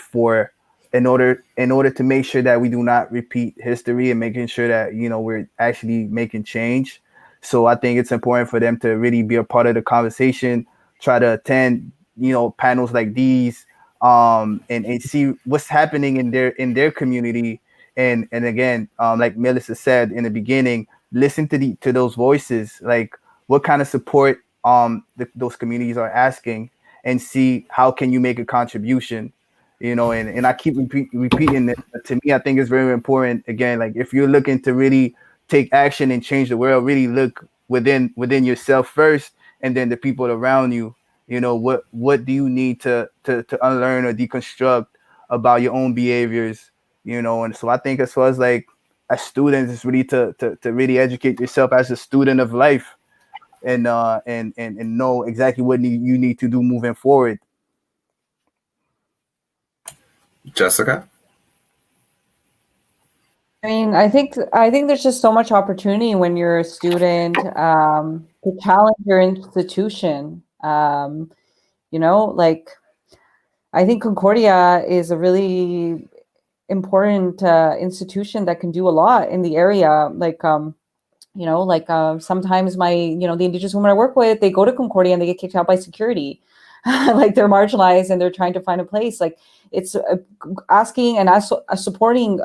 to make sure that we do not repeat history and making sure that we're actually making change. So I think it's important for them to really be a part of the conversation, try to attend panels like these, and see what's happening in their community, and again, like Melissa said in the beginning, listen to those voices, like what kind of support those communities are asking, and see how can you make a contribution, and I keep repeating it. To me, I think it's very important. Again, like if you're looking to really take action and change the world, really look within yourself first, and then the people around you. What do you need to unlearn or deconstruct about your own behaviors, and so I think as far as like as students, it's really to really educate yourself as a student of life, and know exactly what you need to do moving forward. Jessica? I mean, I think there's just so much opportunity when you're a student, to challenge your institution. Like I think Concordia is a really important institution that can do a lot in the area. Sometimes the Indigenous women I work with, they go to Concordia and they get kicked out by security. Like they're marginalized and they're trying to find a place. Like it's asking and supporting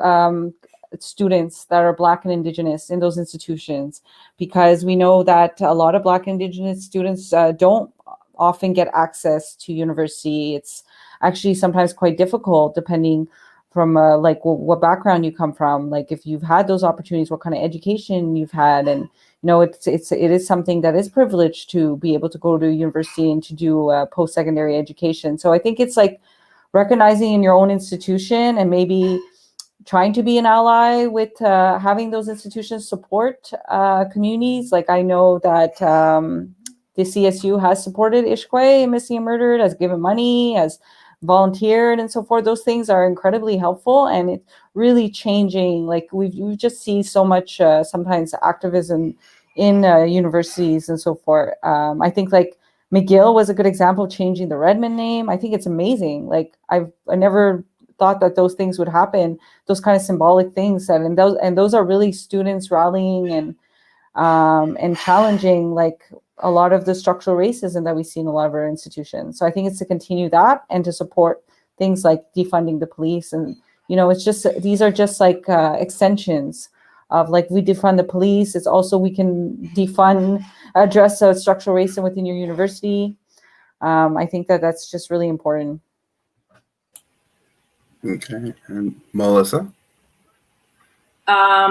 students that are Black and Indigenous in those institutions, because we know that a lot of Black and Indigenous students don't often get access to university. It's actually sometimes quite difficult depending from what background you come from, like if you've had those opportunities, what kind of education you've had. And it is something that is privileged to be able to go to university and to do post-secondary education. So I think it's like recognizing in your own institution and maybe trying to be an ally with having those institutions support communities. Like I know that the CSU has supported Ishkwe Missing and Murdered, has given money, has volunteered and so forth. Those things are incredibly helpful, and it's really changing. Like we've just seen so much sometimes activism in universities and so forth. I think like McGill was a good example of changing the Redmond name. I think it's amazing. Like I never thought that those things would happen, those kind of symbolic things, and those are really students rallying and challenging like a lot of the structural racism that we see in a lot of our institutions. So I think it's to continue that and to support things like defunding the police. And it's just, these are just like extensions of like, we defund the police. It's also, we can address structural racism within your university. I think that that's just really important. Okay, and Melissa?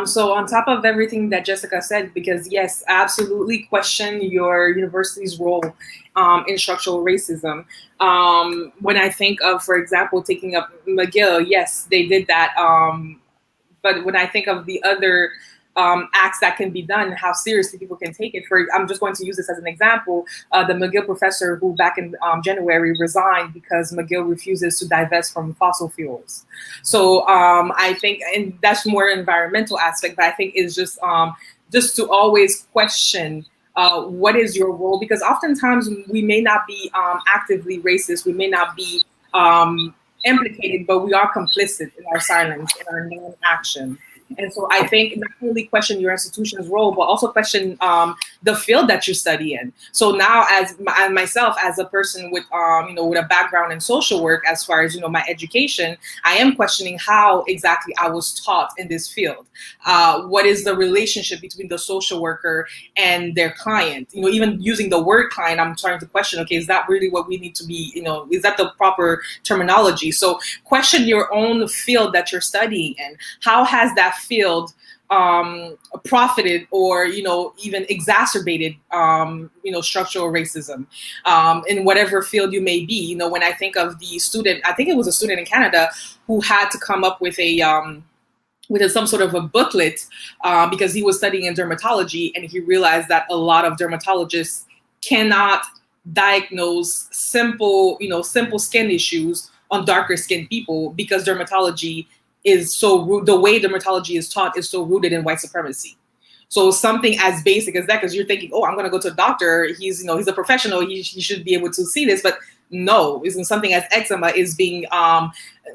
So on top of everything that Jessica said, because yes, absolutely question your university's role in structural racism. When I think of, for example, taking up McGill, yes, they did that. But when I think of the other acts that can be done, how seriously people can take it. I'm just going to use this as an example. The McGill professor who back in January resigned because McGill refuses to divest from fossil fuels. So I think, and that's more environmental aspect, but I think it's just to always question what is your role, because oftentimes we may not be actively racist, we may not be implicated, but we are complicit in our silence, in our non-action. And so I think not only question your institution's role, but also question the field that you study in. So now, as myself, as a person with with a background in social work, as far as my education, I am questioning how exactly I was taught in this field. What is the relationship between the social worker and their client? Even using the word client, I'm starting to question. Okay, is that really what we need to be? Is that the proper terminology? So question your own field that you're studying in. How has that field profited or even exacerbated structural racism in whatever field you may be? When I think of the student, I think it was a student in Canada who had to come up with some sort of a booklet because he was studying in dermatology, and he realized that a lot of dermatologists cannot diagnose simple skin issues on darker skinned people because dermatology is so rude. The way dermatology is taught is so rooted in white supremacy. So something as basic as that, because you're thinking, oh, I'm going to go to a doctor. He's a professional. He should be able to see this. But no, isn't something as eczema is being,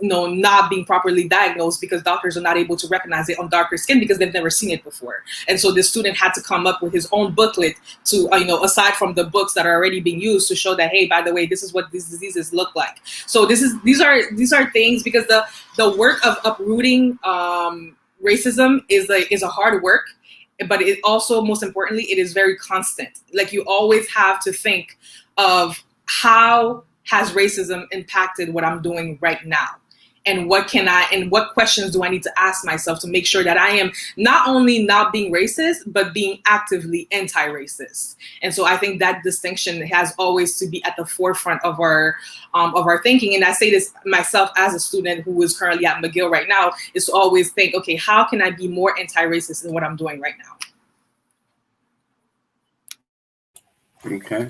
not being properly diagnosed because doctors are not able to recognize it on darker skin because they've never seen it before. And so the student had to come up with his own booklet to, aside from the books that are already being used to show that, hey, by the way, this is what these diseases look like. So these are things, because the work of uprooting racism is a hard work. But it also, most importantly, it is very constant. Like, you always have to think of how has racism impacted what I'm doing right now? And what questions do I need to ask myself to make sure that I am not only not being racist, but being actively anti-racist? And so I think that distinction has always to be at the forefront of our thinking. And I say this myself as a student who is currently at McGill right now, is to always think, okay, how can I be more anti-racist in what I'm doing right now? Okay,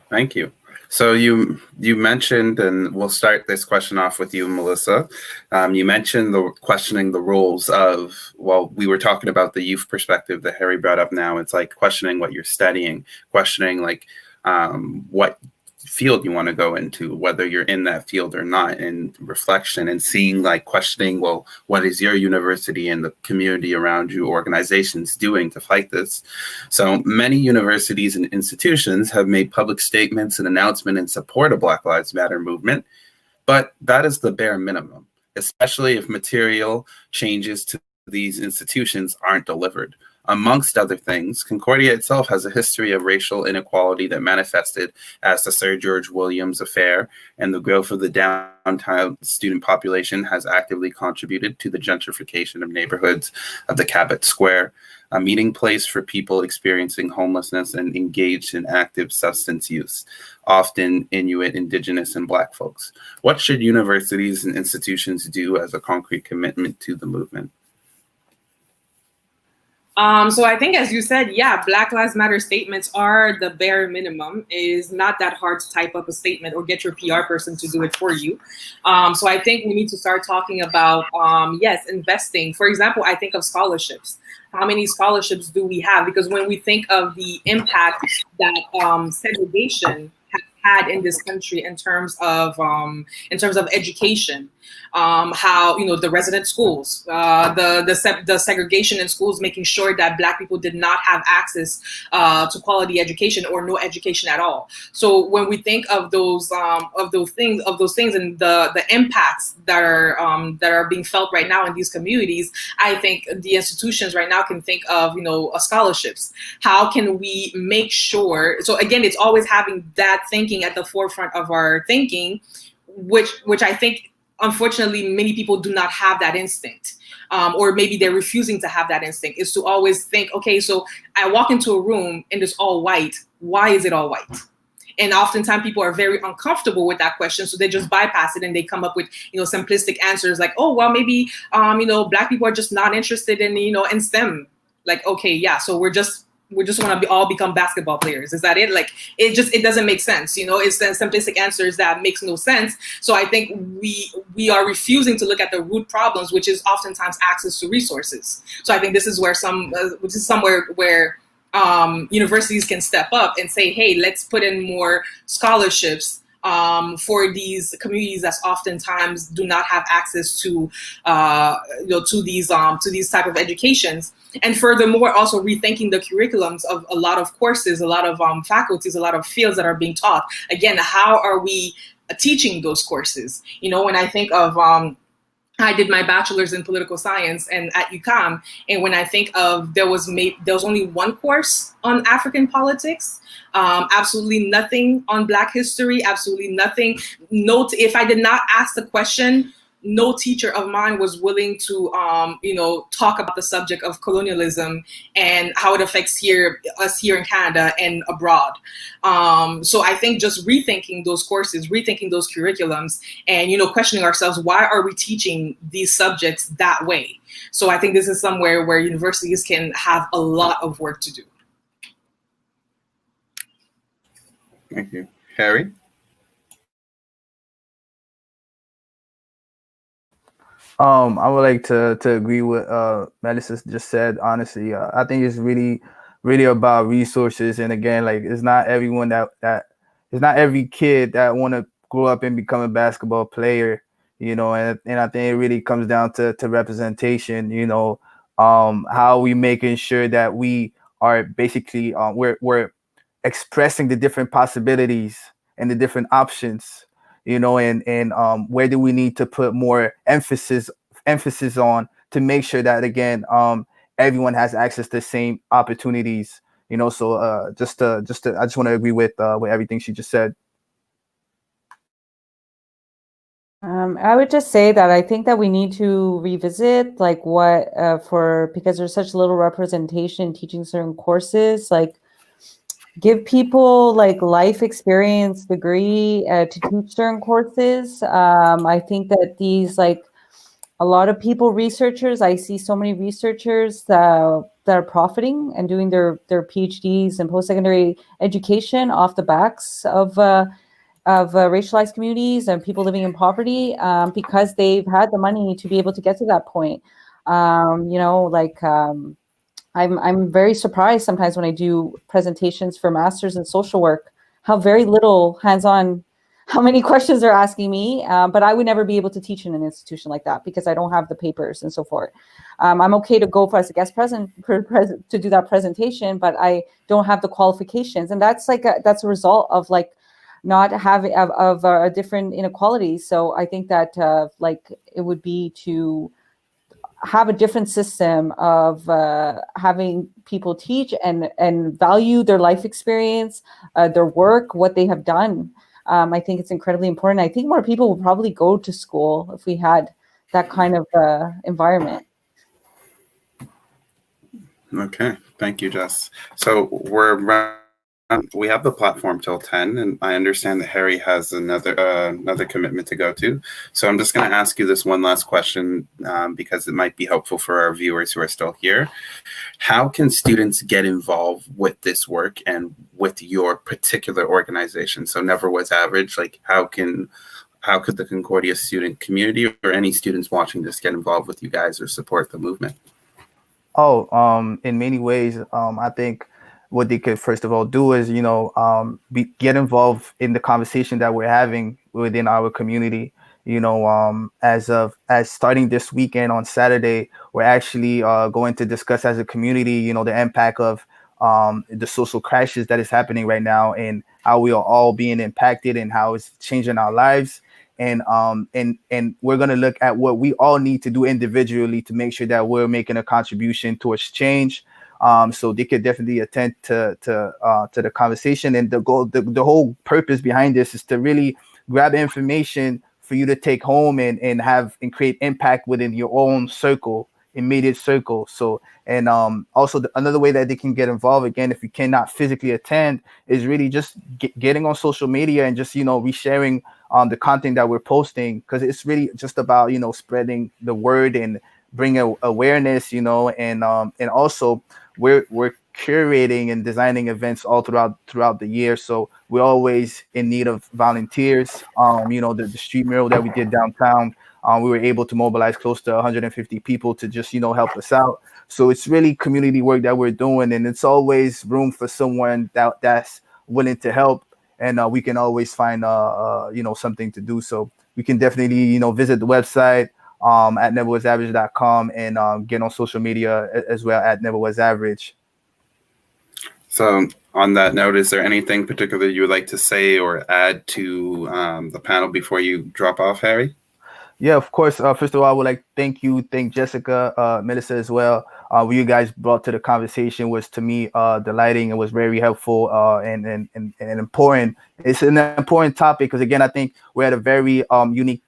thank you. So you mentioned, and we'll start this question off with you, Melissa. You mentioned questioning the roles of, well, we were talking about the youth perspective that Harry brought up now. It's like questioning what you're studying, questioning like what field you want to go into, whether you're in that field or not, and reflection and seeing, like, questioning, well, what is your university and the community around you, organizations doing to fight this? So many universities and institutions have made public statements and announcements in support of Black Lives Matter movement, but that is the bare minimum, especially if material changes to these institutions aren't delivered. Amongst other things, Concordia itself has a history of racial inequality that manifested as the Sir George Williams affair, and the growth of the downtown student population has actively contributed to the gentrification of neighborhoods of the Cabot Square, a meeting place for people experiencing homelessness and engaged in active substance use, often Inuit, Indigenous, and Black folks. What should universities and institutions do as a concrete commitment to the movement? So I think, as you said, yeah, Black Lives Matter statements are the bare minimum. It is not that hard to type up a statement or get your PR person to do it for you. So I think we need to start talking about, yes, investing. For example, I think of scholarships. How many scholarships do we have? Because when we think of the impact that segregation has had in this country in terms of education, how the resident schools, the segregation in schools, making sure that Black people did not have access to quality education or no education at all. So when we think of those things, and the impacts that are being felt right now in these communities, I think the institutions right now can think of scholarships. How can we make sure? So again, it's always having that thinking at the forefront of our thinking, which I think, unfortunately, many people do not have that instinct, or maybe they're refusing to have that instinct, is to always think, okay, so I walk into a room and it's all white. Why is it all white? And oftentimes people are very uncomfortable with that question, so they just bypass it and they come up with simplistic answers like, oh, well, maybe Black people are just not interested in in STEM. Like, okay, yeah, so we just want to all become basketball players. Is that it? Like, it doesn't make sense. It's the simplistic answers that makes no sense. So I think we are refusing to look at the root problems, which is oftentimes access to resources. So I think this is where somewhere where universities can step up and say, hey, let's put in more scholarships for these communities that oftentimes do not have access to these type of educations. And furthermore, also rethinking the curriculums of a lot of courses, a lot of faculties, a lot of fields that are being taught. Again, how are we teaching those courses? When I think of I did my bachelor's in political science and at UQAM, and when I think of there was only one course on African politics, absolutely nothing on Black history, absolutely nothing. If I did not ask the question, no teacher of mine was willing to talk about the subject of colonialism and how it affects us here in Canada and abroad. So I think just rethinking those courses, rethinking those curriculums, and questioning ourselves, why are we teaching these subjects that way? So I think this is somewhere where universities can have a lot of work to do. Thank you. Harry? I would like to agree with Melissa just said. Honestly, I think it's really about resources. And again, like, it's not everyone that it's not every kid that want to grow up and become a basketball player, and I think it really comes down to representation. How we making sure that we are basically we're expressing the different possibilities and the different options, and where do we need to put more emphasis on to make sure that, again, everyone has access to the same opportunities. So I just want to agree with everything she just said. I would just say that I think that we need to revisit like what because there's such little representation teaching certain courses, like give people like life experience degree to teach certain courses. I think that these like a lot of people, researchers, I see so many researchers that are profiting and doing their PhDs and post-secondary education off the backs of racialized communities and people living in poverty because they've had the money to be able to get to that point. I'm very surprised sometimes when I do presentations for masters in social work, how very little hands-on, how many questions they're asking me. But I would never be able to teach in an institution like that because I don't have the papers and so forth. I'm okay to go for as a guest to do that presentation, but I don't have the qualifications. And that's that's a result of like not having of a different inequality. So I think that it would be to have a different system of having people teach and value their life experience, their work, what they have done. I think it's incredibly important. I think more people would probably go to school if we had that kind of environment. Okay, thank you, Jess. So we have the platform till 10, and I understand that Harry has another commitment to go to. So I'm just going to ask you this one last question because it might be helpful for our viewers who are still here. How can students get involved with this work and with your particular organization? So Never Was Average, like how could the Concordia student community or any students watching this get involved with you guys or support the movement? In many ways, I think what they could first of all do is, get involved in the conversation that we're having within our community. As starting this weekend on Saturday, we're actually going to discuss as a community, the impact of the social crashes that is happening right now and how we are all being impacted and how it's changing our lives. And we're going to look at what we all need to do individually to make sure that we're making a contribution towards change. So they could definitely attend to the conversation. And the whole purpose behind this is to really grab information for you to take home and create impact within your own circle, immediate circle. So, and also another way that they can get involved, again, if you cannot physically attend, is really just getting on social media and just, resharing the content that we're posting, because it's really just about, spreading the word and bring awareness, and also we're curating and designing events all throughout the year. So we're always in need of volunteers. The street mural that we did downtown, we were able to mobilize close to 150 people to just help us out. So it's really community work that we're doing, and it's always room for someone that's willing to help, and we can always find something to do. So we can definitely visit the website at neverwasaverage.com, and get on social media as well at neverwasaverage. So on that note, is there anything particular you would like to say or add to the panel before you drop off, Harry? Yeah, of course. First of all, I would like to thank Jessica, Melissa as well. What you guys brought to the conversation was, to me, delighting. It was very helpful and important. It's an important topic because, again, I think we're at a very unique.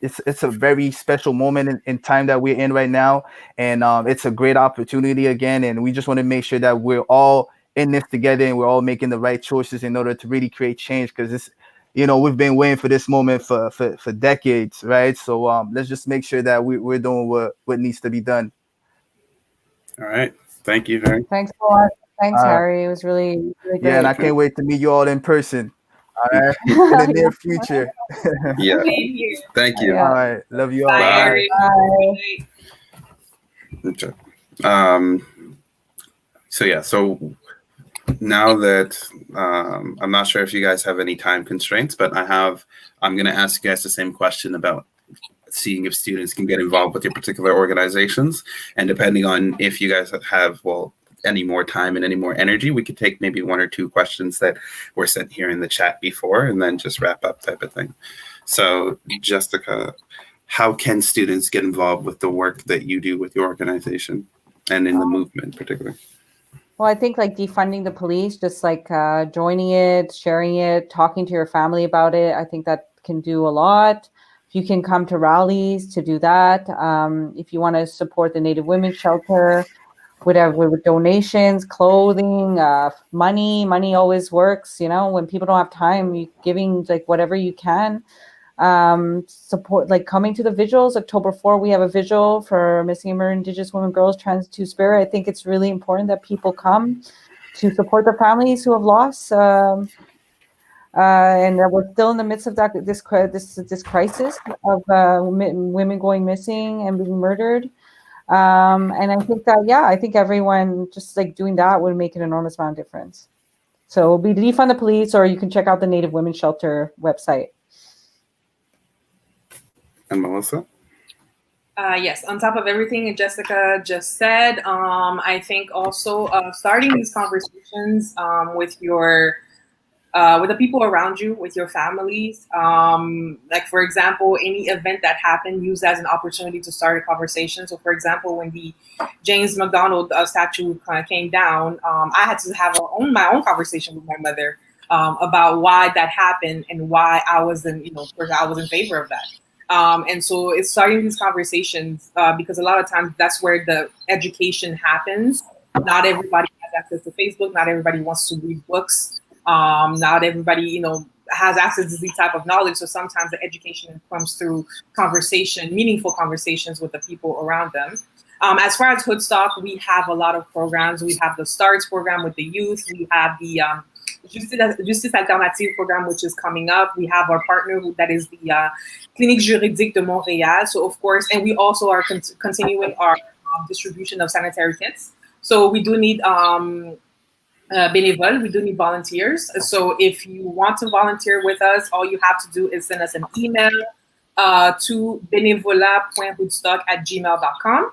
It's a very special moment in time that we're in right now, and it's a great opportunity again. And we just want to make sure that we're all in this together and we're all making the right choices in order to really create change, because it's we've been waiting for this moment for decades, right? So let's just make sure that we're doing what needs to be done. All right. Thank you, Harry. Thanks a lot. Thanks, Harry. It was really, really great. Yeah, and I can't wait to meet you all in person. All right. In the near future. Yeah. Thank you. All right. Love you all. Bye, Harry. Bye. Okay. So now that I'm not sure if you guys have any time constraints, but I'm going to ask you guys the same question about seeing if students can get involved with your particular organizations. And depending on if you guys have, any more time and any more energy, we could take maybe one or two questions that were sent here in the chat before and then just wrap up type of thing. So Jessica, how can students get involved with the work that you do with your organization and in the movement particularly? Well, I think defunding the police, just joining it, sharing it, talking to your family about it, I think that can do a lot. If you can come to rallies to do that, if you want to support the Native Women's Shelter, whatever, with donations, clothing, money always works. When people don't have time, giving whatever you can. Support, coming to the vigils. October 4, we have a vigil for missing Indigenous women, girls, trans, Two-Spirit. I think it's really important that people come to support the families who have lost, and that we're still in the midst of this crisis of women going missing and being murdered. And I think that, I think everyone just doing that would make an enormous amount of difference. So it'll be defund the police, or you can check out the Native Women's Shelter website. And Melissa? Yes, on top of everything Jessica just said, I think also starting these conversations with with the people around you, with your families. For example, any event that happened, use as an opportunity to start a conversation. So for example, when the James McDonald statue came down, I had to have my own conversation with my mother about why that happened and why I was in favor of that. And so it's starting these conversations because a lot of times that's where the education happens. Not everybody has access to Facebook. Not everybody wants to read books. Not everybody, has access to these type of knowledge. So sometimes the education comes through conversation, meaningful conversations with the people around them. As far as Hoodstock, we have a lot of programs. We have the STARTS program with the youth. We have the Justice Alternative program, which is coming up. We have our partner that is the Clinique Juridique de Montréal. So of course, and we also are continuing our distribution of sanitary kits. So we do need bénévoles, we do need volunteers. So if you want to volunteer with us, all you have to do is send us an email to benevolat.hoodstock@gmail.com.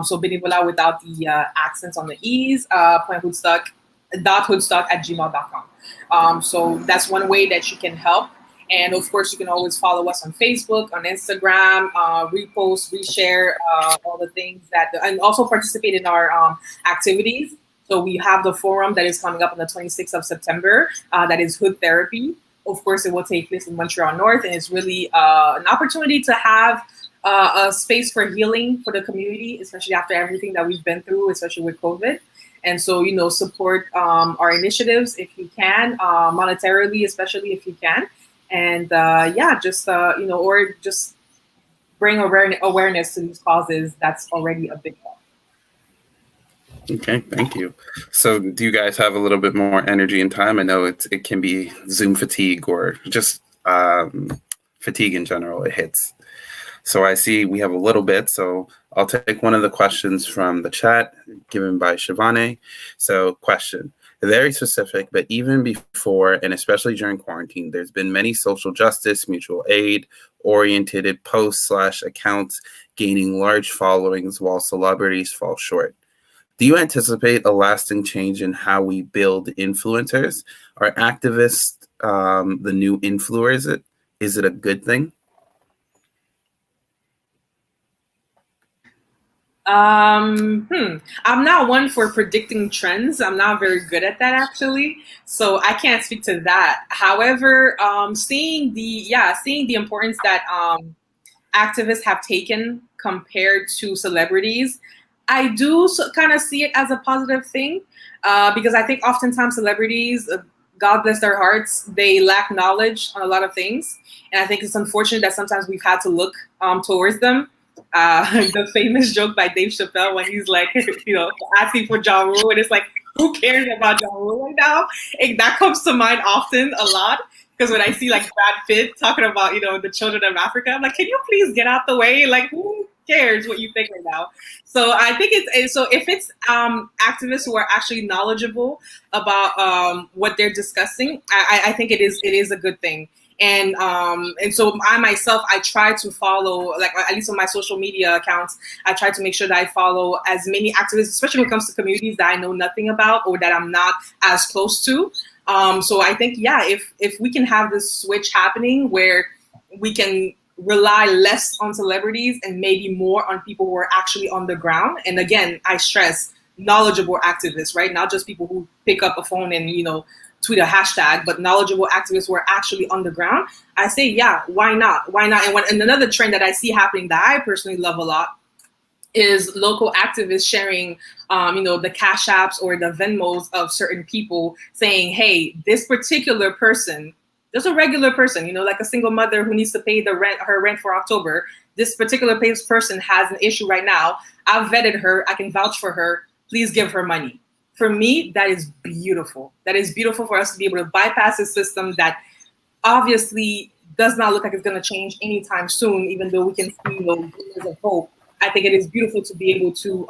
So benevolat without the accents on the E's, .hoodstock@gmail.com. So that's one way that you can help. And of course, you can always follow us on Facebook, on Instagram, repost, reshare all the things and also participate in our activities. So we have the forum that is coming up on the 26th of September. That is Hood Therapy. Of course, it will take place in Montreal North, and it's really an opportunity to have a space for healing for the community, especially after everything that we've been through, especially with COVID. And so, support our initiatives if you can, monetarily, especially if you can. And or just bring awareness to these causes, that's already a big help. Okay, thank you. So do you guys have a little bit more energy and time? I know it can be Zoom fatigue or just fatigue in general, it hits. So I see we have a little bit, so I'll take one of the questions from the chat given by Shivane. So question, very specific, but even before and especially during quarantine, there's been many social justice, mutual aid, oriented posts/accounts gaining large followings while celebrities fall short. Do you anticipate a lasting change in how we build influencers? Are activists the new influencers? Is it a good thing? I'm not one for predicting trends. I'm not very good at that, actually, so I can't speak to that. However, seeing the importance that activists have taken compared to celebrities, I do kind of see it as a positive thing, because I think oftentimes celebrities, God bless their hearts, they lack knowledge on a lot of things, and I think it's unfortunate that sometimes we've had to look towards them. The famous joke by Dave Chappelle when he's like, asking for Ja Rule, and it's like, who cares about Ja Rule right now? That comes to mind often a lot, because when I see like Brad Pitt talking about, the children of Africa, I'm like, can you please get out the way? Like, who cares what you think right now? So I think so if it's activists who are actually knowledgeable about what they're discussing, I think it is a good thing. And so I try to follow, like, at least on my social media accounts, I try to make sure that I follow as many activists, especially when it comes to communities that I know nothing about or that I'm not as close to. So I think, if we can have this switch happening where we can rely less on celebrities and maybe more on people who are actually on the ground. And again, I stress knowledgeable activists, right? Not just people who pick up a phone and, tweet a hashtag, but knowledgeable activists who are actually on the ground. I say, why not? Why not? And another trend that I see happening that I personally love a lot is local activists sharing, the Cash Apps or the Venmos of certain people saying, hey, this particular person, just a regular person, like a single mother who needs to pay her rent for October. This particular person has an issue right now. I've vetted her. I can vouch for her. Please give her money. For me, that is beautiful. That is beautiful for us to be able to bypass a system that obviously does not look like it's going to change anytime soon, even though we can see glimmers of hope. I think it is beautiful to be able to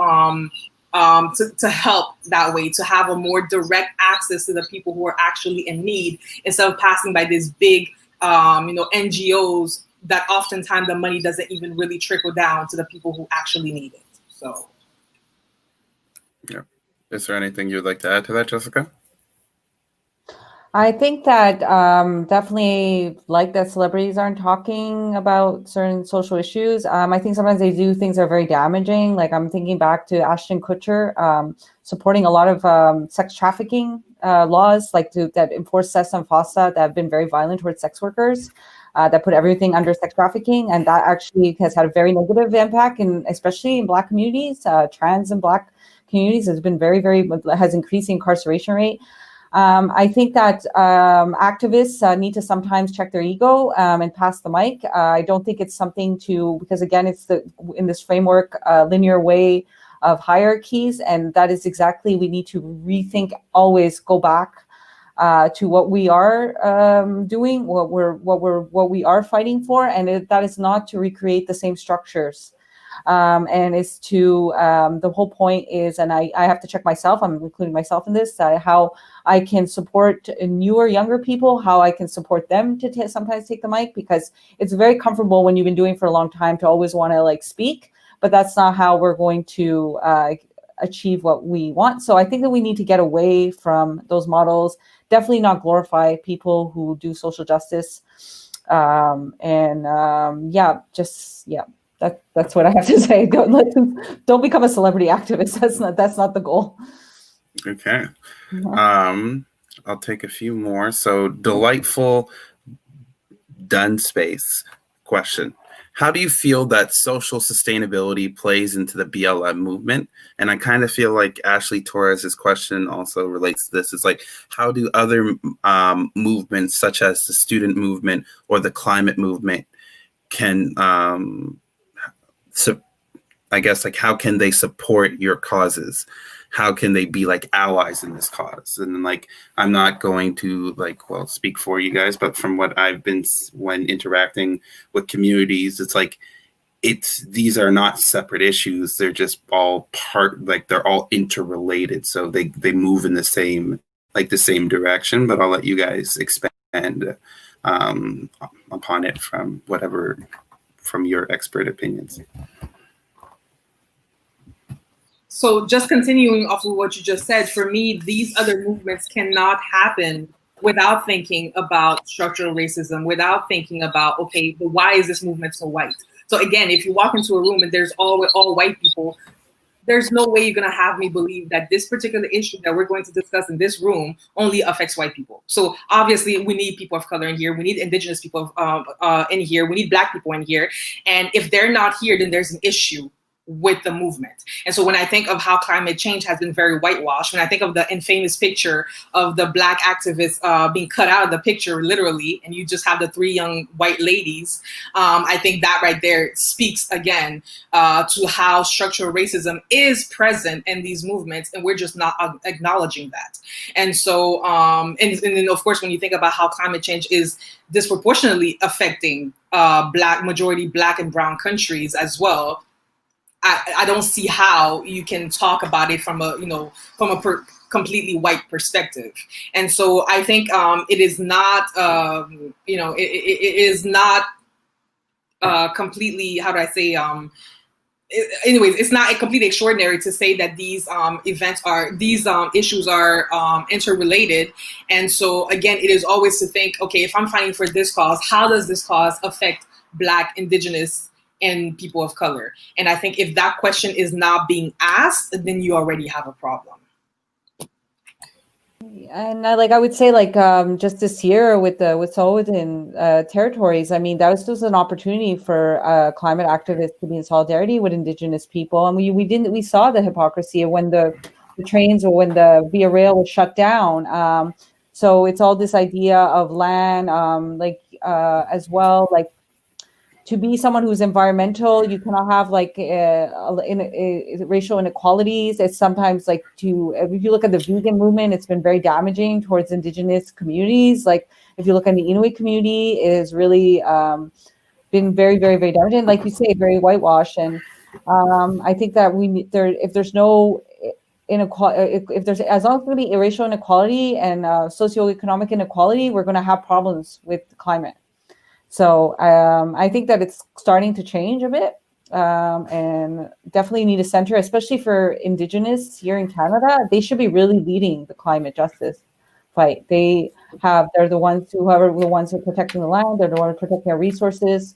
help that way, to have a more direct access to the people who are actually in need, instead of passing by these big, NGOs that oftentimes the money doesn't even really trickle down to the people who actually need it. So, yeah. Is there anything you'd like to add to that, Jessica? I think that definitely like that celebrities aren't talking about certain social issues. I think sometimes they do things that are very damaging. Like I'm thinking back to Ashton Kutcher supporting a lot of sex trafficking laws, like that enforce cess and fossa that have been very violent towards sex workers, that put everything under sex trafficking. And that actually has had a very negative impact, especially in Black communities, trans and Black communities has been has increased the incarceration rate. I think that activists need to sometimes check their ego and pass the mic. I don't think it's something because again, it's in this framework, linear way of hierarchies, and that is exactly, we need to rethink, always go back to what we are doing, what we are fighting for, and that is not to recreate the same structures. And it's to the whole point is, and I have to check myself, I'm including myself in this, how I can support newer, younger people, how I can support them to sometimes take the mic, because it's very comfortable when you've been doing for a long time to always want to speak, but that's not how we're going to achieve what we want. So I think that we need to get away from those models, definitely not glorify people who do social justice. That's what I have to say. Don't become a celebrity activist. That's not the goal. Okay. I'll take a few more. So delightful done space question. How do you feel that social sustainability plays into the BLM movement? And I kind of feel like Ashley Torres's question also relates to this. It's like, how do other movements such as the student movement or the climate movement can so I guess like how can they support your causes? How can they be like allies in this cause? And then like I'm not going to like speak for you guys, but from what I've been when interacting with communities, it's like these are not separate issues. They're just all they're all interrelated. So they move in the same direction. But I'll let you guys expand upon it from your expert opinions. So just continuing off of what you just said, for me, these other movements cannot happen without thinking about structural racism, without thinking about, okay, but why is this movement so white? So again, if you walk into a room and there's all white people, there's no way you're going to have me believe that this particular issue that we're going to discuss in this room only affects white people. So obviously we need people of color in here. We need indigenous people in here. We need Black people in here. And if they're not here, then there's an issue with the movement. And so when I think of how climate change has been very whitewashed, when I think of the infamous picture of the Black activists being cut out of the picture literally, and you just have the 3 young white ladies, I think that right there speaks again to how structural racism is present in these movements, and we're just not acknowledging that. And so, and then of course, when you think about how climate change is disproportionately affecting majority Black and brown countries as well, I don't see how you can talk about it from a completely white perspective. And so I think it is not it is not completely, how do I say, anyways, it's not completely extraordinary to say that these issues are interrelated. And so again, it is always to think, okay, if I'm fighting for this cause, how does this cause affect Black, indigenous, and people of color? And I think if that question is not being asked, then you already have a problem. And I would say just this year with Wet'suwet'en territories, I mean, that was just an opportunity for climate activists to be in solidarity with indigenous people. And we saw the hypocrisy of when the trains or when the Via Rail was shut down. So it's all this idea of land, as well, to be someone who's environmental, you cannot have racial inequalities. It's sometimes if you look at the vegan movement, it's been very damaging towards indigenous communities. Like if you look at the Inuit community, it has really been very, very, very damaging. Like you say, very whitewashed. And I think that if there's no inequality, as long as there's going to be racial inequality and socioeconomic inequality, we're going to have problems with climate. So I think that it's starting to change a bit, and definitely need a center, especially for Indigenous here in Canada. They should be really leading the climate justice fight. They're the ones who are protecting the land. They're the ones protecting our resources.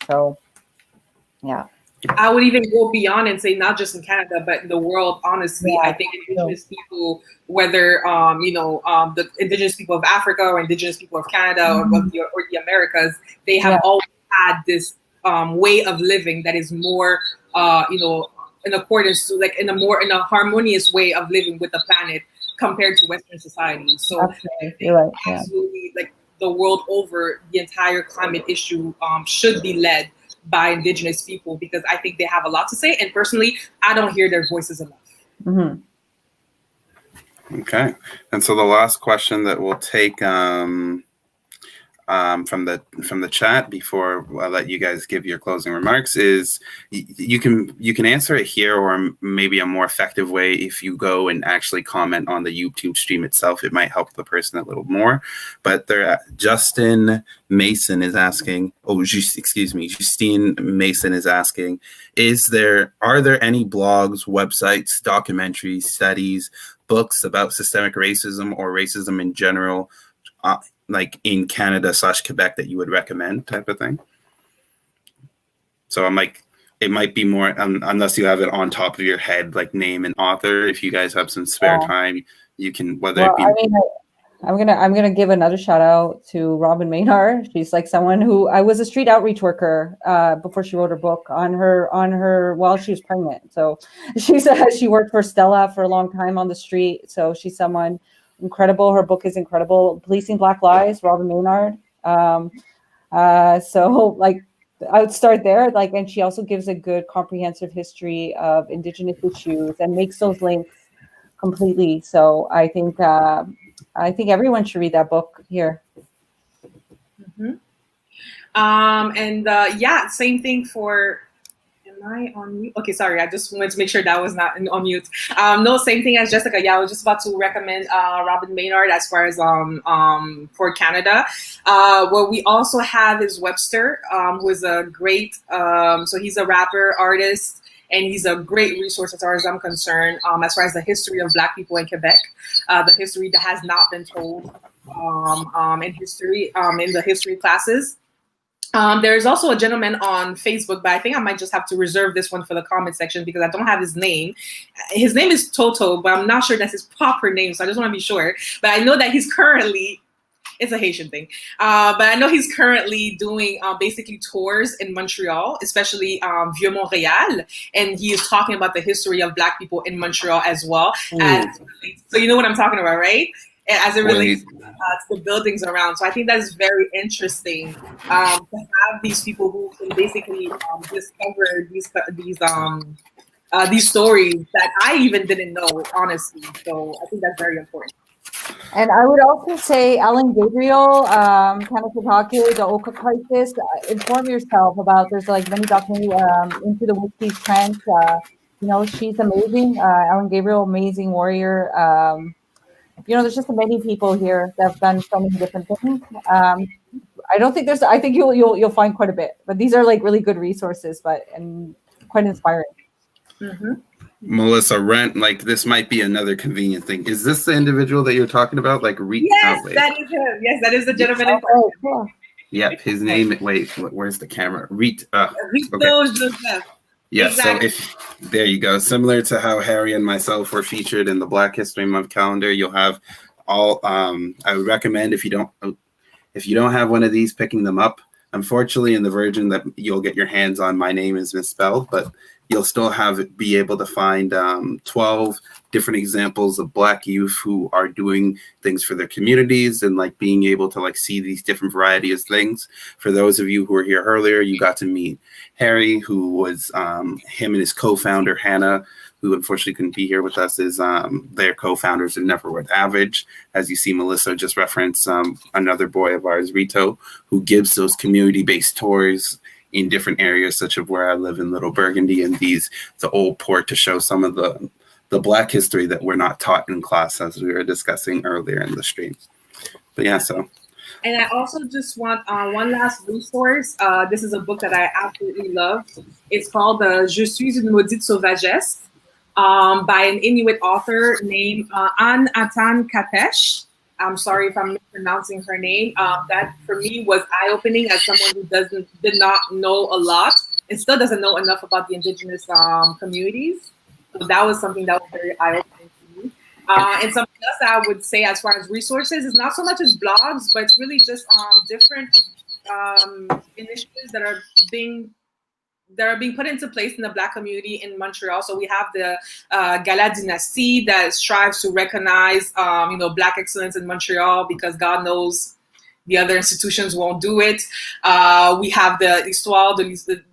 So, yeah. I would even go beyond and say not just in Canada, but in the world. Honestly, yeah, I think Indigenous people, whether the Indigenous people of Africa or Indigenous people of Canada or the Americas, they have always had this way of living that is more, in accordance to in a harmonious way of living with the planet compared to Western society. So you're right. Absolutely, the world over, the entire climate issue should be led by Indigenous people, because I think they have a lot to say, and personally, I don't hear their voices enough. Mm-hmm. Okay, and so the last question that we'll take from the chat before I let you guys give your closing remarks is you can answer it here, or maybe a more effective way if you go and actually comment on the YouTube stream itself. It might help the person a little more. But Justine Mason is asking, Justine Mason is asking, are there any blogs, websites, documentaries, studies, books about systemic racism or racism in general, in Canada / Quebec that you would recommend, type of thing? So it might be more, unless you have it on top of your head, name and author. If you guys have some spare time, you can, I'm gonna give another shout out to Robin Maynard. She's someone who I was a street outreach worker before she wrote her book on her while she was pregnant. So she worked for Stella for a long time on the street. So she's someone incredible. Her book is incredible. Policing Black Lives, Robin Maynard. I would start there. Like, and she also gives a good comprehensive history of Indigenous issues and makes those links completely. So I think everyone should read that book here. Mm-hmm. Yeah, same thing for. Am I on mute? Okay, sorry. I just wanted to make sure that was not on mute. No, same thing as Jessica. Yeah, I was just about to recommend Robin Maynard as far as for Canada. What we also have is Webster, who is a great. So he's a rapper, artist, and he's a great resource as far as I'm concerned. As far as the history of Black people in Quebec, the history that has not been told in history in the history classes. There's also a gentleman on Facebook, but I think I might just have to reserve this one for the comment section because I don't have his name. His name is Toto, but I'm not sure that's his proper name, so I just want to be sure. But I know that he's currently, it's a Haitian thing, but I know he's currently doing basically tours in Montreal, especially Vieux-Montréal, and he is talking about the history of Black people in Montreal as well. So you know what I'm talking about, right? As it relates to the buildings around. So I think that's very interesting to have these people who can basically discover these stories that I even didn't know, honestly. So I think that's very important. And I would also say Ellen Gabriel, Kanakatake, the Oka crisis. Inform yourself about. There's like many documentaries into the Whiskey's Trench. You know, she's amazing. Ellen Gabriel, amazing warrior. You know, there's just many people here that have done so many different things. I don't think I think you'll find quite a bit, but these are like really good resources, and quite inspiring. Mm-hmm. Melissa, like this might be another convenient thing. Is this the individual that you're talking about? Like, yes, that is him. Yes, that is the gentleman. Yeah. Yep, his name. Wait, where's the camera? Rito Joseph. Yeah, exactly. So there you go. Similar to how Harry and myself were featured in the Black History Month calendar, you'll have all. I would recommend if you don't have one of these, picking them up. Unfortunately, in the version that you'll get your hands on, my name is misspelled, but you'll still be able to find 12 different examples of Black youth who are doing things for their communities and like being able to like see these different varieties of things. For those of you who were here earlier, you got to meet Harry, who was him and his co-founder Hannah, who unfortunately couldn't be here with us, is their co-founders of Never Worth Average. As you see, Melissa just referenced another boy of ours, Rito, who gives those community-based tours in different areas, such as where I live in Little Burgundy and the old port, to show some of the Black history that we're not taught in class, as we were discussing earlier in the stream. But yeah, so. And I also just want one last resource. This is a book that I absolutely love. It's called Je suis une maudite sauvagesse by an Inuit author named Anne Atan Kapesh. I'm sorry if I'm mispronouncing her name. That for me was eye-opening as someone who did not know a lot and still doesn't know enough about the Indigenous communities. So that was something that was very eye-opening to me. And something else I would say as far as resources is not so much as blogs, but it's really just different initiatives that are being put into place in the Black community in Montreal. So we have the Gala Dynastie that strives to recognize, Black excellence in Montreal, because God knows the other institutions won't do it. We have the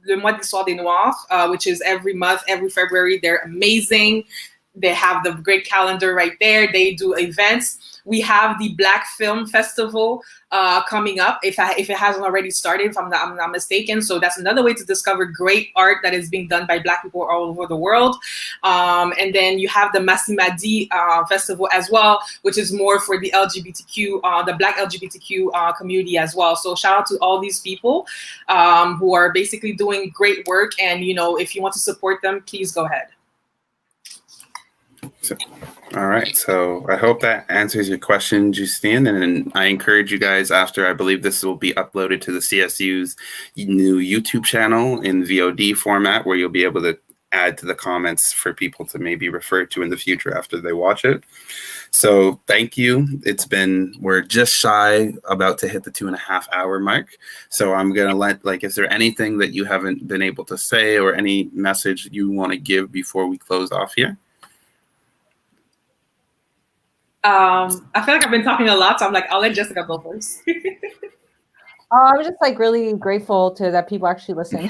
Le Mois d'Histoire des Noirs, which is every month, every February. They're amazing. They have the great calendar right there. They do events. We have the Black Film Festival coming up, if it hasn't already started, if I'm not mistaken. So that's another way to discover great art that is being done by Black people all over the world. And then you have the Massimadi Festival as well, which is more for the LGBTQ, the Black LGBTQ community as well. So shout out to all these people who are basically doing great work. And, if you want to support them, please go ahead. All right, so I hope that answers your question, Justine, and I encourage you guys, after I believe this will be uploaded to the CSU's new YouTube channel in VOD format, where you'll be able to add to the comments for people to maybe refer to in the future after they watch it. So thank you. We're just shy about to hit the 2.5 hour mark. So I'm going to is there anything that you haven't been able to say or any message you want to give before we close off here? I feel like I've been talking a lot, so I'm like, I'll let Jessica go first. I was just like really grateful to that people actually listen.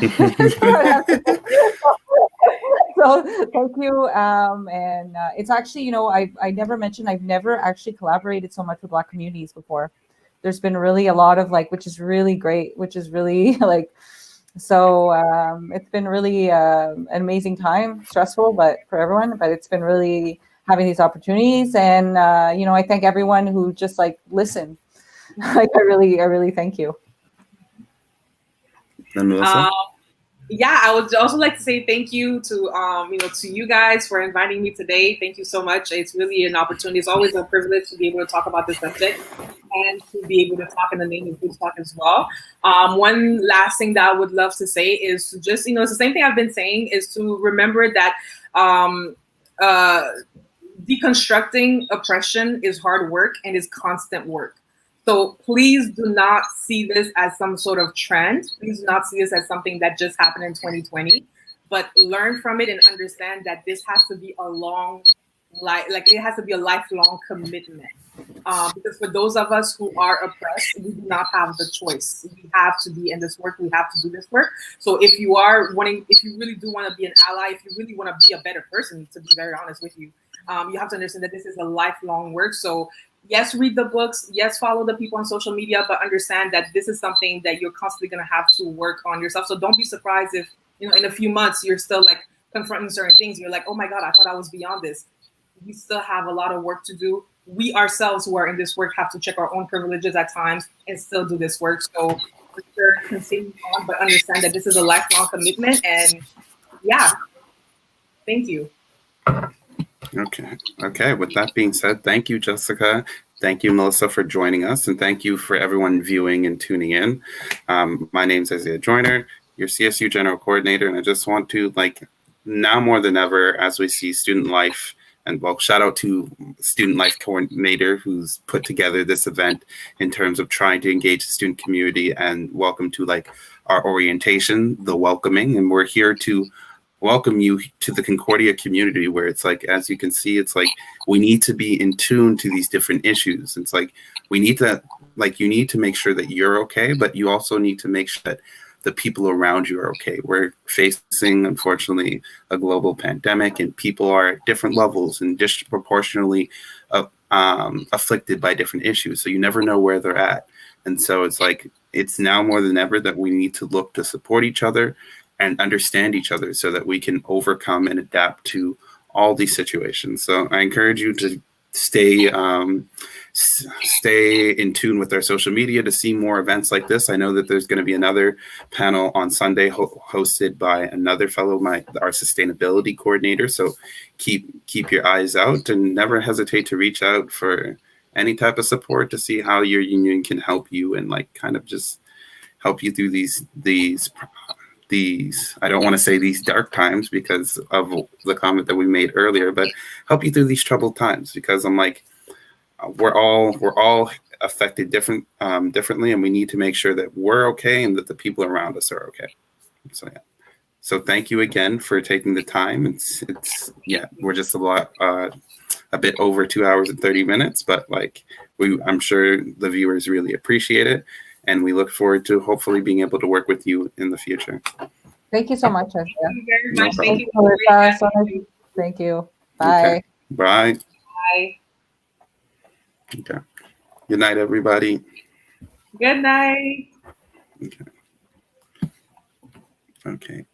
So thank you. And it's actually, I never mentioned, I've never actually collaborated so much with Black communities before. There's been really a lot of like, which is really great, which is really like, so it's been really an amazing time, stressful, but for everyone, but it's been really having these opportunities. And, I thank everyone who just like listened. Like, I really thank you. And Melissa? Yeah, I would also like to say thank you to to you guys for inviting me today. Thank you so much. It's really an opportunity. It's always a privilege to be able to talk about this subject and to be able to talk in the name of Food Talk as well. One last thing that I would love to say is to just, it's the same thing I've been saying, is to remember that deconstructing oppression is hard work and is constant work. So please do not see this as some sort of trend. Please do not see this as something that just happened in 2020, but learn from it and understand that this has to be a long, it has to be a lifelong commitment. Because for those of us who are oppressed, we do not have the choice. We have to be in this work. We have to do this work. So if you really do want to be an ally, if you really want to be a better person, to be very honest with you, you have to understand that this is a lifelong work. So yes, read the books. Yes, follow the people on social media, but understand that this is something that you're constantly going to have to work on yourself. So don't be surprised if, in a few months, you're still like confronting certain things. You're like, oh my God, I thought I was beyond this. We still have a lot of work to do. We ourselves who are in this work have to check our own privileges at times and still do this work. So for sure, continue on, but understand that this is a lifelong commitment. And yeah, thank you. Okay. With that being said, thank you, Jessica. Thank you, Melissa, for joining us. And thank you for everyone viewing and tuning in. My name is Isaiah Joyner, your CSU General Coordinator. And I just want to, now more than ever, as we see student life, and shout out to Student Life Coordinator who's put together this event in terms of trying to engage the student community, and welcome to our orientation, the welcoming. And we're here to welcome you to the Concordia community, where it's as you can see, it's we need to be in tune to these different issues. It's we need to, you need to make sure that you're okay, but you also need to make sure that the people around you are okay. We're facing, unfortunately, a global pandemic, and people are at different levels and disproportionately afflicted by different issues. So you never know where they're at. And so it's now more than ever that we need to look to support each other and understand each other so that we can overcome and adapt to all these situations. So I encourage you to stay in tune with our social media to see more events like this. I know that there's going to be another panel on Sunday hosted by another fellow, our sustainability coordinator. So keep your eyes out and never hesitate to reach out for any type of support to see how your union can help you and kind of just help you through these I don't want to say these dark times because of the comment that we made earlier, but help you through these troubled times, because I'm we're all affected differently, and we need to make sure that we're okay and that the people around us are okay. So yeah. So thank you again for taking the time. We're just a bit over 2 hours and 30 minutes, but I'm sure the viewers really appreciate it. And we look forward to hopefully being able to work with you in the future. Thank you so much. Thank you very much. No Thank you. Melissa. Thank you. Bye. Okay. Bye. Bye. Okay. Good night, everybody. Good night. Okay.